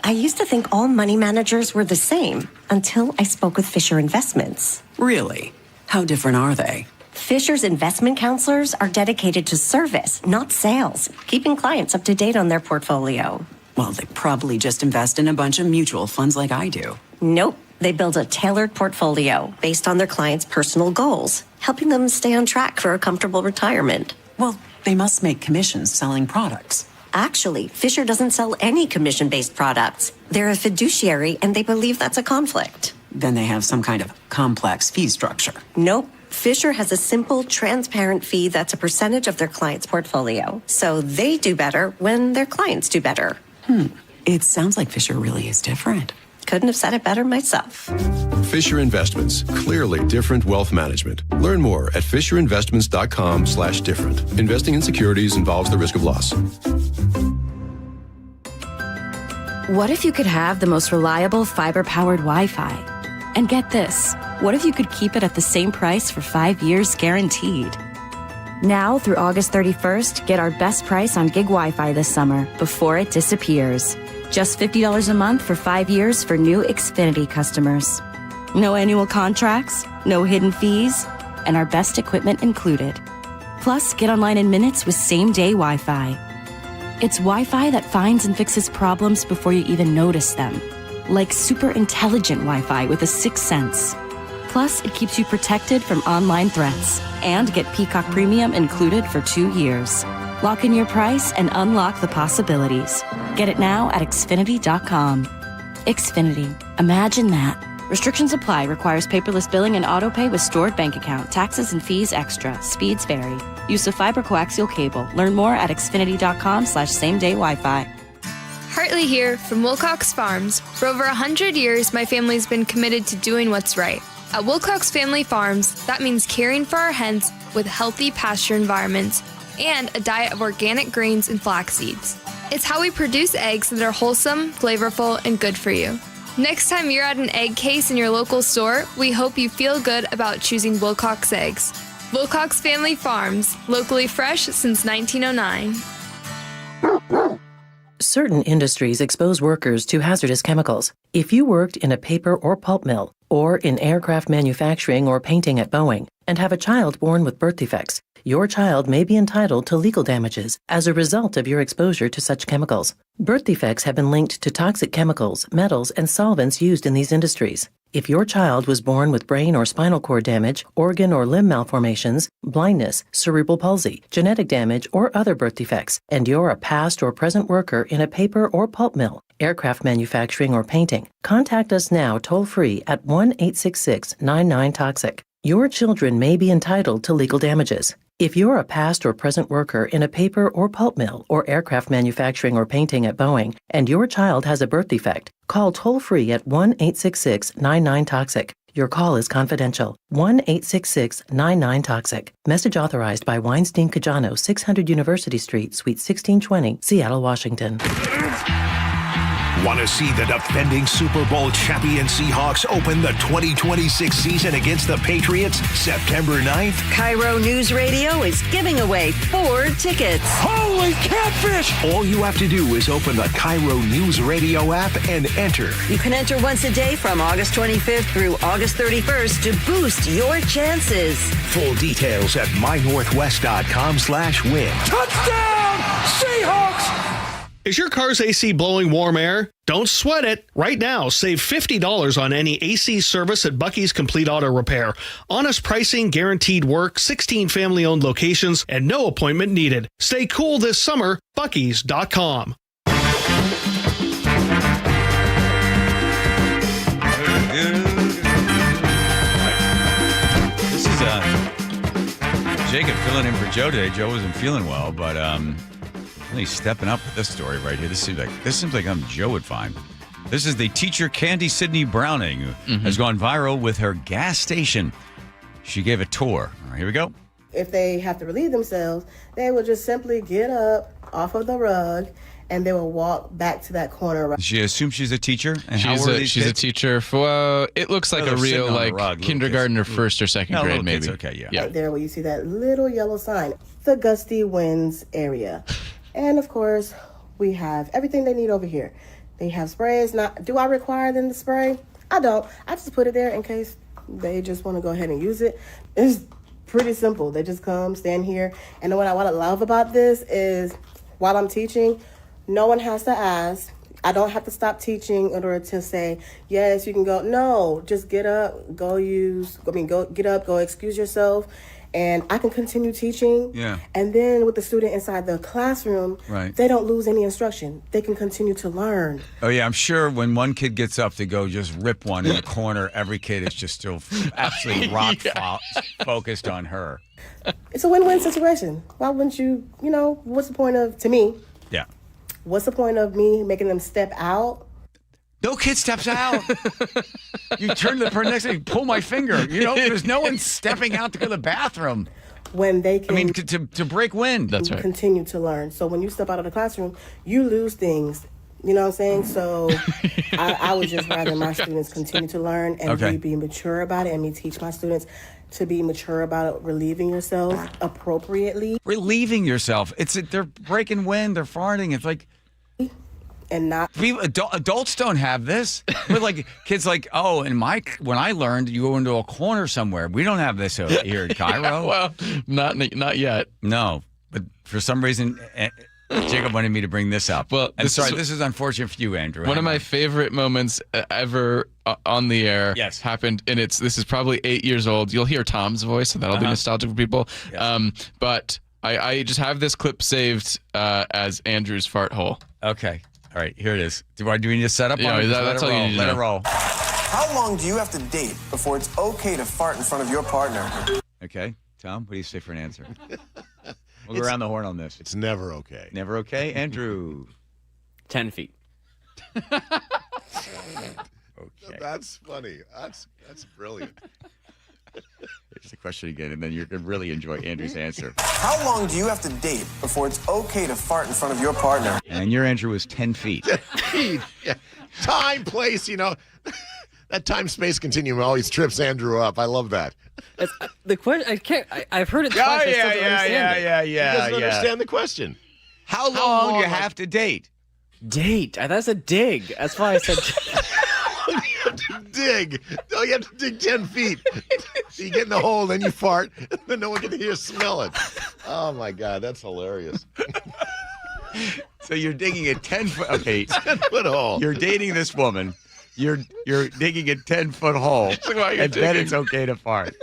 I used to think all money managers were the same until I spoke with Fisher Investments. Really? How different are they? Fisher's investment counselors are dedicated to service, not sales, keeping clients up to date on their portfolio. Well, they probably just invest in a bunch of mutual funds like I do. Nope. They build a tailored portfolio based on their clients' personal goals, helping them stay on track for a comfortable retirement. Well, they must make commissions selling products. Actually, Fisher doesn't sell any commission-based products. They're a fiduciary, and they believe that's a conflict. Then they have some kind of complex fee structure. Nope. Fisher has a simple, transparent fee that's a percentage of their client's portfolio. So they do better when their clients do better. It sounds like Fisher really is different. Couldn't have said it better myself. Fisher Investments. Clearly different wealth management. Learn more at fisherinvestments.com/different. Investing in securities involves the risk of loss. What if you could have the most reliable fiber-powered Wi-Fi? And get this, what if you could keep it at the same price for 5 years guaranteed? Now through August 31st, get our best price on gig Wi-Fi this summer before it disappears. Just $50 a month for 5 years for new Xfinity customers. No annual contracts, no hidden fees, and our best equipment included. Plus, get online in minutes with same-day Wi-Fi. It's Wi-Fi that finds and fixes problems before you even notice them. Like super intelligent Wi-Fi with a sixth sense. Plus, it keeps you protected from online threats. And get Peacock Premium included for 2 years. Lock in your price and unlock the possibilities. Get it now at Xfinity.com. Xfinity. Imagine that. Restrictions apply. Requires paperless billing and autopay with stored bank account. Taxes and fees extra. Speeds vary. Use of fiber coaxial cable. Learn more at Xfinity.com/same-day Wi-Fi. Hartley here from Wilcox Farms. For over 100 years, my family's been committed to doing what's right. At Wilcox Family Farms, that means caring for our hens with healthy pasture environments, and a diet of organic grains and flax seeds. It's how we produce eggs that are wholesome, flavorful, and good for you. Next time you're at an egg case in your local store, we hope you feel good about choosing Wilcox eggs. Wilcox Family Farms, locally fresh since 1909. Certain industries expose workers to hazardous chemicals. If you worked in a paper or pulp mill, or in aircraft manufacturing or painting at Boeing, and have a child born with birth defects, your child may be entitled to legal damages as a result of your exposure to such chemicals. Birth defects have been linked to toxic chemicals, metals, and solvents used in these industries. If your child was born with brain or spinal cord damage, organ or limb malformations, blindness, cerebral palsy, genetic damage, or other birth defects, and you're a past or present worker in a paper or pulp mill, aircraft manufacturing, or painting, contact us now toll-free at 1-866-99-TOXIC. Your children may be entitled to legal damages. If you're a past or present worker in a paper or pulp mill or aircraft manufacturing or painting at Boeing, and your child has a birth defect, call toll-free at 1-866-99-TOXIC. Your call is confidential. 1-866-99-TOXIC. Message authorized by Weinstein Cajano, 600 University Street, Suite 1620, Seattle, Washington. Want to see the defending Super Bowl champion Seahawks open the 2026 season against the Patriots September 9th? KIRO Newsradio is giving away 4 tickets. Holy catfish! All you have to do is open the KIRO Newsradio app and enter. You can enter once a day from August 25th through August 31st to boost your chances. Full details at mynorthwest.com/win. Touchdown, Seahawks! Is your car's AC blowing warm air? Don't sweat it. Right now, save $50 on any AC service at Bucky's Complete Auto Repair. Honest pricing, guaranteed work, 16 family-owned locations, and no appointment needed. Stay cool this summer. Bucky's.com. This is Jacob filling in for Joe today. Joe wasn't feeling well, but he's stepping up with this story right here. This seems like Joe would find. This is the teacher Candy Sidney Browning, who has gone viral with her gas station. She gave a tour. All right, here we go. If they have to relieve themselves, they will just simply get up off of the rug and they will walk back to that corner. She assumes she's a teacher. And she's a teacher for it looks like a real kindergarten or first or second grade maybe. Okay, Right there where you see that little yellow sign, the gusty winds area. And of course, we have everything they need over here. They have sprays. Do I require them to spray? I don't. I just put it there in case they just want to go ahead and use it. It's pretty simple. They just come, stand here. And what I love about this is while I'm teaching, no one has to ask. I don't have to stop teaching in order to say, yes, you can go. No, just get up, go get up, go excuse yourself. And I can continue teaching. Yeah. And then with the student inside the classroom, they don't lose any instruction. They can continue to learn. Oh, yeah. I'm sure when one kid gets up to go just rip one in the corner, every kid is just still absolutely focused on her. It's a win-win situation. Why wouldn't you, what's the point of, to me, what's the point of me making them step out? No kid steps out. You turn to the person next to me, pull my finger. There's no one stepping out to go to the bathroom. When they can... to break wind. That's right. Continue to learn. So when you step out of the classroom, you lose things. You know what I'm saying? So I would just rather my students continue to learn and be mature about it, and me teach my students to be mature about it, relieving yourself appropriately. Relieving yourself. They're breaking wind. They're farting. It's like... And not adults don't have this. We're like kids like, when I learned, you go into a corner somewhere. We don't have this here at KIRO. Well, not yet. No, but for some reason, Jacob wanted me to bring this up. Well, this is unfortunate for you, Andrew. One of my favorite moments ever on the air happened, and this is probably 8 years old. You'll hear Tom's voice, so that'll be nostalgic for people. Yes. But I just have this clip saved as Andrew's fart hole. Okay. All right, here it is. Do we need to set up? Yeah, that's all you need to know. Let it roll. How long do you have to date before it's okay to fart in front of your partner? Okay, Tom, what do you say for an answer? We'll go around the horn on this. It's never okay. Never okay? Andrew? 10 feet. Okay. That's funny. That's brilliant. the question again, and then you're going to really enjoy Andrew's answer. How long do you have to date before it's okay to fart in front of your partner? And your answer was 10 feet. Yeah. Time, place, that time-space continuum always trips Andrew up. I love that. The question, I've heard it twice. I still don't understand it. He doesn't understand the question. How long do you have to date? Date. That's a dig. That's why I said. You have to dig. Oh, you have to dig 10 feet. So you get in the hole, then you fart, and then no one can hear smell it. Oh, my God. That's hilarious. So you're digging a 10-foot... Okay. 10-foot hole. You're dating this woman. You're digging a 10-foot hole. And then it's okay to fart.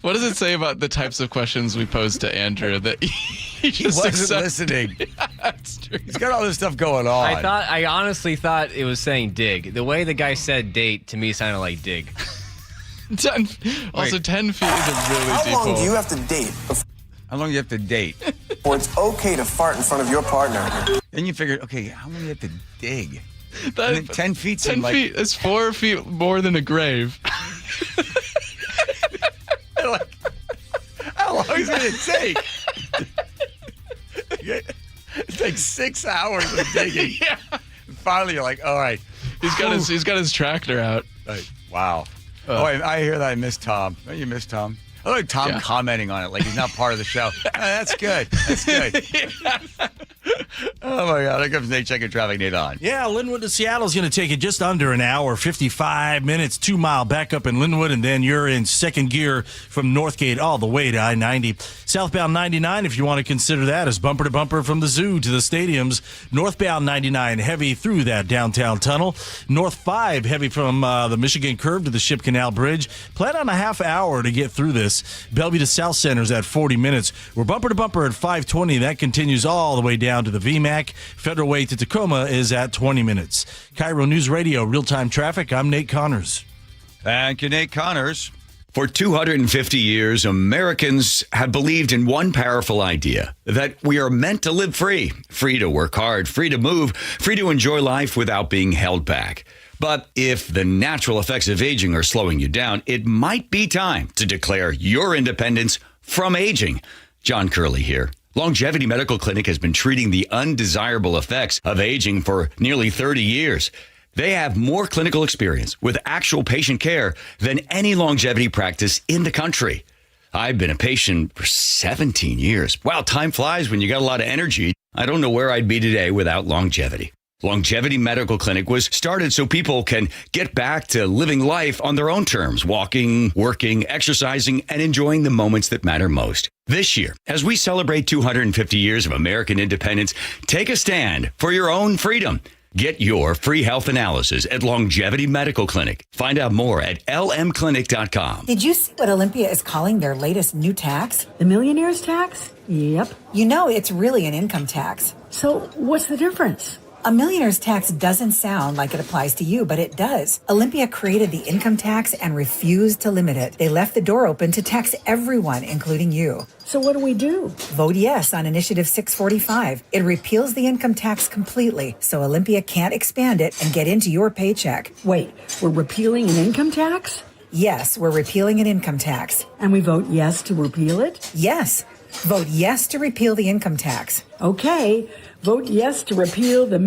What does it say about the types of questions we pose to Andrew that he just wasn't listening? Yeah, that's true. He's got all this stuff going on. I honestly thought it was saying dig. The way the guy said date to me sounded like dig. 10 feet is a really deep How long do you have to date? How long do you have to date? Before it's okay to fart in front of your partner. Then you figure, okay, how long do you have to dig? That, and then 10 feet 10 feet is 4 feet more than a grave. How long is it going to take? It's like 6 hours of digging. Yeah. And finally, you're like, all right. He's got his tractor out. Like, wow. I hear that I miss Tom. Don't you miss Tom? I like Tom commenting on it like he's not part of the show. Oh, that's good. That's good. Oh, my God. Here comes Nate checking traffic. Nate on. Yeah, Linwood to Seattle is going to take it just under an hour, 55 minutes, 2 mile back up in Linwood, and then you're in second gear from Northgate all the way to I-90. Southbound 99, if you want to consider that, is bumper to bumper from the zoo to the stadiums. Northbound 99, heavy through that downtown tunnel. North 5, heavy from the Michigan curve to the Ship Canal Bridge. Plan on a half hour to get through this. Bellevue to South Center is at 40 minutes. We're bumper to bumper at 520. That continues all the way down to the VMAC. Federal Way to Tacoma is at 20 minutes. KIRO News Radio, real-time traffic. I'm Nate Connors. Thank you, Nate Connors. For 250 years, Americans have believed in one powerful idea, that we are meant to live free. Free to work hard, free to move, free to enjoy life without being held back. But if the natural effects of aging are slowing you down, it might be time to declare your independence from aging. John Curley here. Longevity Medical Clinic has been treating the undesirable effects of aging for nearly 30 years. They have more clinical experience with actual patient care than any longevity practice in the country. I've been a patient for 17 years. Wow, time flies when you got a lot of energy. I don't know where I'd be today without longevity. Longevity Medical Clinic was started so people can get back to living life on their own terms, walking, working, exercising, and enjoying the moments that matter most. This year, as we celebrate 250 years of American independence, take a stand for your own freedom. Get your free health analysis at Longevity Medical Clinic. Find out more at lmclinic.com. Did you see what Olympia is calling their latest new tax? The millionaire's tax? Yep. You know, it's really an income tax. So what's the difference? A millionaire's tax doesn't sound like it applies to you, but it does. Olympia created the income tax and refused to limit it. They left the door open to tax everyone, including you. So what do we do? Vote yes on Initiative 645. It repeals the income tax completely, so Olympia can't expand it and get into your paycheck. Wait, we're repealing an income tax? Yes, we're repealing an income tax. And we vote yes to repeal it? Yes. Vote yes to repeal the income tax. Okay. Vote yes to repeal the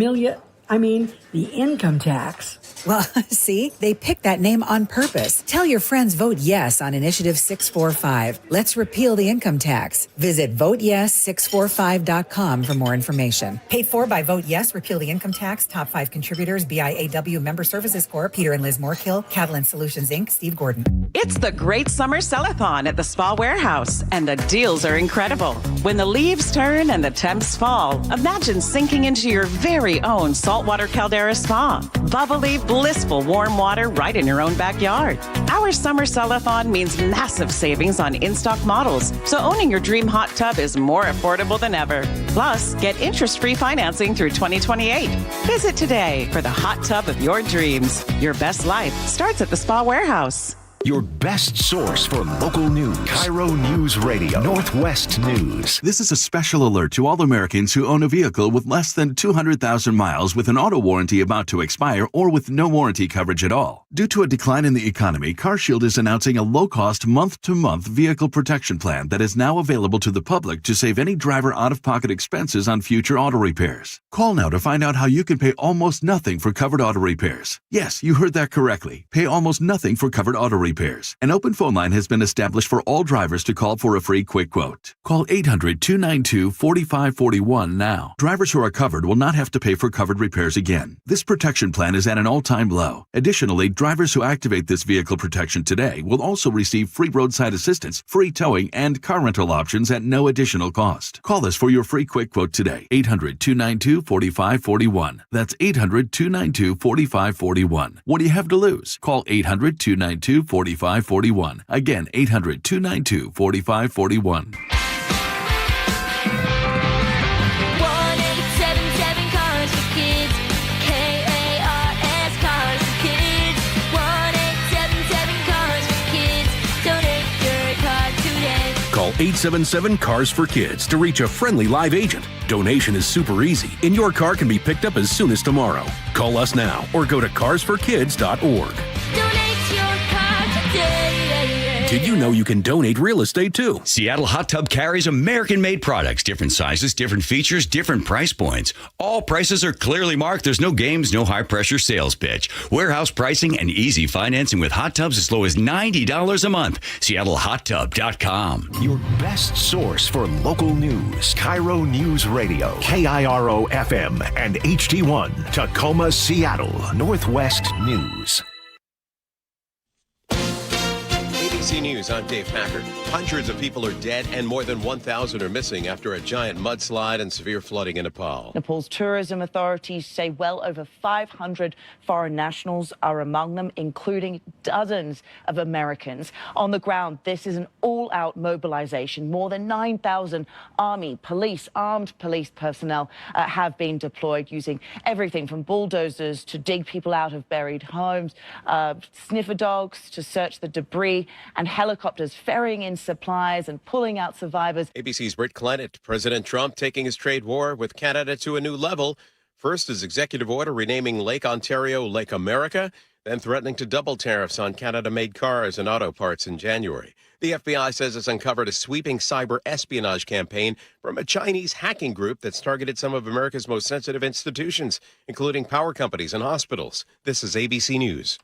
income tax. Well, see, they picked that name on purpose. Tell your friends vote yes on Initiative 645. Let's repeal the income tax. Visit voteyes645.com for more information. Paid for by Vote Yes, Repeal the Income Tax. Top 5 contributors, BIAW Member Services Corp., Peter and Liz Moorkill, Catalan Solutions, Inc., Steve Gordon. It's the Great Summer Sell-a-thon at the Spa Warehouse, and the deals are incredible. When the leaves turn and the temps fall, imagine sinking into your very own saltwater caldera spa. Bubbly, blissful warm water right in your own backyard. Our Summer Sell-a-thon means massive savings on in-stock models, so owning your dream hot tub is more affordable than ever. Plus, get interest-free financing through 2028. Visit today for the hot tub of your dreams. Your best life starts at the Spa Warehouse. Your best source for local news. KIRO Newsradio Northwest News. This is a special alert to all Americans who own a vehicle with less than 200,000 miles with an auto warranty about to expire or with no warranty coverage at all. Due to a decline in the economy, CarShield is announcing a low-cost month-to-month vehicle protection plan that is now available to the public to save any driver out-of-pocket expenses on future auto repairs. Call now to find out how you can pay almost nothing for covered auto repairs. Yes, you heard that correctly. Pay almost nothing for covered auto repairs. An open phone line has been established for all drivers to call for a free quick quote. Call 800-292-4541 now. Drivers who are covered will not have to pay for covered repairs again. This protection plan is at an all-time low. Additionally, drivers who activate this vehicle protection today will also receive free roadside assistance, free towing, and car rental options at no additional cost. Call us for your free quick quote today. 800-292-4541. That's 800-292-4541. What do you have to lose? Call 800-292-4541. Again, 800-292-4541. 1-877 Cars for Kids. KARS Cars for Kids. 1-877 Cars for Kids. Donate your car today. Call 877 Cars for Kids to reach a friendly live agent. Donation is super easy, and your car can be picked up as soon as tomorrow. Call us now or go to carsforkids.org. Donate your car today. Did you know you can donate real estate too? Seattle Hot Tub carries American-made products, different sizes, different features, different price points. All prices are clearly marked. There's no games, no high-pressure sales pitch. Warehouse pricing and easy financing with hot tubs as low as $90 a month. SeattleHotTub.com. Your best source for local news. KIRO News Radio. KIRO FM and HD1. Tacoma, Seattle. Northwest News. ABC News, I'm Dave Packard. Hundreds of people are dead and more than 1,000 are missing after a giant mudslide and severe flooding in Nepal. Nepal's tourism authorities say well over 500 foreign nationals are among them, including dozens of Americans. On the ground, this is an all-out mobilization. More than 9,000 army, police, armed police personnel have been deployed using everything from bulldozers to dig people out of buried homes, sniffer dogs to search the debris, and helicopters ferrying in supplies and pulling out survivors. ABC's Britt Clennett. President Trump taking his trade war with Canada to a new level. First, his executive order renaming Lake Ontario Lake America, then threatening to double tariffs on Canada-made cars and auto parts in January. The FBI says it's uncovered a sweeping cyber espionage campaign from a Chinese hacking group that's targeted some of America's most sensitive institutions, including power companies and hospitals. This is ABC News.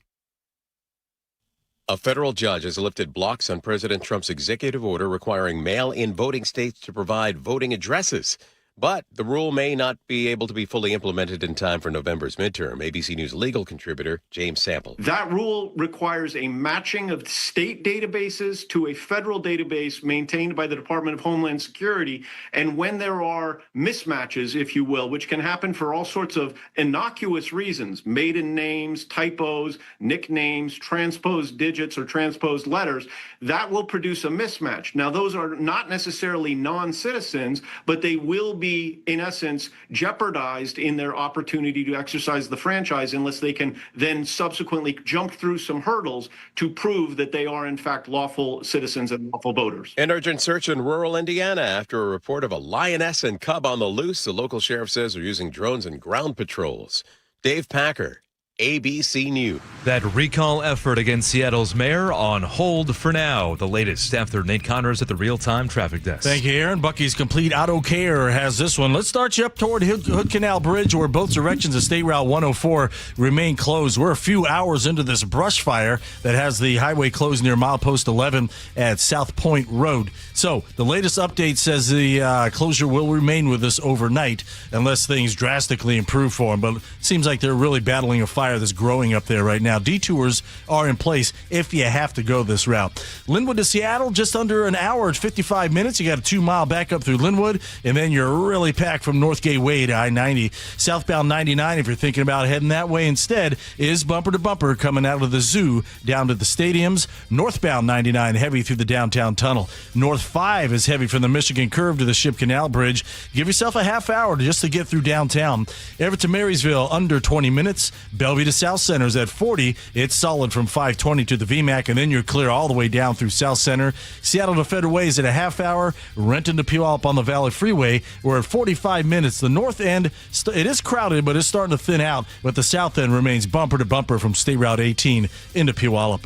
A federal judge has lifted blocks on President Trump's executive order requiring mail-in voting states to provide voting addresses. But the rule may not be able to be fully implemented in time for November's midterm. ABC News legal contributor James Sample. That rule requires a matching of state databases to a federal database maintained by the Department of Homeland Security. And when there are mismatches, if you will, which can happen for all sorts of innocuous reasons, maiden names, typos, nicknames, transposed digits or transposed letters, that will produce a mismatch. Now, those are not necessarily non-citizens, but they will be, in essence, jeopardized in their opportunity to exercise the franchise unless they can then subsequently jump through some hurdles to prove that they are, in fact, lawful citizens and lawful voters. An urgent search in rural Indiana after a report of a lioness and cub on the loose. The local sheriff says they're using drones and ground patrols. Dave Packer, ABC News. That recall effort against Seattle's mayor on hold for now. The latest. Staff 3rd Nate Connors at the real-time traffic desk. Thank you, Aaron. Bucky's Complete Auto Care has this one. Let's start you up toward Hood Canal Bridge, where both directions of State Route 104 remain closed. We're a few hours into this brush fire that has the highway closed near milepost 11 at South Point Road. So the latest update says the closure will remain with us overnight unless things drastically improve for them. But it seems like they're really battling a fire that's growing up there right now. Detours are in place if you have to go this route. Linwood to Seattle, just under an hour and 55 minutes. You got a 2-mile backup through Linwood, and then you're really packed from North Gateway to I-90. Southbound 99, if you're thinking about heading that way instead, is bumper to bumper coming out of the zoo down to the stadiums. Northbound 99 heavy through the downtown tunnel. North 5 is heavy from the Michigan Curve to the Ship Canal Bridge. Give yourself a half hour just to get through downtown. Everett to Marysville, under 20 minutes. Bell LV to South Center is at 40. It's solid from 520 to the VMAC, and then you're clear all the way down through South Center. Seattle to Federal Way is at a half hour. Renton to Puyallup on the Valley Freeway, we're at 45 minutes. The north end, it is crowded, but it's starting to thin out. But the south end remains bumper to bumper from State Route 18 into Puyallup.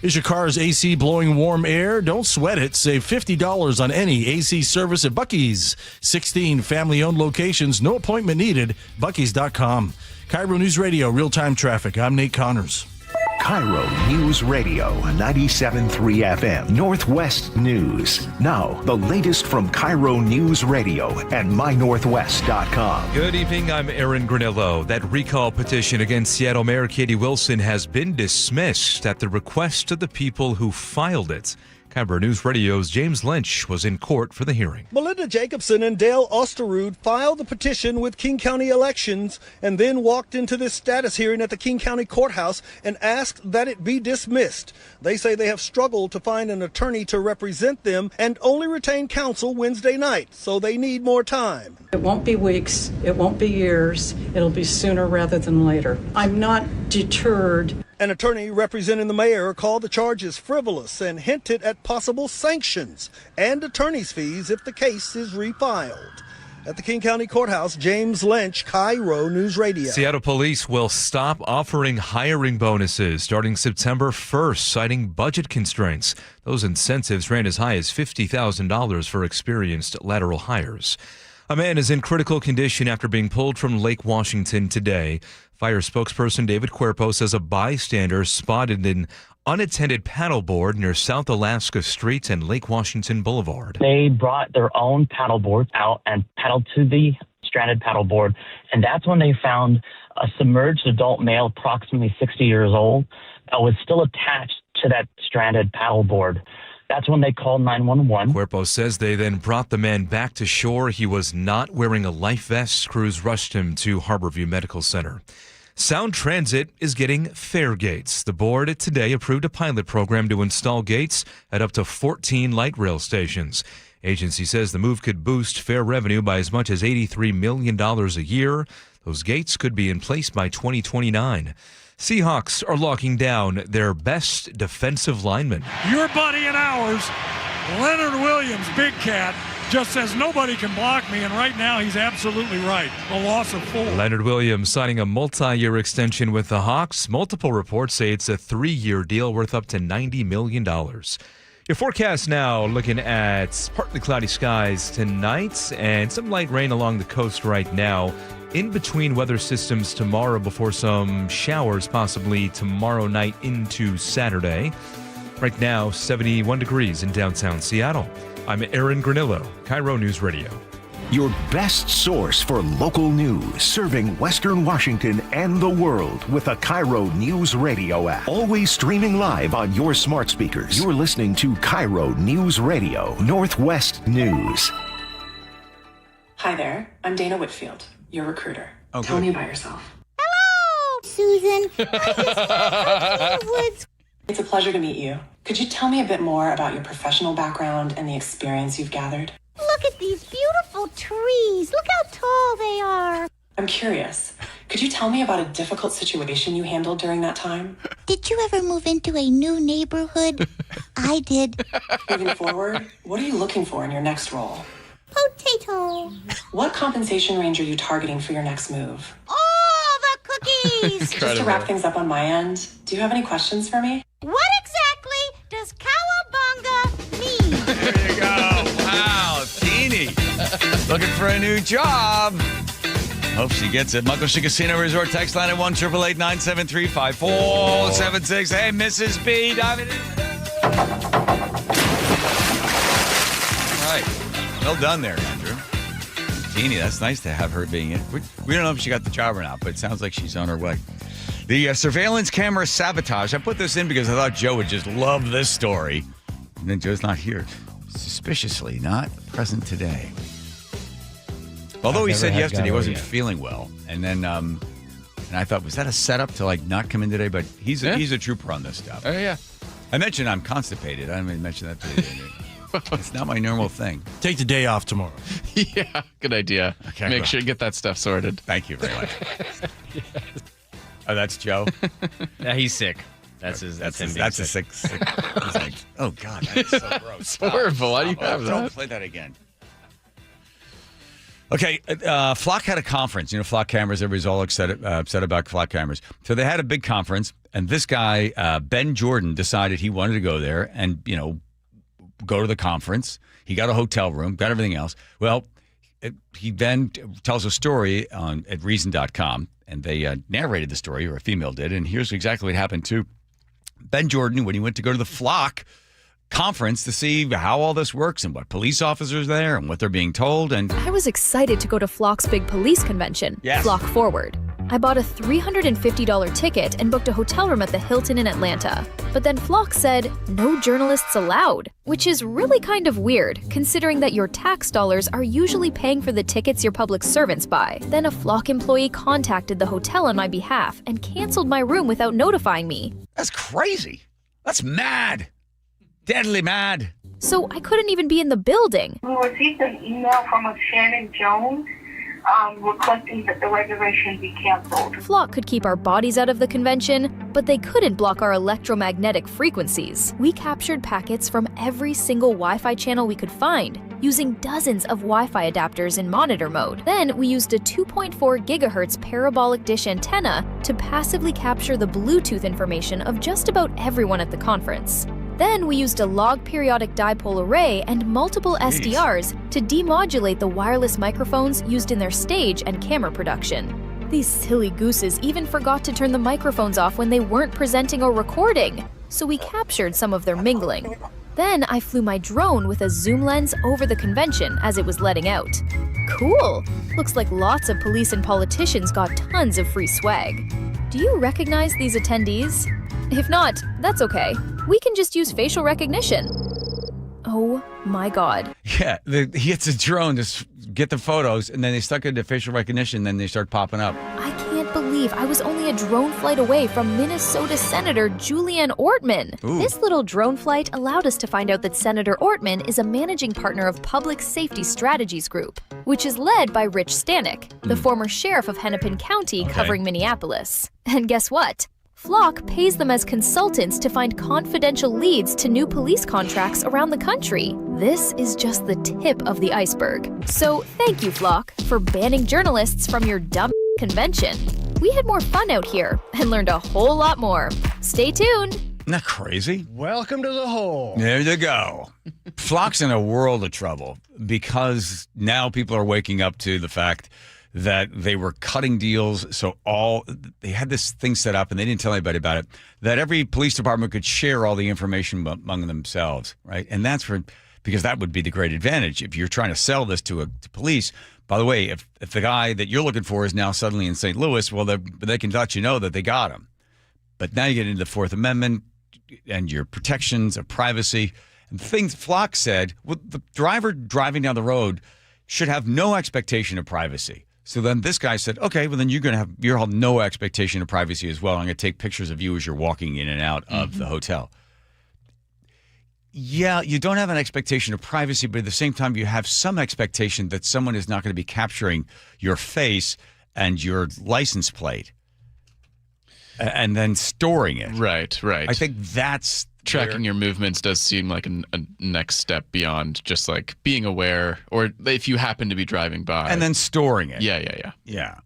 Is your car's AC blowing warm air? Don't sweat it. Save $50 on any AC service at Buc-ee's. 16 family-owned locations, no appointment needed. Buc-ee's.com. KIRO News Radio, real-time traffic. I'm Nate Connors. KIRO News Radio 97.3 FM Northwest News. Now, the latest from KIRO News Radio and mynorthwest.com. Good evening, I'm Aaron Granillo. That recall petition against Seattle Mayor Katie Wilson has been dismissed at the request of the people who filed it. KIRO News Radio's James Lynch was in court for the hearing. Melinda Jacobson and Dale Osterud filed the petition with King County Elections and then walked into this status hearing at the King County Courthouse and asked that it be dismissed. They say they have struggled to find an attorney to represent them and only retained counsel Wednesday night, so they need more time. It won't be weeks, it won't be years, it'll be sooner rather than later. I'm not deterred. An attorney representing the mayor called the charges frivolous and hinted at possible sanctions and attorney's fees if the case is refiled. At the King County Courthouse, James Lynch, KIRO News Radio. Seattle police will stop offering hiring bonuses starting September 1st, citing budget constraints. Those incentives ran as high as $50,000 for experienced lateral hires. A man is in critical condition after being pulled from Lake Washington today. Fire spokesperson David Cuerpo says a bystander spotted an unattended paddleboard near South Alaska Street and Lake Washington Boulevard. They brought their own paddleboard out and paddled to the stranded paddleboard, and that's when they found a submerged adult male approximately 60 years old that was still attached to that stranded paddleboard. That's when they called 911. Cuerpo says they then brought the man back to shore. He was not wearing a life vest. Crews rushed him to Harborview Medical Center. Sound Transit is getting fare gates. The board today approved a pilot program to install gates at up to 14 light rail stations. Agency says the move could boost fare revenue by as much as $83 million a year. Those gates could be in place by 2029. Seahawks are locking down their best defensive lineman. Your buddy and ours, Leonard Williams, Big Cat, just says nobody can block me, and right now he's absolutely right. A loss of 4. Leonard Williams signing a multi-year extension with the Hawks. Multiple reports say it's a 3-year deal worth up to $90 million. Your forecast now looking at partly cloudy skies tonight and some light rain along the coast right now. In between weather systems tomorrow before some showers possibly tomorrow night into Saturday. Right now, 71 degrees in downtown Seattle. I'm Aaron Granillo, KIRO News Radio. Your best source for local news, serving Western Washington and the world with a KIRO News Radio app. Always streaming live on your smart speakers. You're listening to KIRO News Radio, Northwest News. Hi there, I'm Dana Whitfield, your recruiter. Oh, Tell good. me about yourself. Hello, Susan. I just woods. It's a pleasure to meet you. Could you tell me a bit more about your professional background and the experience you've gathered? Look at these beautiful trees. Look how tall they are. I'm curious. Could you tell me about a difficult situation you handled during that time? Did you ever move into a new neighborhood? I did. Moving forward, what are you looking for in your next role? Potato. What compensation range are you targeting for your next move? Oh, the cookies. Just to wrap things up on my end, do you have any questions for me? What exactly does cowabunga mean? There you go. Wow, Teeny. Looking for a new job. Hope she gets it. Muckleshoot Casino Resort text line at 1-888-973-5476. Hey, Mrs. B. Diving in. All right. Well done there, Andrew. Teeny, that's nice to have her being in. We don't know if she got the job or not, but it sounds like she's on her way. The surveillance camera sabotage. I put this in because I thought Joe would just love this story. And then Joe's not here. Suspiciously not present today. Although he said yesterday he wasn't feeling well. And then and I thought, was that a setup to like not come in today? But he's a trooper on this stuff. Oh, yeah. I mentioned I'm constipated. I didn't even mention that to you. It's not my normal thing. Take the day off tomorrow. Yeah, good idea. Okay, Make sure you get that stuff sorted. Thank you very much. Oh, that's Joe? Yeah, he's sick. That's him. That's a sick. He's like, oh, God, that's so gross. It's horrible. Why do you have that? Don't play that again. Okay, Flock had a conference. You know, Flock cameras, everybody's all upset about Flock cameras. So they had a big conference, and this guy, Ben Jordan, decided he wanted to go there and, you know, go to the conference. He got a hotel room, got everything else. Well, he then tells a story at Reason.com, and they narrated the story, or a female did, and here's exactly what happened to Ben Jordan when he went to go to the Flock conference to see how all this works and what police officers are there and what they're being told. And I was excited to go to Flock's big police convention, Yes. Flock Forward. I bought a $350 ticket and booked a hotel room at the Hilton in Atlanta. But then Flock said, no journalists allowed, which is really kind of weird, considering that your tax dollars are usually paying for the tickets your public servants buy. Then a Flock employee contacted the hotel on my behalf and canceled my room without notifying me. That's crazy. That's mad. Deadly mad. So I couldn't even be in the building. We received an email from a Shannon Jones requesting that the reservation be canceled. Flock could keep our bodies out of the convention, but they couldn't block our electromagnetic frequencies. We captured packets from every single Wi-Fi channel we could find, using dozens of Wi-Fi adapters in monitor mode. Then we used a 2.4 gigahertz parabolic dish antenna to passively capture the Bluetooth information of just about everyone at the conference. Then we used a log periodic dipole array and multiple SDRs to demodulate the wireless microphones used in their stage and camera production. These silly gooses even forgot to turn the microphones off when they weren't presenting or recording, so we captured some of their mingling. Then I flew my drone with a zoom lens over the convention as it was letting out. Cool! Looks like lots of police and politicians got tons of free swag. Do you recognize these attendees? If not, that's okay. We can just use facial recognition. Oh my God. Yeah, he gets a drone to get the photos, and then they stuck it into facial recognition, and then they start popping up. I can't believe I was only a drone flight away from Minnesota Senator Julianne Ortman. Ooh. This little drone flight allowed us to find out that Senator Ortman is a managing partner of Public Safety Strategies Group, which is led by Rich Stanek, the former sheriff of Hennepin County covering Minneapolis. And guess what? Flock pays them as consultants to find confidential leads to new police contracts around the country. This is just the tip of the iceberg. So thank you, Flock, for banning journalists from your dumb convention. We had more fun out here and learned a whole lot more. Stay tuned. Isn't that crazy? Welcome to the hole. There you go. Flock's in a world of trouble because now people are waking up to the fact that they were cutting deals. So they had this thing set up, and they didn't tell anybody about it, that every police department could share all the information among themselves, right? And that's because that would be the great advantage if you're trying to sell this to police. By the way, if the guy that you're looking for is now suddenly in St. Louis, well, they can let you know that they got him. But now you get into the Fourth Amendment and your protections of privacy. And things Flock said, well, the driver driving down the road should have no expectation of privacy. So then this guy said, okay, well then you'll have no expectation of privacy as well. I'm going to take pictures of you as you're walking in and out of the hotel. Yeah, you don't have an expectation of privacy, but at the same time, you have some expectation that someone is not going to be capturing your face and your license plate and then storing it. Right. I think that's... Tracking your movements does seem like a next step beyond just like being aware, or if you happen to be driving by. And then storing it. Yeah.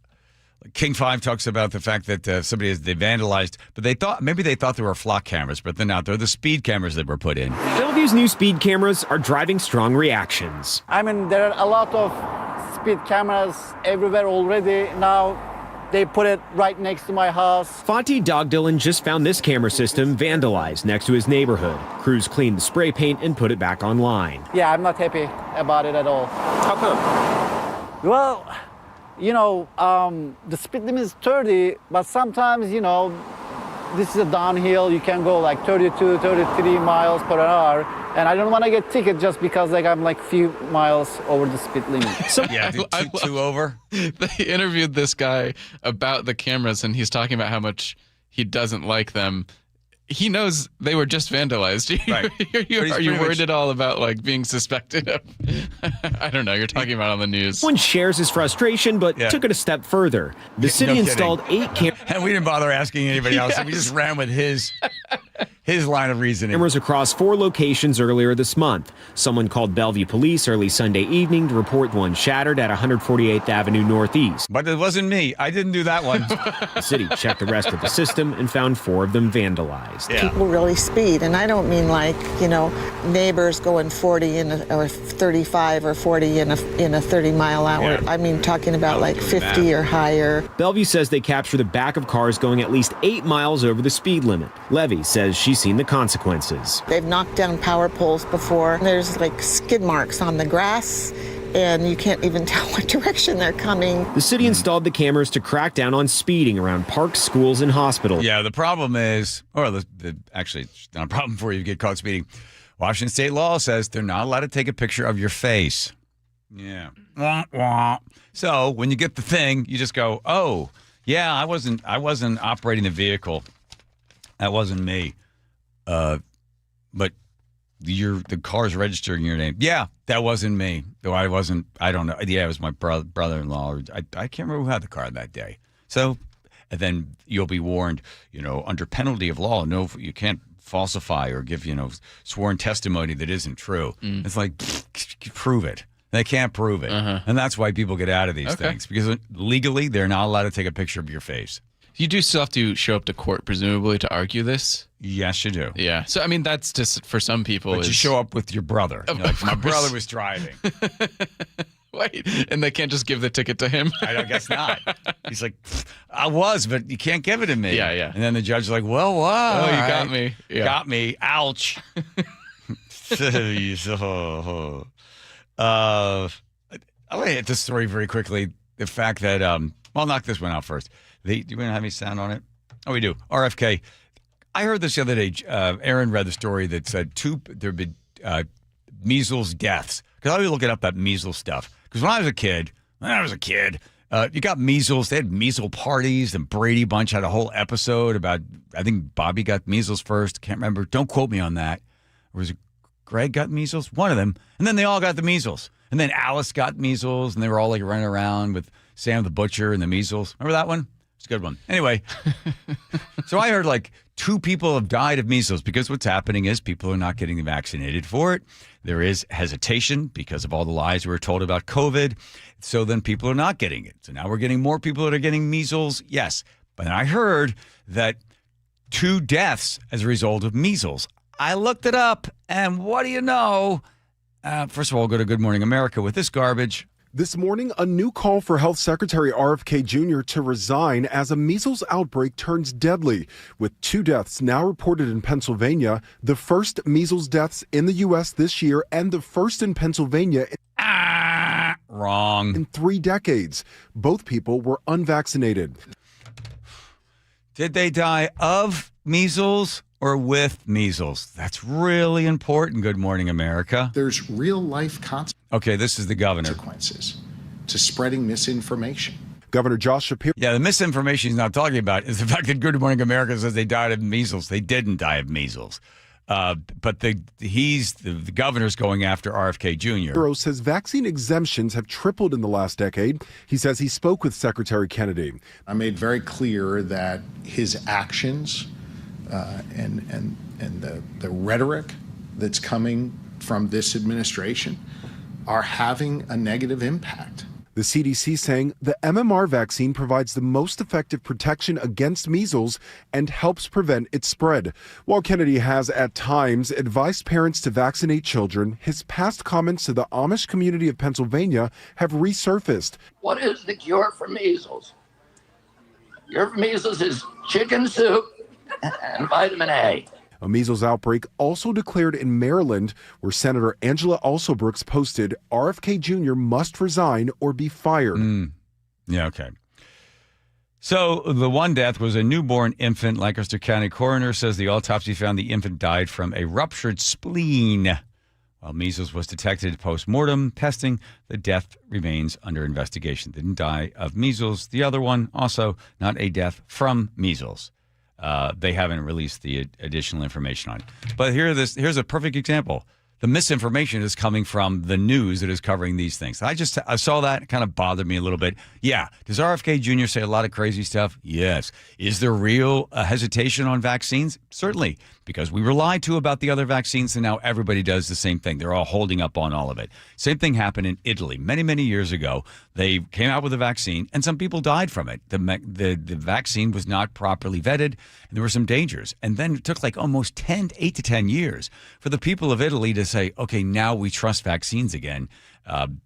King 5 talks about the fact that they vandalized, but maybe they thought they were Flock cameras, but they're not. They're the speed cameras that were put in. Bellevue's new speed cameras are driving strong reactions. I mean, there are a lot of speed cameras everywhere already now. They put it right next to my house. Fonty Dogdillon just found this camera system vandalized next to his neighborhood. Crews cleaned the spray paint and put it back online. Yeah, I'm not happy about it at all. How come? Well, the speed limit is 30, but sometimes, this is a downhill. You can go like 32, 33 miles per hour. And I don't want to get ticket just because I'm like few miles over the speed limit. Two over. They interviewed this guy about the cameras, and he's talking about how much he doesn't like them. he knows they were just vandalized. Right. Are you worried at all about like being suspected of? I don't know. You're talking about on the news. One shares his frustration, but took it a step further. The city installed 8 cameras. And we didn't bother asking anybody else. We just ran with his line of reasoning. Cameras across 4 locations earlier this month. Someone called Bellevue Police early Sunday evening to report one shattered at 148th Avenue Northeast. But it wasn't me. I didn't do that one. The city checked the rest of the system and found 4 of them vandalized. Yeah. People really speed, and I don't mean like, neighbors going 40 or 35 or 40 in a 30-mile-hour. Yeah. I mean talking about like 50 or higher. Bellevue says they capture the back of cars going at least 8 miles over the speed limit. Levy says she's seen the consequences. They've knocked down power poles before. There's like skid marks on the grass, and you can't even tell what direction they're coming. The city installed the cameras to crack down on speeding around parks, schools, and hospitals. Yeah, the problem is, actually, it's not a problem for you to get caught speeding. Washington state law says they're not allowed to take a picture of your face. Yeah. Wah, wah. So when you get the thing, you just go, oh, yeah, I wasn't operating the vehicle. That wasn't me. But the car's registering your name. Yeah, that wasn't me. Though I don't know. Yeah, it was my brother-in-law. I can't remember who had the car that day. So, and then you'll be warned, under penalty of law, no, you can't falsify or give, sworn testimony that isn't true. It's like, prove it. They can't prove it. And that's why people get out of these things, because legally they're not allowed to take a picture of your face. You do still have to show up to court, presumably, to argue this? Yes, you do. Yeah. So, I mean, that's just, for some people... But you show up with your brother. My brother was driving. Wait, and they can't just give the ticket to him? I guess not. He's like, I was, but you can't give it to me. Yeah. And then the judge's like, well, wow. Oh, you got me. Yeah. Got me. Ouch. I want to hit this story very quickly. The fact that, I'll knock this one out first. Do we have any sound on it? Oh, we do. RFK. I heard this the other day. Aaron read the story that said there have been measles deaths. Because I was looking up that measles stuff. Because when I was a kid, you got measles. They had measles parties, and Brady Bunch had a whole episode about, I think Bobby got measles first. Can't remember. Don't quote me on that. Or was it Greg got measles? One of them. And then they all got the measles. And then Alice got measles, and they were all like running around with Sam the Butcher and the measles. Remember that one? It's a good one. Anyway, so I heard like 2 people have died of measles because what's happening is people are not getting vaccinated for it. There is hesitation because of all the lies we were told about COVID. So then people are not getting it. So now we're getting more people that are getting measles. Yes. But I heard that 2 deaths as a result of measles. I looked it up, and what do you know? First of all, go to Good Morning America with this garbage. This morning, a new call for Health Secretary RFK Jr. to resign as a measles outbreak turns deadly, with 2 deaths now reported in Pennsylvania, the first measles deaths in the U.S. this year, and the first in Pennsylvania wrong. in 3 decades. Both people were unvaccinated. Did they die of measles or with measles? That's really important, Good Morning America. There's real-life consequences. Okay, this is the governor. To spreading misinformation. Governor Josh Shapiro. Yeah, the misinformation he's not talking about is the fact that Good Morning America says they died of measles. They didn't die of measles. But the governor's going after RFK Jr. Shapiro says vaccine exemptions have tripled in the last decade. He says he spoke with Secretary Kennedy. I made very clear that his actions and the rhetoric that's coming from this administration are having a negative impact. The CDC saying the MMR vaccine provides the most effective protection against measles and helps prevent its spread. While Kennedy has at times advised parents to vaccinate children, his past comments to the Amish community of Pennsylvania have resurfaced. What is the cure for measles? Cure for measles is chicken soup and vitamin A. A measles outbreak also declared in Maryland, where Senator Angela Alsobrooks posted, RFK Jr. must resign or be fired. Yeah, okay. So the one death was a newborn infant. Lancaster County coroner says the autopsy found the infant died from a ruptured spleen. While measles was detected post-mortem testing, the death remains under investigation. Didn't die of measles. The other one, also not a death from measles. They haven't released the additional information on it. But here's a perfect example. The misinformation is coming from the news that is covering these things. I saw that. It kind of bothered me a little bit. Yeah. Does RFK Jr. say a lot of crazy stuff? Yes. Is there real hesitation on vaccines? Certainly, because we were lied to about the other vaccines, and now everybody does the same thing. They're all holding up on all of it. Same thing happened in Italy many, many years ago. They came out with a vaccine, and some people died from it. The vaccine was not properly vetted, and there were some dangers. And then it took like almost 8 to 10 years for the people of Italy to say, okay, now we trust vaccines again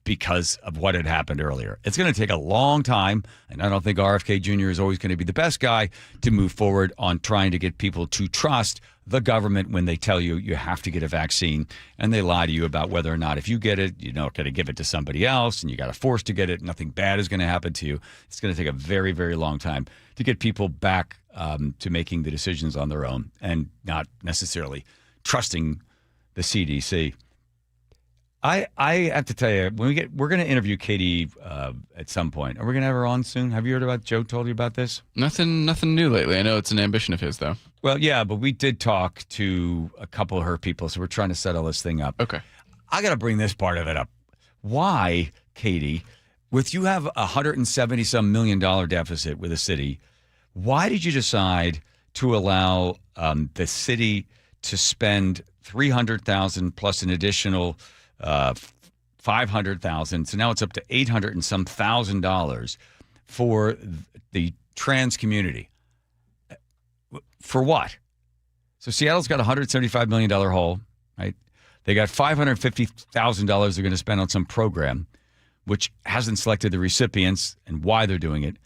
because of what had happened earlier. It's going to take a long time, and I don't think RFK Jr. is always going to be the best guy to move forward on trying to get people to trust the government when they tell you you have to get a vaccine, and they lie to you about whether or not if you get it, you're not going to give it to somebody else, and you got to force to get it. Nothing bad is going to happen to you. It's going to take a very, very long time to get people back to making the decisions on their own and not necessarily trusting the CDC. I have to tell you, we're going to interview Katie at some point. Are we going to have her on soon? Have you heard about Joe told you about this? Nothing new lately. I know it's an ambition of his, though. Well, yeah, but we did talk to a couple of her people, so we're trying to settle this thing up. Okay. I got to bring this part of it up. Why, Katie, with you have a $170-some million deficit with the city, why did you decide to allow the city to spend $300,000 plus an additional $500,000? So now it's up to $800 and some $1,000 for the trans community. For what? So Seattle's got a $175 million hole, right? They got $550,000 they're going to spend on some program, which hasn't selected the recipients and why they're doing it.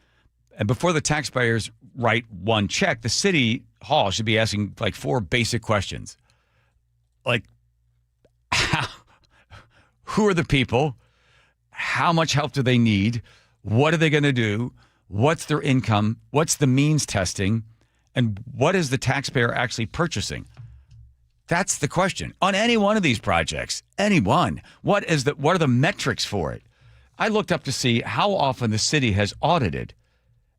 And before the taxpayers write one check, the city hall should be asking like 4 basic questions. Like, who are the people? How much help do they need? What are they going to do? What's their income? What's the means testing? And what is the taxpayer actually purchasing? That's the question. On any one of these projects, any one, what are the metrics for it? I looked up to see how often the city has audited.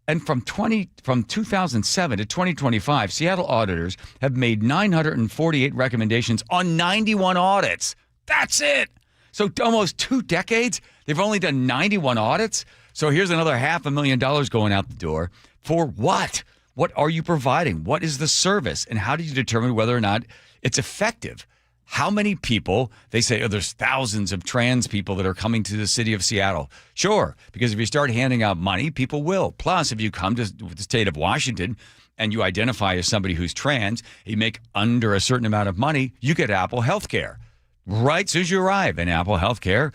And from 2007 to 2025, Seattle auditors have made 948 recommendations on 91 audits. That's it. So almost 2 decades, they've only done 91 audits. So here's another $500,000 going out the door. For what? What are you providing? What is the service? And how do you determine whether or not it's effective? How many people, they say, there's thousands of trans people that are coming to the city of Seattle. Sure, because if you start handing out money, people will. Plus, if you come to the state of Washington and you identify as somebody who's trans, you make under a certain amount of money, you get Apple health care. Right as soon as you arrive in Apple Healthcare,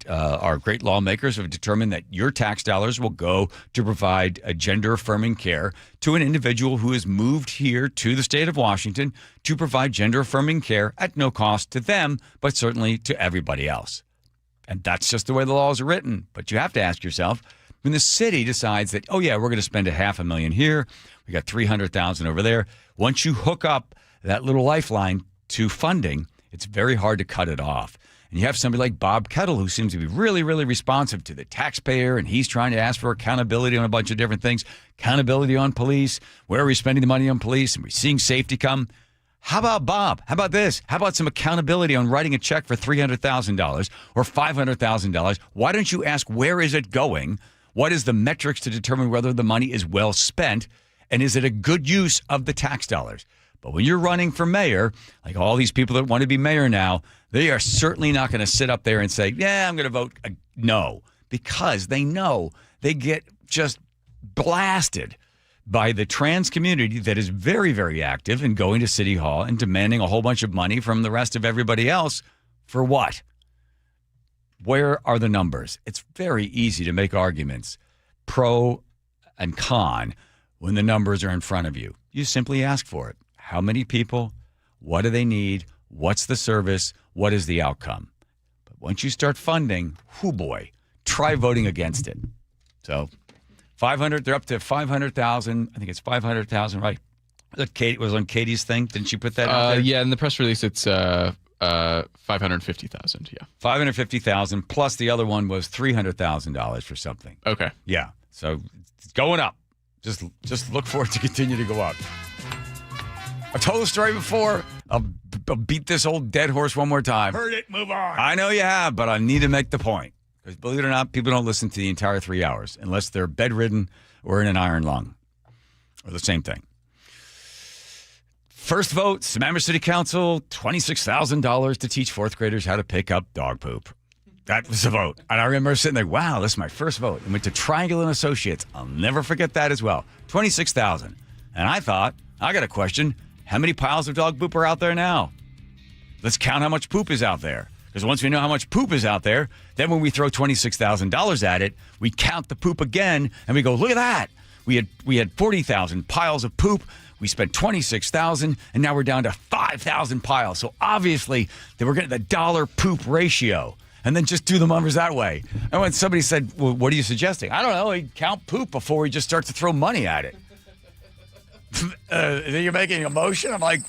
our great lawmakers have determined that your tax dollars will go to provide a gender-affirming care to an individual who has moved here to the state of Washington to provide gender-affirming care at no cost to them, but certainly to everybody else. And that's just the way the laws are written. But you have to ask yourself, when the city decides that, oh yeah, we're going to spend $500,000 here, we got $300,000 over there. Once you hook up that little lifeline to funding, it's very hard to cut it off. And you have somebody like Bob Kettle, who seems to be really, really responsive to the taxpayer, and he's trying to ask for accountability on a bunch of different things. Accountability on police. Where are we spending the money on police? And we're seeing safety come. How about Bob? How about this? How about some accountability on writing a check for $300,000 or $500,000? Why don't you ask, where is it going? What is the metrics to determine whether the money is well spent? And is it a good use of the tax dollars? But when you're running for mayor, like all these people that want to be mayor now, they are certainly not going to sit up there and say, yeah, I'm going to vote no, because they know they get just blasted by the trans community that is very, very active in going to City Hall and demanding a whole bunch of money from the rest of everybody else. For what? Where are the numbers? It's very easy to make arguments pro and con when the numbers are in front of you. You simply ask for it. How many people? What do they need? What's the service? What is the outcome? But once you start funding, whoo boy, try voting against it. So 500, they're up to 500,000. I think it's 500,000, right? Kate was on Katie's thing. Didn't she put that out there? Yeah, in the press release, it's 550,000. Yeah, 550,000 plus the other one was $300,000 for something. Okay. Yeah, so it's going up. Just look for it to continue to go up. I've told the story before. I'll beat this old dead horse one more time. Heard it. Move on. I know you have, but I need to make the point. Because believe it or not, people don't listen to the entire 3 hours unless they're bedridden or in an iron lung. Or the same thing. First vote, Sammamish City Council, $26,000 to teach fourth graders how to pick up dog poop. That was the vote. And I remember sitting there, wow, this is my first vote. And went to Triangle and Associates. I'll never forget that as well. $26,000. And I thought, I got a question. How many piles of dog poop are out there now? Let's count how much poop is out there. Because once we know how much poop is out there, then when we throw $26,000 at it, we count the poop again and we go, look at that. We had 40,000 piles of poop. We spent $26,000 and now we're down to 5,000 piles. So obviously they were getting the dollar poop ratio. And then just do the numbers that way. And when somebody said, well, what are you suggesting? I don't know. He'd count poop before he just starts to throw money at it. You're making a motion? I'm like,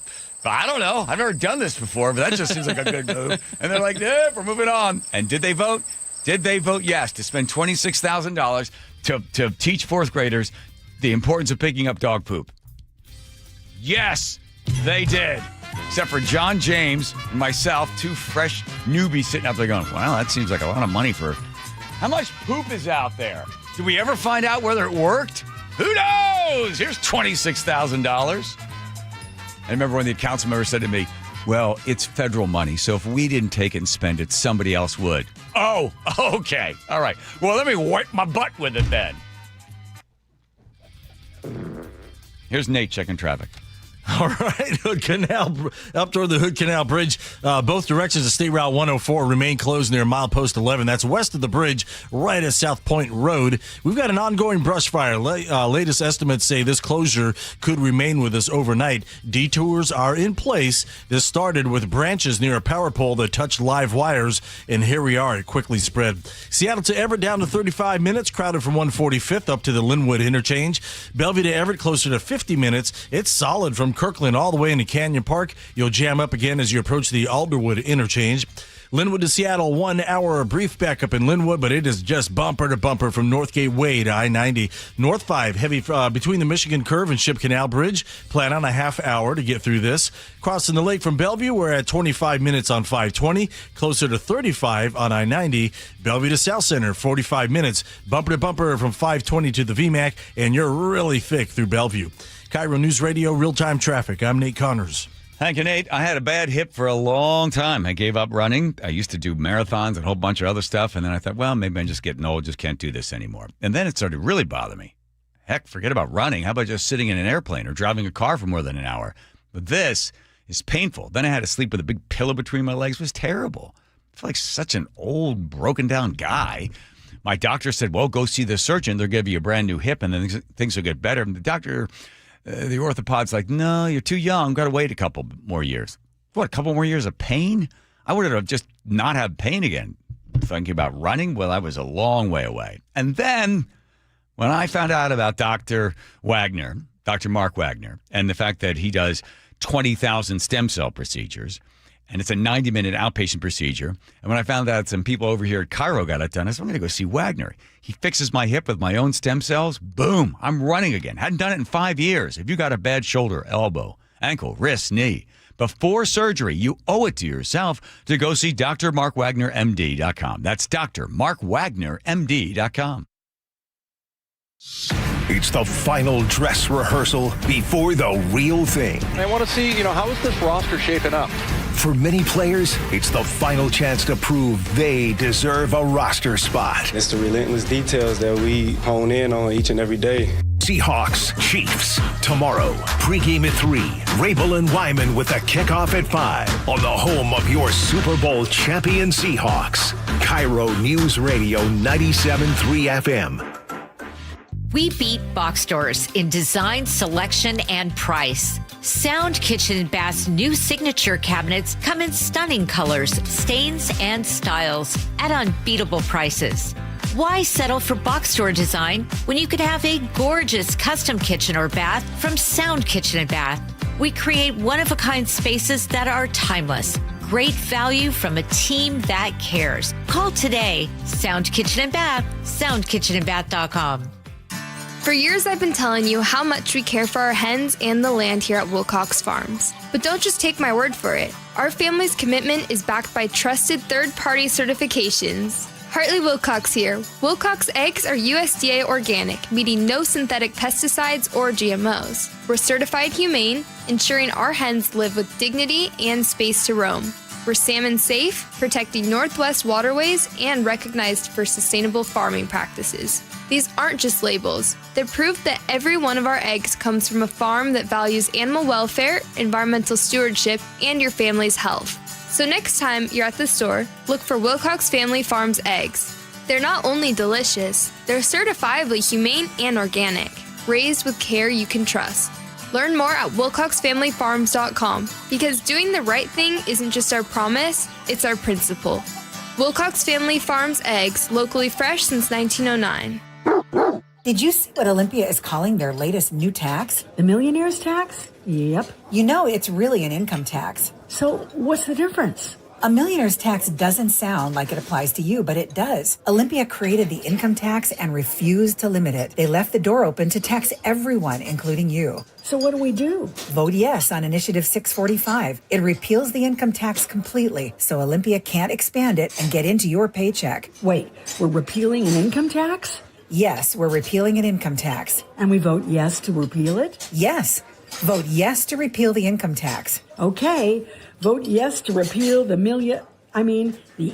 I don't know. I've never done this before, but that just seems like a good move. And they're like, yeah, we're moving on. And did they vote? Did they vote yes to spend $26,000 to teach fourth graders the importance of picking up dog poop? Yes, they did. Except for John James and myself, two fresh newbies sitting out there going, wow, that seems like a lot of money for... How much poop is out there? Did we ever find out whether it worked? Who knows? Here's $26,000. I remember when the council member said to me, well, it's federal money, so if we didn't take it and spend it, somebody else would. Oh, okay. All right. Well, let me wipe my butt with it then. Here's Nate checking traffic. All right, Hood Canal, up toward the Hood Canal Bridge. Both directions of State Route 104 remain closed near milepost 11. That's west of the bridge, right at South Point Road. We've got an ongoing brush fire. Latest estimates say this closure could remain with us overnight. Detours are in place. This started with branches near a power pole that touched live wires, and here we are. It quickly spread. Seattle to Everett down to 35 minutes, crowded from 145th up to the Linwood interchange. Bellevue to Everett closer to 50 minutes. It's solid from Kirkland all the way into Canyon Park. You'll jam up again as you approach the Alderwood interchange. Linwood to Seattle, 1 hour brief backup in Linwood, but it is just bumper to bumper from Northgate Way to I-90. North 5, heavy between the Michigan Curve and Ship Canal Bridge. Plan on a half hour to get through this. Crossing the lake from Bellevue, we're at 25 minutes on 520, closer to 35 on I-90. Bellevue to South Center, 45 minutes, bumper to bumper from 520 to the VMAC, and you're really thick through Bellevue. KIRO News Radio, real-time traffic. I'm Nate Connors. Thank you, Nate. I had a bad hip for a long time. I gave up running. I used to do marathons and a whole bunch of other stuff, and then I thought, well, maybe I'm just getting old, just can't do this anymore. And then it started to really bother me. Heck, forget about running. How about just sitting in an airplane or driving a car for more than an hour? But this is painful. Then I had to sleep with a big pillow between my legs. It was terrible. I feel like such an old, broken-down guy. My doctor said, well, go see the surgeon. They'll give you a brand new hip, and then things will get better. And the doctor... the orthopod's like, no, you're too young. Got to wait a couple more years. What, a couple more years of pain? I would have just not had pain again. Thinking about running, well, I was a long way away. And then when I found out about Dr. Wagner, Dr. Mark Wagner, and the fact that he does 20,000 stem cell procedures, and it's a 90-minute outpatient procedure. And when I found out some people over here at KIRO got it done, I said, I'm going to go see Wagner. He fixes my hip with my own stem cells. Boom, I'm running again. Hadn't done it in 5 years. If you got a bad shoulder, elbow, ankle, wrist, knee, before surgery, you owe it to yourself to go see drmarkwagnermd.com. That's drmarkwagnermd.com. It's the final dress rehearsal before the real thing. I want to see, how is this roster shaping up? For many players, it's the final chance to prove they deserve a roster spot. It's the relentless details that we hone in on each and every day. Seahawks, Chiefs, tomorrow. Pregame at 3. Rabel and Wyman with a kickoff at 5 on the home of your Super Bowl champion Seahawks. KIRO News Radio 97.3 FM. We beat box stores in design, selection, and price. Sound Kitchen & Bath's new signature cabinets come in stunning colors, stains, and styles at unbeatable prices. Why settle for box store design when you could have a gorgeous custom kitchen or bath from Sound Kitchen & Bath? We create one-of-a-kind spaces that are timeless. Great value from a team that cares. Call today. Sound Kitchen & Bath, soundkitchenandbath.com. For years, I've been telling you how much we care for our hens and the land here at Wilcox Farms. But don't just take my word for it. Our family's commitment is backed by trusted third-party certifications. Hartley Wilcox here. Wilcox eggs are USDA organic, meaning no synthetic pesticides or GMOs. We're certified humane, ensuring our hens live with dignity and space to roam. We're salmon safe, protecting Northwest waterways, and recognized for sustainable farming practices. These aren't just labels. They're proof that every one of our eggs comes from a farm that values animal welfare, environmental stewardship, and your family's health. So next time you're at the store, look for Wilcox Family Farms eggs. They're not only delicious, they're certifiably humane and organic, raised with care you can trust. Learn more at wilcoxfamilyfarms.com, because doing the right thing isn't just our promise, it's our principle. Wilcox Family Farms eggs, locally fresh since 1909. Did you see what Olympia is calling their latest new tax? The millionaire's tax? Yep. You know, it's really an income tax. So what's the difference? A millionaire's tax doesn't sound like it applies to you, but it does. Olympia created the income tax and refused to limit it. They left the door open to tax everyone, including you. So what do we do? Vote yes on Initiative 645. It repeals the income tax completely, so Olympia can't expand it and get into your paycheck. Wait, we're repealing an income tax? Yes, we're repealing an income tax. And we vote yes to repeal it? Yes. Vote yes to repeal the income tax. Okay. Vote yes to repeal the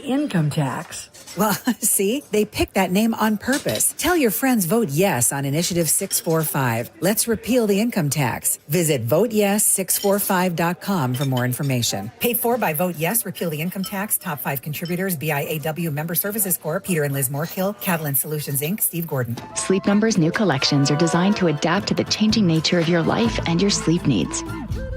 income tax. Well, see, they picked that name on purpose. Tell your friends vote yes on Initiative 645. Let's repeal the income tax. Visit voteyes645.com for more information. Paid for by Vote Yes, Repeal the Income Tax. Top 5 contributors, BIAW Member Services Corp., Peter and Liz Moorkill, Catalan Solutions, Inc., Steve Gordon. Sleep Number's new collections are designed to adapt to the changing nature of your life and your sleep needs.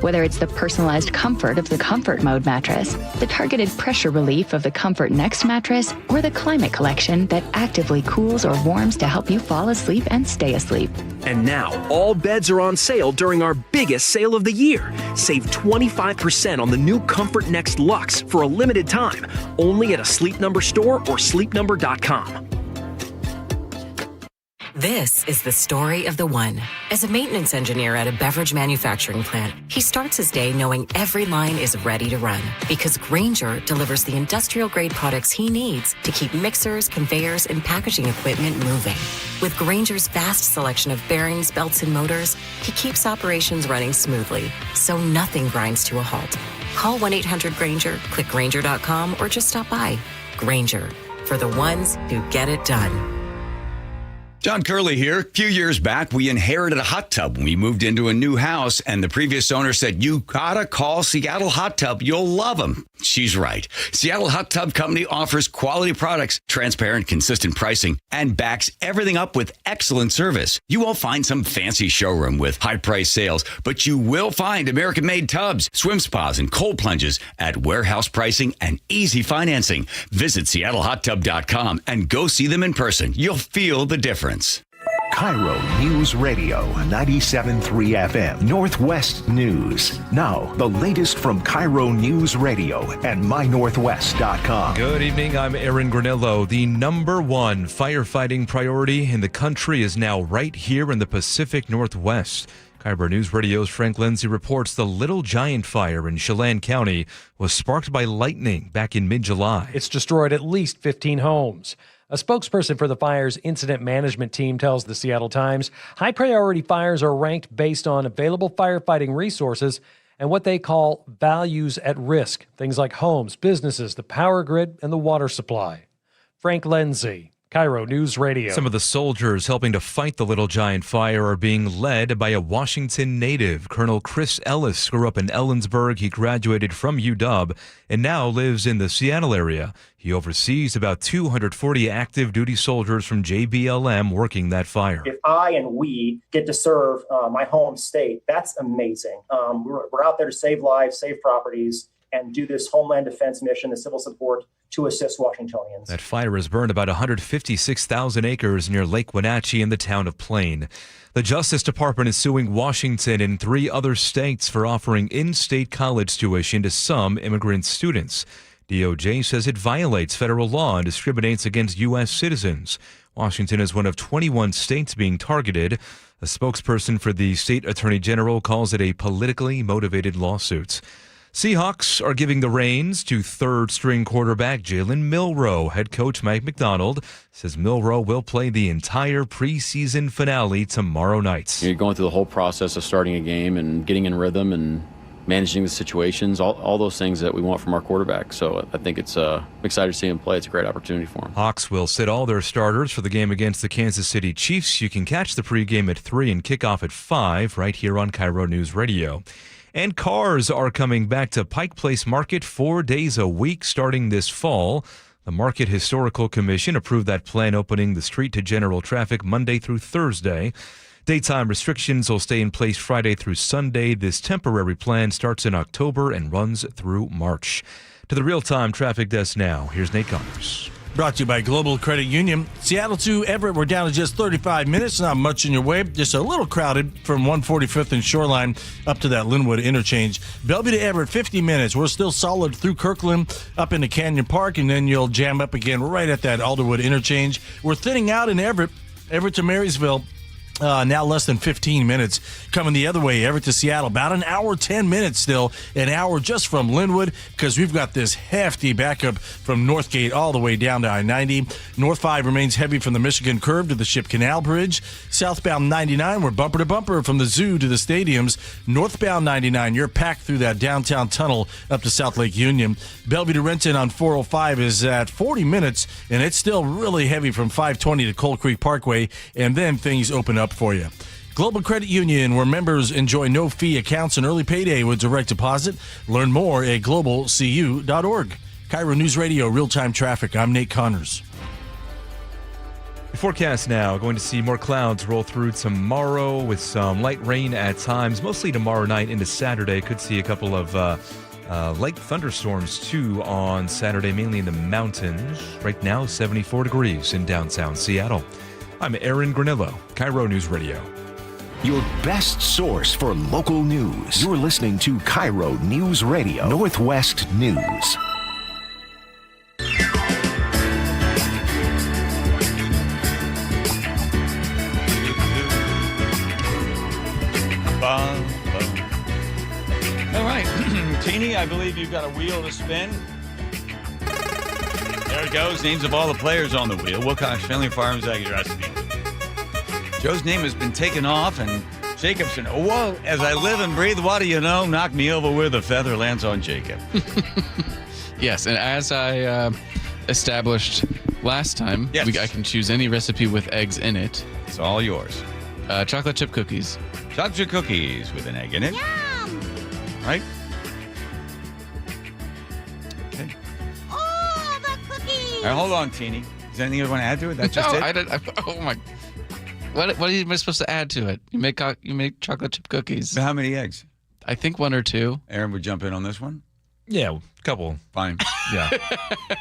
Whether it's the personalized comfort of the Comfort Mode mattress, the targeted pressure relief of the Comfort Next mattress, or the Climate Collection that actively cools or warms to help you fall asleep and stay asleep. And now, all beds are on sale during our biggest sale of the year. Save 25% on the new Comfort Next Luxe for a limited time, only at a Sleep Number store or sleepnumber.com. This is the story of the one. As a maintenance engineer at a beverage manufacturing plant, he starts his day knowing every line is ready to run, because Grainger delivers the industrial-grade products he needs to keep mixers, conveyors, and packaging equipment moving. With Grainger's vast selection of bearings, belts, and motors, he keeps operations running smoothly, so nothing grinds to a halt. Call 1-800-GRAINGER, click Grainger.com, or just stop by. Grainger, for the ones who get it done. John Curley here. A few years back, we inherited a hot tub when we moved into a new house, and the previous owner said, "You gotta call Seattle Hot Tub. You'll love them." She's right. Seattle Hot Tub Company offers quality products, transparent, consistent pricing, and backs everything up with excellent service. You won't find some fancy showroom with high price sales, but you will find American-made tubs, swim spas, and cold plunges at warehouse pricing and easy financing. Visit SeattleHotTub.com and go see them in person. You'll feel the difference. KIRO News Radio 97.3 FM Northwest News. Now, the latest from KIRO News Radio and mynorthwest.com. Good evening. I'm Aaron Granillo. The number one firefighting priority in the country is now right here in the Pacific Northwest. KIRO News Radio's Frank Lindsay reports the Little Giant fire in Chelan County was sparked by lightning back in mid-July. It's destroyed at least 15 homes. A spokesperson for the fire's incident management team tells the Seattle Times high-priority fires are ranked based on available firefighting resources and what they call values at risk, things like homes, businesses, the power grid, and the water supply. Frank Lindsay, KIRO News Radio. Some of the soldiers helping to fight the Little Giant fire are being led by a Washington native. Colonel Chris Ellis grew up in Ellensburg. He graduated from UW and now lives in the Seattle area. He oversees about 240 active duty soldiers from JBLM working that fire. If I and we get to serve my home state, that's amazing. We're out there to save lives, save properties, and do this homeland defense mission, the civil support to assist Washingtonians. That fire has burned about 156,000 acres near Lake Wenatchee in the town of Plain. The Justice Department is suing Washington and 3 other states for offering in-state college tuition to some immigrant students. DOJ says it violates federal law and discriminates against U.S. citizens. Washington is one of 21 states being targeted. A spokesperson for the state attorney general calls it a politically motivated lawsuit. Seahawks are giving the reins to third-string quarterback Jalen Milroe. Head coach Mike McDonald says Milroe will play the entire preseason finale tomorrow night. You're going through the whole process of starting a game and getting in rhythm and managing the situations, all those things that we want from our quarterback. So I think I'm excited to see him play. It's a great opportunity for him. Hawks will sit all their starters for the game against the Kansas City Chiefs. You can catch the pregame at 3 and kickoff at 5 right here on KIRO News Radio. And cars are coming back to Pike Place Market 4 days a week starting this fall. The Market Historical Commission approved that plan, opening the street to general traffic Monday through Thursday. Daytime restrictions will stay in place Friday through Sunday. This temporary plan starts in October and runs through March. To the real-time traffic desk now, here's Nate Connors. Brought to you by Global Credit Union. Seattle to Everett, we're down to just 35 minutes. Not much in your way. Just a little crowded from 145th and Shoreline up to that Linwood interchange. Bellevue to Everett, 50 minutes. We're still solid through Kirkland up into Canyon Park, and then you'll jam up again right at that Alderwood interchange. We're thinning out in Everett to Marysville. Now less than 15 minutes. Coming the other way, Everett to Seattle, about an hour, 10 minutes still. An hour just from Linwood, because we've got this hefty backup from Northgate all the way down to I-90. North 5 remains heavy from the Michigan curve to the Ship Canal Bridge. Southbound 99, we're bumper to bumper from the zoo to the stadiums. Northbound 99, you're packed through that downtown tunnel up to South Lake Union. Bellevue to Renton on 405 is at 40 minutes, and it's still really heavy from 520 to Coal Creek Parkway, and then things open up for you. Global Credit Union, where members enjoy no-fee accounts and early payday with direct deposit. Learn more at globalcu.org. KIRO News Radio, real-time traffic. I'm Nate Connors. The forecast now, going to see more clouds roll through tomorrow with some light rain at times, mostly tomorrow night into Saturday. Could see a couple of light thunderstorms, too, on Saturday, mainly in the mountains. Right now, 74 degrees in downtown Seattle. I'm Aaron Granillo, KIRO News Radio. Your best source for local news. You're listening to KIRO News Radio, Northwest News. All right, Teeny, I believe you've got a wheel to spin. There it goes. Names of all the players on the wheel. Wilcox Family Farms Ag Recipe. Joe's name has been taken off, and Jacobson. Whoa! As I live and breathe, what do you know? Knock me over where the feather lands on Jacob. Yes, and as I established last time, yes. I can choose any recipe with eggs in it. It's all yours. Chocolate chip cookies. Chocolate chip cookies with an egg in it. Yum! Right? All right, hold on, Teeny. Is there anything you want to add to it? That's just it? I don't. Oh my! What am I supposed to add to it? You make chocolate chip cookies. How many eggs? I think 1 or 2. Aaron would jump in on this one. Yeah, a couple. Fine. Yeah.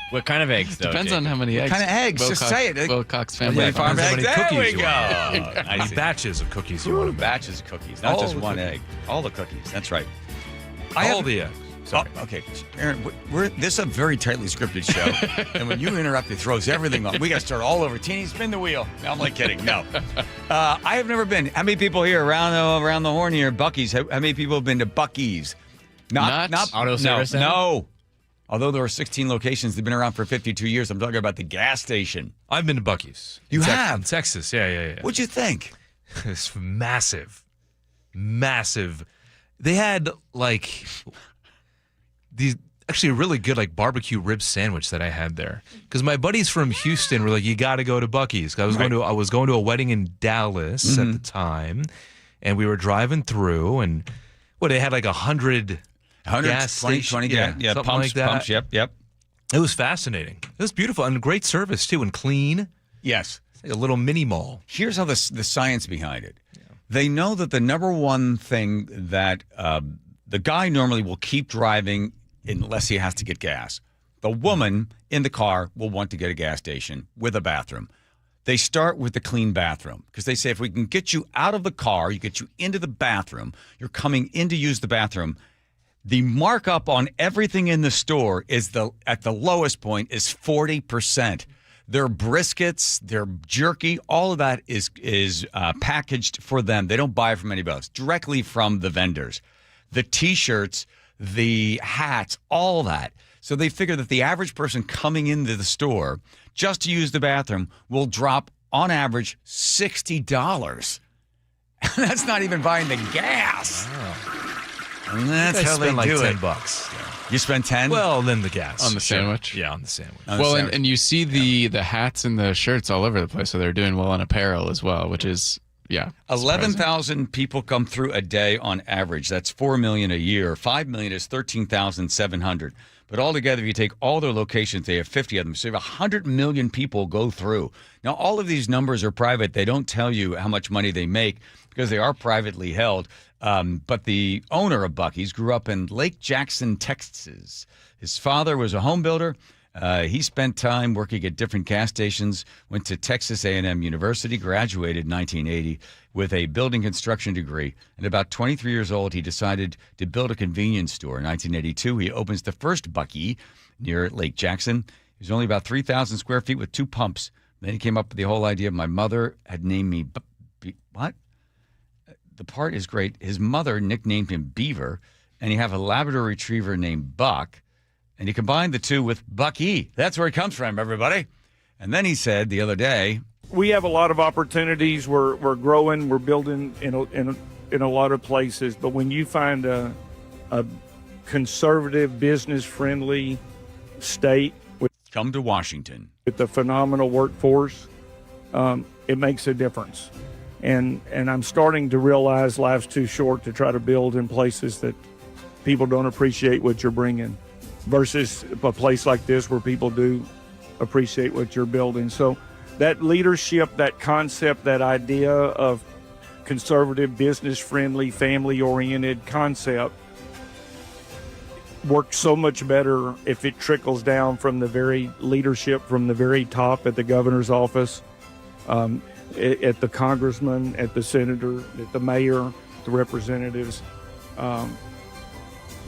What kind of eggs, though? Depends on how many eggs. What kind of eggs? Just say it. Wilcox Family Farm eggs. There we go. How many batches of cookies you want? Batches of cookies, not just one egg. All the cookies. That's right. All the eggs. Oh, okay, Aaron, this is a very tightly scripted show, and when you interrupt, it throws everything off. We got to start all over. Teeny, spin the wheel. No, I'm like kidding. No, I have never been. How many people here around the horn here? Buc-ee's. How many people have been to Buc-ee's? Not auto service. No. Although there are 16 locations, they've been around for 52 years. I'm talking about the gas station. I've been to Buc-ee's. You have? In Texas. Yeah. What'd you think? It's massive. They had these actually a really good barbecue rib sandwich that I had there, because my buddies from Houston were like, you got to go to Buc-ee's. I was going to a wedding in Dallas at the time, and we were driving through, and they had 100 gas stations, 20 gas, something pumps, like that. Pumps, yep. It was fascinating. It was beautiful and great service too, and clean. Yes, it's like a little mini mall. Here's how the science behind it. Yeah. They know that the number one thing that the guy normally will keep driving unless he has to get gas. The woman in the car will want to get a gas station with a bathroom. They start with the clean bathroom because they say if we can get you out of the car, you get you into the bathroom, you're coming in to use the bathroom, The markup on everything in the store is at the lowest point is 40%. Their briskets, their jerky, all of that is packaged for them. They don't buy from anybody else, directly from the vendors. The T-shirts, the hats, all that. So they figure that the average person coming into the store just to use the bathroom will drop, on average, $60. That's not even buying the gas. And that's how they like do $10. it. Yeah. You spend 10? Well, then the gas. On the sandwich? Yeah, on the sandwich. And you see the hats and the shirts all over the place, so they're doing well on apparel as well, which is, 11,000 people come through a day on average. That's 4 million a year. 5 million is 13,700. But altogether, if you take all their locations, they have 50 of them. So you have 100 million people go through. Now, all of these numbers are private. They don't tell you how much money they make because they are privately held. But the owner of Buc-ee's grew up in Lake Jackson, Texas. His father was a home builder. He spent time working at different gas stations, went to Texas A&M University, graduated in 1980 with a building construction degree. And about 23 years old, he decided to build a convenience store. In 1982, he opens the first Buc-ee near Lake Jackson. It was only about 3,000 square feet with 2 pumps. Then he came up with the whole idea. My mother had named me, what? The part is great. His mother nicknamed him Beaver, and you have a Labrador Retriever named Buck, and he combined the two with Buc-ee. That's where it comes from, everybody. And then he said the other day, we have a lot of opportunities. We're growing. We're building in a lot of places. But when you find a conservative, business-friendly state with come to Washington with a phenomenal workforce, it makes a difference. And I'm starting to realize life's too short to try to build in places that people don't appreciate what you're bringing versus a place like this where people do appreciate what you're building. So that leadership, that concept, that idea of conservative, business-friendly, family-oriented concept works so much better if it trickles down from the very leadership, from the very top at the governor's office, at the congressman, at the senator, at the mayor, the representatives.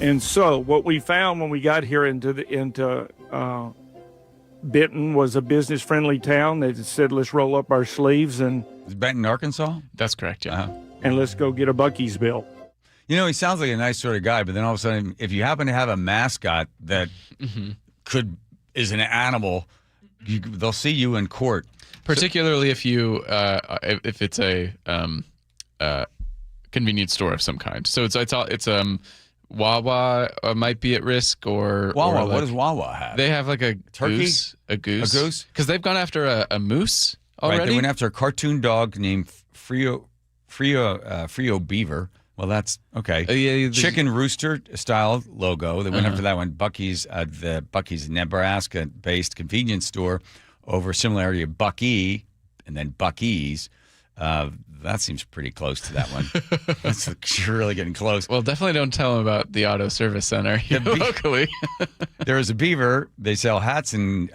And so what we found when we got here into Benton was a business-friendly town. They said, let's roll up our sleeves and... Is Benton, Arkansas? That's correct, yeah. And let's go get a Buc-ee's built. You know, he sounds like a nice sort of guy, but then all of a sudden, if you happen to have a mascot that is an animal, they'll see you in court. Particularly if it's a convenience store of some kind. So it's Wawa might be at risk or Wawa. Or like, what does Wawa have? They have like a turkey, goose, a goose, because they've gone after a moose already. Right, they went after a cartoon dog named Frio Beaver. Well, that's okay. Chicken rooster style logo. They went after that one. Buc-ee's, the Buc-ee's Nebraska-based convenience store, over similarity of Buc-ee and then Buc-ee's. That seems pretty close to that one. You're really getting close. Well, definitely don't tell them about the auto service center locally. There is a Beaver. They sell hats and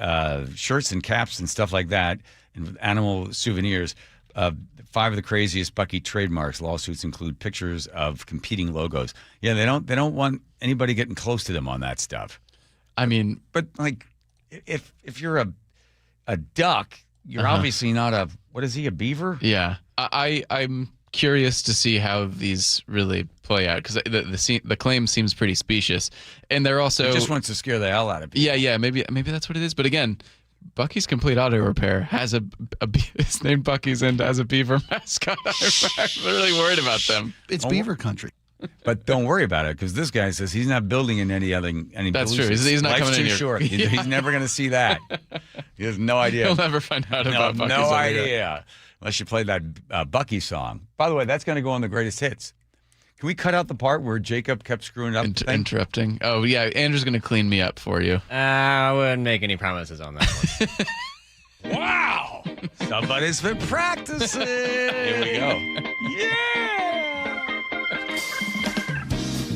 shirts and caps and stuff like that, and animal souvenirs. 5 of the craziest Buc-ee trademarks. Lawsuits include pictures of competing logos. Yeah, they don't want anybody getting close to them on that stuff. I mean, but like, if you're a duck, you're obviously not a. What is he? A beaver? Yeah, I'm curious to see how these really play out because the claim seems pretty specious, and they're also he just wants to scare the hell out of people. Yeah, maybe that's what it is. But again, Buc-ee's Complete Auto Repair has it's named Buc-ee's and has a beaver mascot. I'm really worried about them. It's beaver country. But don't worry about it because this guy says he's not building in any. That's true. He's not coming in here. Short. He's never going to see that. He has no idea. He'll never find out about Buc-ee's. No idea. Unless you play that Buc-ee song. By the way, that's going to go on the greatest hits. Can we cut out the part where Jacob kept screwing up? Interrupting. Oh, yeah. Andrew's going to clean me up for you. I wouldn't make any promises on that one. Wow. Somebody's been practicing. Here we go. Yeah.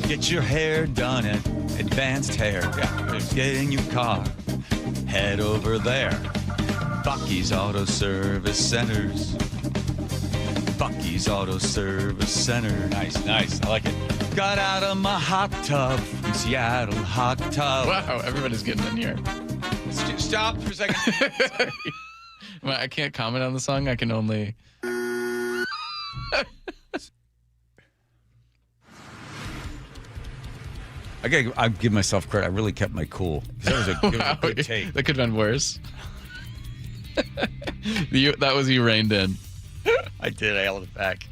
Get your hair done at Advanced Hair. Yeah, get in your car. Head over there. Buc-ee's Auto Service Centers. Buc-ee's Auto Service Center. Nice. I like it. got out of my hot tub in Seattle, hot tub. Wow, everybody's getting in here. Stop for a second. Sorry. Well, I can't comment on the song. I can only... I give myself credit. I really kept my cool. That was a good take. That could have been worse. That was you reined in. I did. I held it back.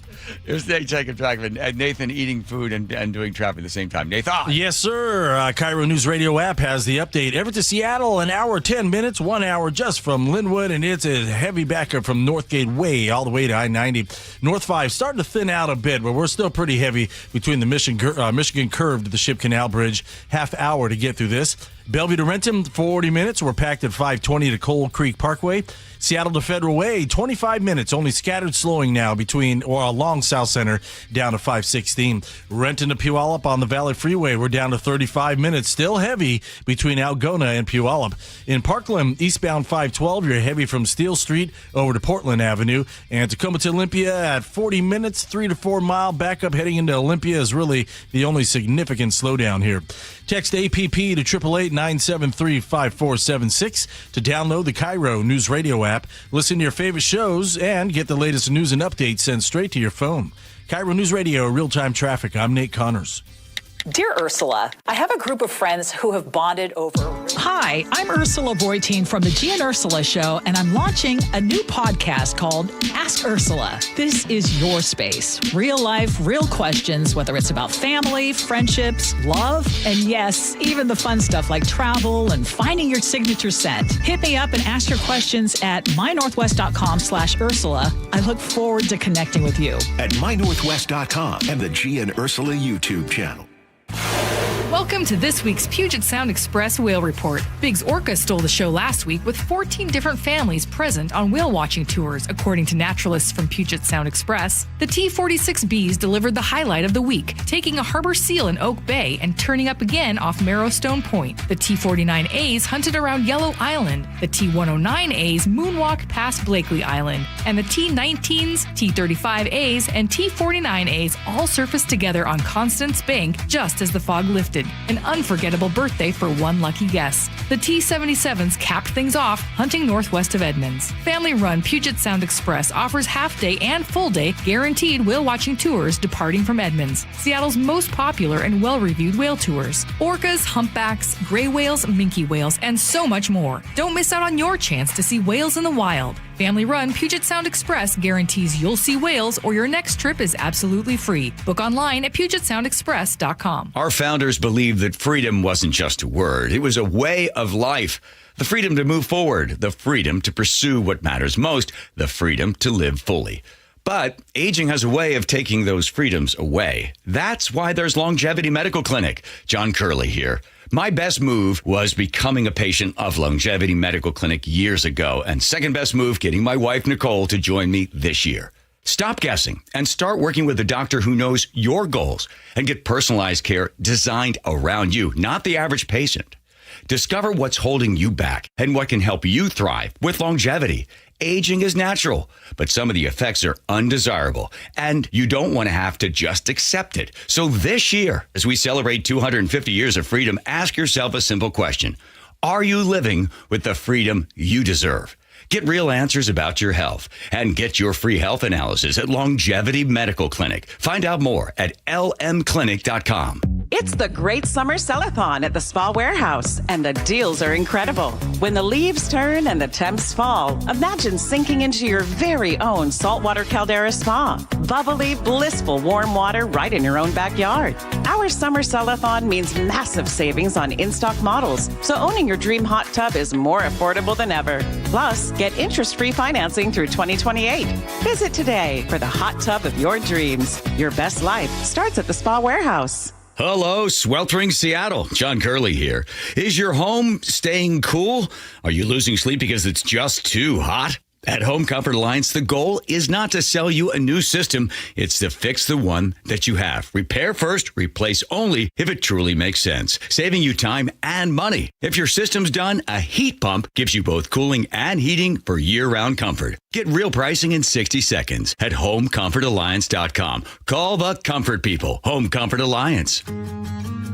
It was Nate checking track of it. Nathan eating food and doing traffic at the same time. Nathan. Yes, sir. KIRO Newsradio App has the update. Everett to Seattle, an hour, 10 minutes, 1 hour just from Linwood, and it's a heavy backup from Northgate Way all the way to I-90. North 5 starting to thin out a bit, but we're still pretty heavy between the Michigan curve to the Ship Canal Bridge. Half hour to get through this. Bellevue to Renton, 40 minutes. We're packed at 520 to Cold Creek Parkway. Seattle to Federal Way, 25 minutes. Only scattered slowing now along South Center down to 516. Renton to Puyallup on the Valley Freeway. We're down to 35 minutes. Still heavy between Algona and Puyallup. In Parkland, eastbound 512, you're heavy from Steel Street over to Portland Avenue. And Tacoma to Olympia at 40 minutes, 3 to 4 mile backup heading into Olympia is really the only significant slowdown here. Text APP to 888-973-5476 to download the KIRO Newsradio app, listen to your favorite shows, and get the latest news and updates sent straight to your phone. KIRO News Radio, real-time traffic. I'm Nate Connors. Dear Ursula, I have a group of friends who have bonded over... Hi, I'm Ursula Voitin from the G and Ursula Show, and I'm launching a new podcast called Ask Ursula. This is your space. Real life, real questions, whether it's about family, friendships, love, and yes, even the fun stuff like travel and finding your signature scent. Hit me up and ask your questions at mynorthwest.com/Ursula. I look forward to connecting with you. At mynorthwest.com and the G and Ursula YouTube channel. Welcome to this week's Puget Sound Express Whale Report. Biggs Orca stole the show last week with 14 different families present on whale watching tours, according to naturalists from Puget Sound Express. The T-46Bs delivered the highlight of the week, taking a harbor seal in Oak Bay and turning up again off Marrowstone Point. The T-49As hunted around Yellow Island. The T-109As moonwalked past Blakely Island. And the T-19s, T-35As, and T-49As all surfaced together on Constance Bank just as the fog lifted. An unforgettable birthday for one lucky guest. The T-77s capped things off, hunting northwest of Edmonds. Family-run Puget Sound Express offers half-day and full-day guaranteed whale-watching tours departing from Edmonds, Seattle's most popular and well-reviewed whale tours. Orcas, humpbacks, gray whales, minke whales, and so much more. Don't miss out on your chance to see whales in the wild. Family-run Puget Sound Express guarantees you'll see whales or your next trip is absolutely free. Book online at PugetSoundExpress.com. Our founders believed that freedom wasn't just a word. It was a way of life. The freedom to move forward, the freedom to pursue what matters most, the freedom to live fully. But aging has a way of taking those freedoms away. That's why there's Longevity Medical Clinic. John Curley here. My best move was becoming a patient of Longevity Medical Clinic years ago, and second best move, getting my wife, Nicole, to join me this year. Stop guessing and start working with a doctor who knows your goals and get personalized care designed around you, not the average patient. Discover what's holding you back and what can help you thrive with longevity. Aging is natural, but some of the effects are undesirable, and you don't want to have to just accept it. So this year, as we celebrate 250 years of freedom, ask yourself a simple question. Are you living with the freedom you deserve? Get real answers about your health and get your free health analysis at Longevity Medical Clinic. Find out more at lmclinic.com. It's the Great Summer Sell-a-thon at the Spa Warehouse, and the deals are incredible. When the leaves turn and the temps fall, imagine sinking into your very own saltwater caldera spa. Bubbly, blissful, warm water right in your own backyard. Our Summer Sell-a-thon means massive savings on in-stock models, so owning your dream hot tub is more affordable than ever. Plus, get interest-free financing through 2028. Visit today for the hot tub of your dreams. Your best life starts at the Spa Warehouse. Hello, sweltering Seattle. John Curley here. Is your home staying cool? Are you losing sleep because it's just too hot? At Home Comfort Alliance, the goal is not to sell you a new system. It's to fix the one that you have. Repair first, replace only if it truly makes sense, saving you time and money. If your system's done, a heat pump gives you both cooling and heating for year-round comfort. Get real pricing in 60 seconds at HomeComfortAlliance.com. Call the comfort people. Home Comfort Alliance.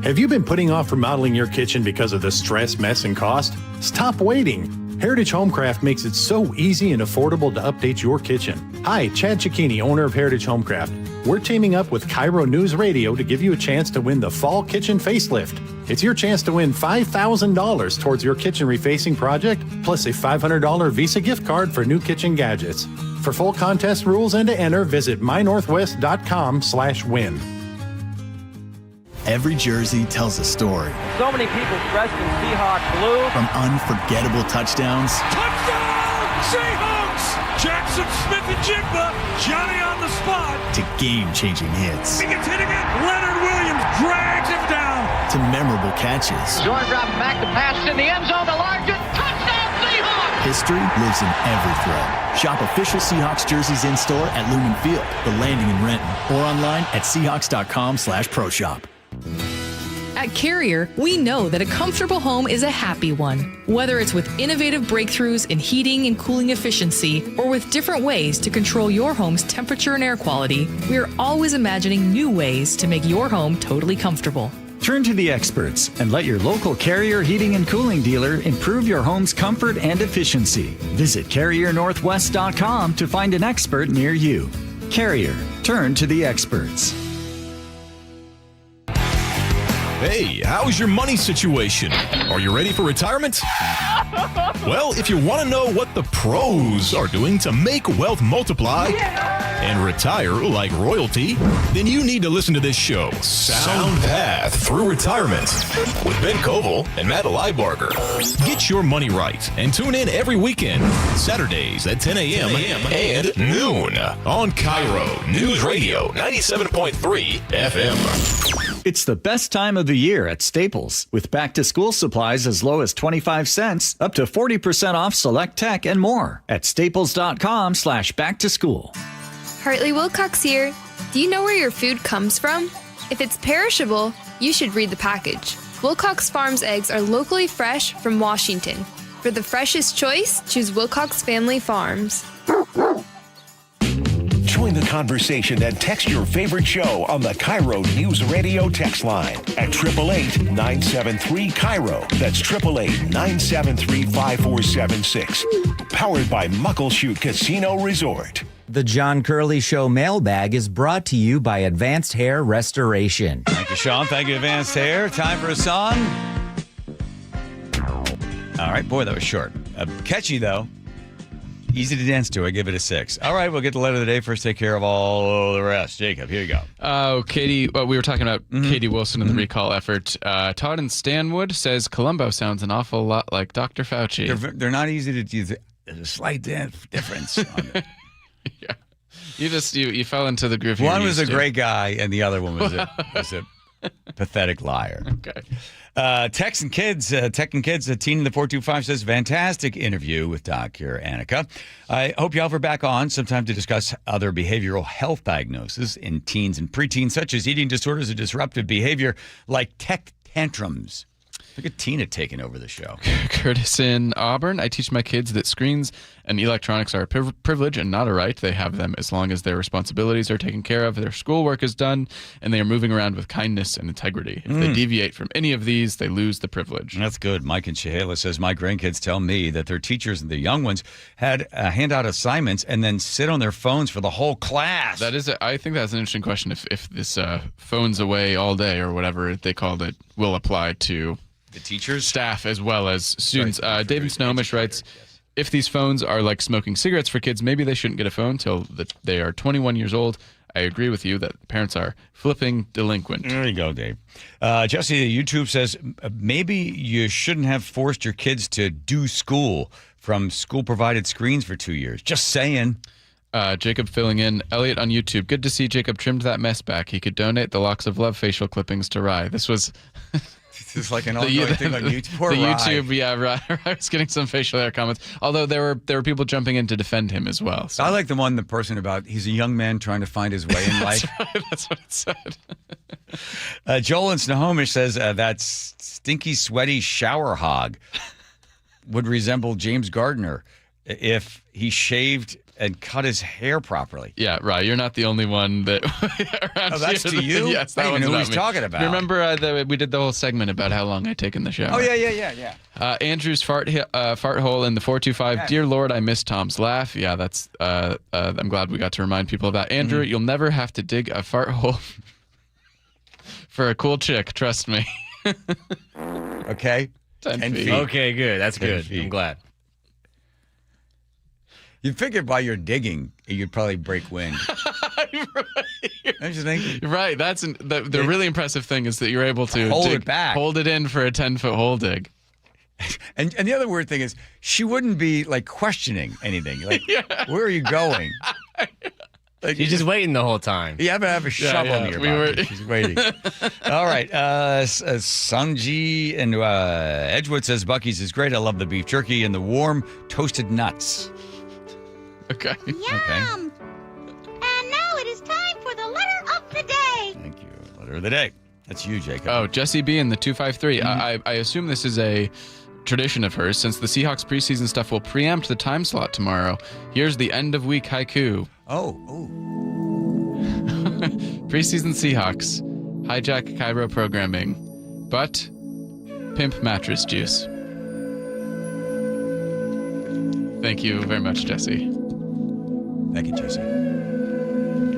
Have you been putting off remodeling your kitchen because of the stress, mess, and cost? Stop waiting. Heritage Homecraft makes it so easy and affordable to update your kitchen. Hi, Chad Cicchini, owner of Heritage Homecraft. We're teaming up with KIRO Newsradio to give you a chance to win the Fall Kitchen Facelift. It's your chance to win $5,000 towards your kitchen refacing project, plus a $500 Visa gift card for new kitchen gadgets. For full contest rules and to enter, visit mynorthwest.com/win. Every jersey tells a story. So many people dressed in Seahawks blue. From unforgettable touchdowns. Touchdown, Seahawks! Jackson Smith-Njigba, Johnny on the spot. To game-changing hits. He gets hit again. Leonard Williams drags him down. To memorable catches. Jordan dropping back to pass in the end zone to Larkin. Touchdown, Seahawks! History lives in every thread. Shop official Seahawks jerseys in-store at Lumen Field, The Landing in Renton, or online at Seahawks.com/ProShop. At Carrier, we know that a comfortable home is a happy one. Whether it's with innovative breakthroughs in heating and cooling efficiency, or with different ways to control your home's temperature and air quality, we are always imagining new ways to make your home totally comfortable. Turn to the experts and let your local Carrier heating and cooling dealer improve your home's comfort and efficiency. Visit CarrierNorthwest.com to find an expert near you. Carrier, turn to the experts. Hey, how's your money situation? Are you ready for retirement? Well, if you want to know what the pros are doing to make wealth multiply and retire like royalty, then you need to listen to this show, Sound Path Through Retirement, with Ben Koval and Matt Leibarger. Get your money right and tune in every weekend, Saturdays at 10 a.m. and noon on KIRO Newsradio 97.3 FM. It's the best time of the year at Staples, with back-to-school supplies as low as 25 cents, up to 40% off select tech and more at staples.com/back-to-school. Hartley Wilcox here. Do you know where your food comes from? If it's perishable, you should read the package. Wilcox Farms eggs are locally fresh from Washington. For the freshest choice, choose Wilcox Family Farms. Join the conversation and text your favorite show on the KIRO News Radio text line at 888-973-KIRO. That's 888-973-5476. Powered by Muckleshoot Casino Resort. The John Curley Show mailbag is brought to you by Advanced Hair Restoration. Thank you, Sean. Thank you, Advanced Hair. Time for a song. All right. Boy, that was short. Catchy, though. Easy to dance to. I give it a 6. All right, we'll get the letter of the day. First, take care of all the rest. Jacob, here you go. Oh, Katie, we were talking about Katie Wilson and the recall effort. Todd in Stanwood says Columbo sounds an awful lot like Dr. Fauci. They're not easy to use. There's a slight difference on it. Yeah. You fell into the groove. One was a great guy, and the other one was a pathetic liar. Okay. Tech and Kids, Teen in the 425 says, fantastic interview with Dr. Annika. I hope y'all are back on sometime to discuss other behavioral health diagnoses in teens and preteens, such as eating disorders and disruptive behavior like tech tantrums. Look at Tina taking over the show. Curtis in Auburn. I teach my kids that screens and electronics are a privilege and not a right. They have them as long as their responsibilities are taken care of, their schoolwork is done, and they are moving around with kindness and integrity. If they deviate from any of these, they lose the privilege. That's good. Mike in Chehalis says, my grandkids tell me that their teachers and the young ones had hand out assignments and then sit on their phones for the whole class. I think that's an interesting question. If this phones away all day or whatever they called it will apply to the teachers, staff, as well as students. David Snowish writes, if these phones are like smoking cigarettes for kids, maybe they shouldn't get a phone till they are 21 years old. I agree with you that parents are flipping delinquent. There you go, Dave. Jesse, YouTube says, maybe you shouldn't have forced your kids to do school from school-provided screens for 2 years. Just saying. Jacob filling in. Elliot on YouTube. Good to see Jacob trimmed that mess back. He could donate the Locks of Love facial clippings to Rye. This was This is like an ongoing thing on YouTube. Poor the Rye. YouTube, yeah, Rye was getting some facial hair comments. Although there were people jumping in to defend him as well. So. I like the person about he's a young man trying to find his way in life. That's right, that's what it said. Joel in Snohomish says that stinky, sweaty shower hog would resemble James Gardner if he shaved and cut his hair properly. Yeah, right. You're not the only one that. That's to you? Yes, that I don't one's even know who about he's me. talking about. You remember we did the whole segment about how long I take in the shower. Oh, yeah. Andrew's fart hole in the 425. Yeah. Dear Lord, I miss Tom's laugh. Yeah, that's. I'm glad we got to remind people of that. Andrew, you'll never have to dig a fart hole for a cool chick. Trust me. Okay. 10 feet. Okay, good. That's good. feet. I'm glad. You figured while you're digging, you'd probably break wind. Don't you think? Right. That's the really impressive thing is that you're able to Hold it back. hold it in for a 10-foot hole dig. And the other weird thing is she wouldn't be like questioning anything. Like, where are you going? Like, She's just waiting the whole time. You haven't have a shovel near you. She's waiting. All right. Sanji and Edgewood says Bucky's is great. I love the beef jerky and the warm toasted nuts. Okay. Yum. Okay. And now it is time for the letter of the day. Thank you. Letter of the day. That's you, Jacob. Oh, Jesse B in the 253. I assume this is a tradition of hers since the Seahawks preseason stuff will preempt the time slot tomorrow. Here's the end of week haiku. Oh. Preseason Seahawks hijack KIRO programming, but pimp mattress juice. Thank you very much, Jesse. Thank you, Jesse.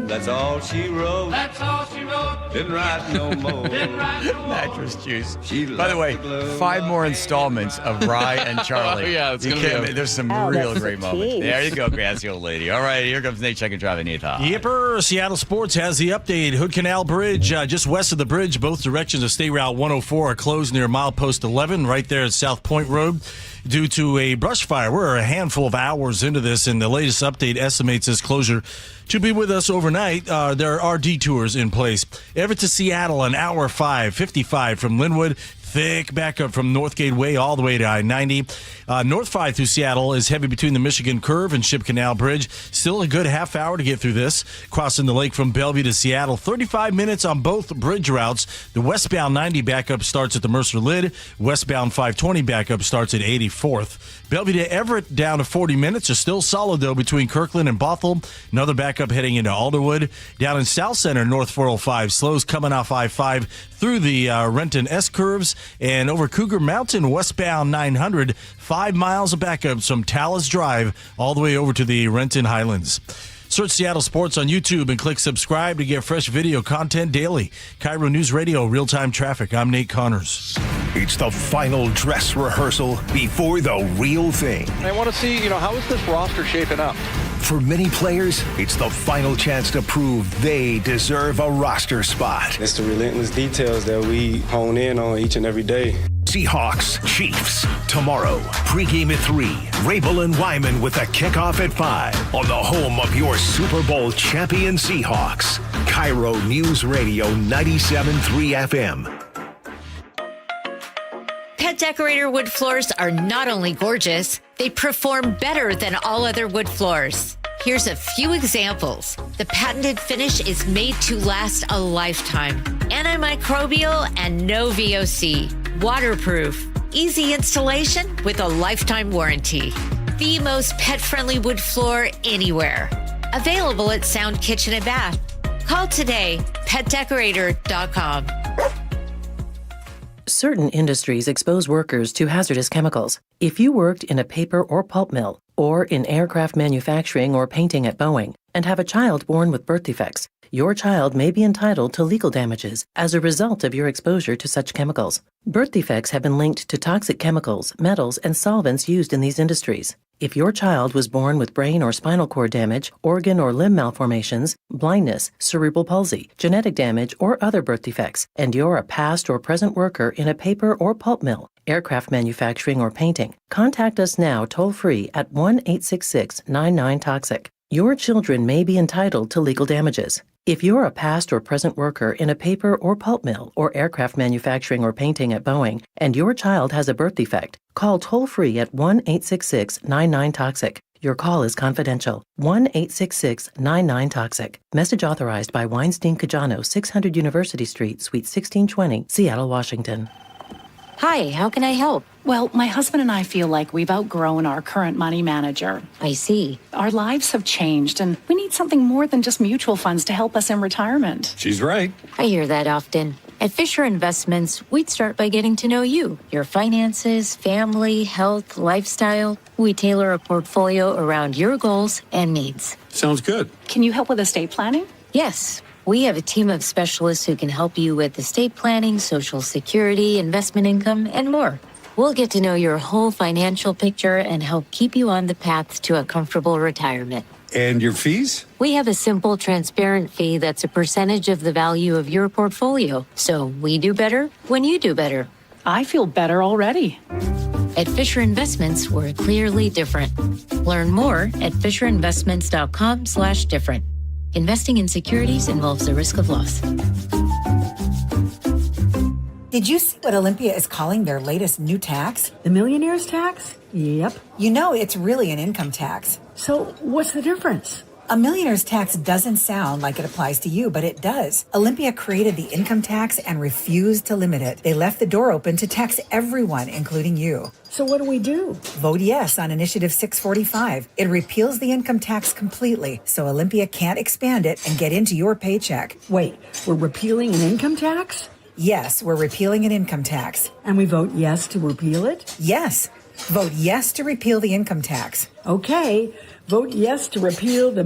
That's all she wrote. That's all she wrote. Didn't write no more. Mattress juice. By the way, 5 more installments of Rye and Charlie. Oh, yeah, it's gonna be there's some real great moments. There you go, grassy old lady. All right, here comes Nate Check and Drive Nathan. Yipper, Seattle Sports has the update. Hood Canal Bridge, just west of the bridge, both directions of State Route 104 are closed near milepost 11, right there at South Point Road, due to a brush fire. We're a handful of hours into this, and the latest update estimates this closure to be with us overnight. There are detours in place. Everett to Seattle, an hour 55 from Linwood. Thick backup from Northgate Way all the way to I-90. North 5 through Seattle is heavy between the Michigan Curve and Ship Canal Bridge. Still a good half hour to get through this. Crossing the lake from Bellevue to Seattle. 35 minutes on both bridge routes. The westbound 90 backup starts at the Mercer Lid. Westbound 520 backup starts at 84th. Bellevue to Everett down to 40 minutes. Are still solid, though, between Kirkland and Bothell. Another backup heading into Alderwood. Down in South Center, North 405. Slows coming off I-5 through the Renton S-curves. And over Cougar Mountain, westbound 900, 5 miles of backups from Talus Drive all the way over to the Renton Highlands. Search Seattle Sports on YouTube and click subscribe to get fresh video content daily. KIRO News Radio, real-time traffic. I'm Nate Connors. It's the final dress rehearsal before the real thing. I want to see, how is this roster shaping up? For many players, it's the final chance to prove they deserve a roster spot. It's the relentless details that we hone in on each and every day. Seahawks, Chiefs, tomorrow. Pregame at 3. Rabel and Wyman with a kickoff at 5 on the home of your Super Bowl champion Seahawks. KIRO News Radio 97.3 FM. Pet Decorator wood floors are not only gorgeous, they perform better than all other wood floors. Here's a few examples. The patented finish is made to last a lifetime. Antimicrobial and no VOC. Waterproof. Easy installation with a lifetime warranty. The most pet-friendly wood floor anywhere. Available at Sound Kitchen and Bath. Call today, petdecorator.com. Certain industries expose workers to hazardous chemicals. If you worked in a paper or pulp mill, or in aircraft manufacturing or painting at Boeing, and have a child born with birth defects, your child may be entitled to legal damages as a result of your exposure to such chemicals. Birth defects have been linked to toxic chemicals, metals, and solvents used in these industries. If your child was born with brain or spinal cord damage, organ or limb malformations, blindness, cerebral palsy, genetic damage, or other birth defects, and you're a past or present worker in a paper or pulp mill, aircraft manufacturing, or painting, contact us now toll-free at 1-866-99-TOXIC. Your children may be entitled to legal damages. If you're a past or present worker in a paper or pulp mill or aircraft manufacturing or painting at Boeing, and your child has a birth defect, call toll-free at 1-866-99-TOXIC. Your call is confidential. 1-866-99-TOXIC. Message authorized by Weinstein Cajano, 600 University Street, Suite 1620, Seattle, Washington. Hi, how can I help? Well, my husband and I feel like we've outgrown our current money manager. I see. Our lives have changed, and we need something more than just mutual funds to help us in retirement. She's right. I hear that often. At Fisher Investments, we'd start by getting to know you, your finances, family, health, lifestyle. We tailor a portfolio around your goals and needs. Sounds good. Can you help with estate planning? Yes. We have a team of specialists who can help you with estate planning, Social Security, investment income, and more. We'll get to know your whole financial picture and help keep you on the path to a comfortable retirement. And your fees? We have a simple, transparent fee that's a percentage of the value of your portfolio. So we do better when you do better. I feel better already. At Fisher Investments, we're clearly different. Learn more at fisherinvestments.com/different. Investing in securities involves the risk of loss. Did you see what Olympia is calling their latest new tax? The millionaire's tax? Yep. You know, it's really an income tax. So what's the difference? A millionaire's tax doesn't sound like it applies to you, but it does. Olympia created the income tax and refused to limit it. They left the door open to tax everyone, including you. So what do we do? Vote yes on Initiative 645. It repeals the income tax completely, so Olympia can't expand it and get into your paycheck. Wait, we're repealing an income tax? Yes, we're repealing an income tax. And we vote yes to repeal it? Yes. Vote yes to repeal the income tax. Okay. Vote yes to repeal the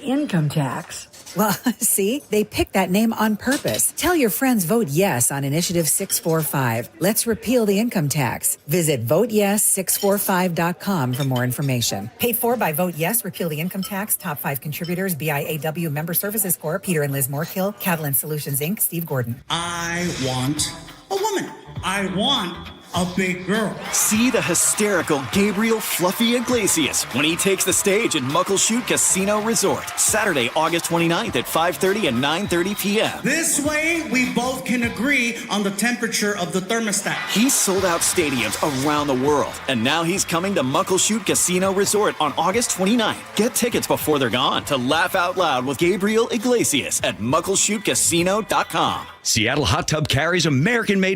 income tax. Well, see, they picked that name on purpose. Tell your friends vote yes on Initiative 645. Let's repeal the income tax. Visit voteyes645.com for more information. Paid for by Vote Yes, Repeal the Income Tax. Top 5 contributors, BIAW Member Services Corp., Peter and Liz Moorkill, Catalan Solutions, Inc., Steve Gordon. I want a woman. I want a big girl. See the hysterical Gabriel Fluffy Iglesias when he takes the stage at Muckleshoot Casino Resort, Saturday, August 29th at 5:30 and 9:30 p.m. This way, we both can agree on the temperature of the thermostat. He's sold out stadiums around the world, and now he's coming to Muckleshoot Casino Resort on August 29th. Get tickets before they're gone to laugh out loud with Gabriel Iglesias at muckleshootcasino.com. Seattle Hot Tub carries American-made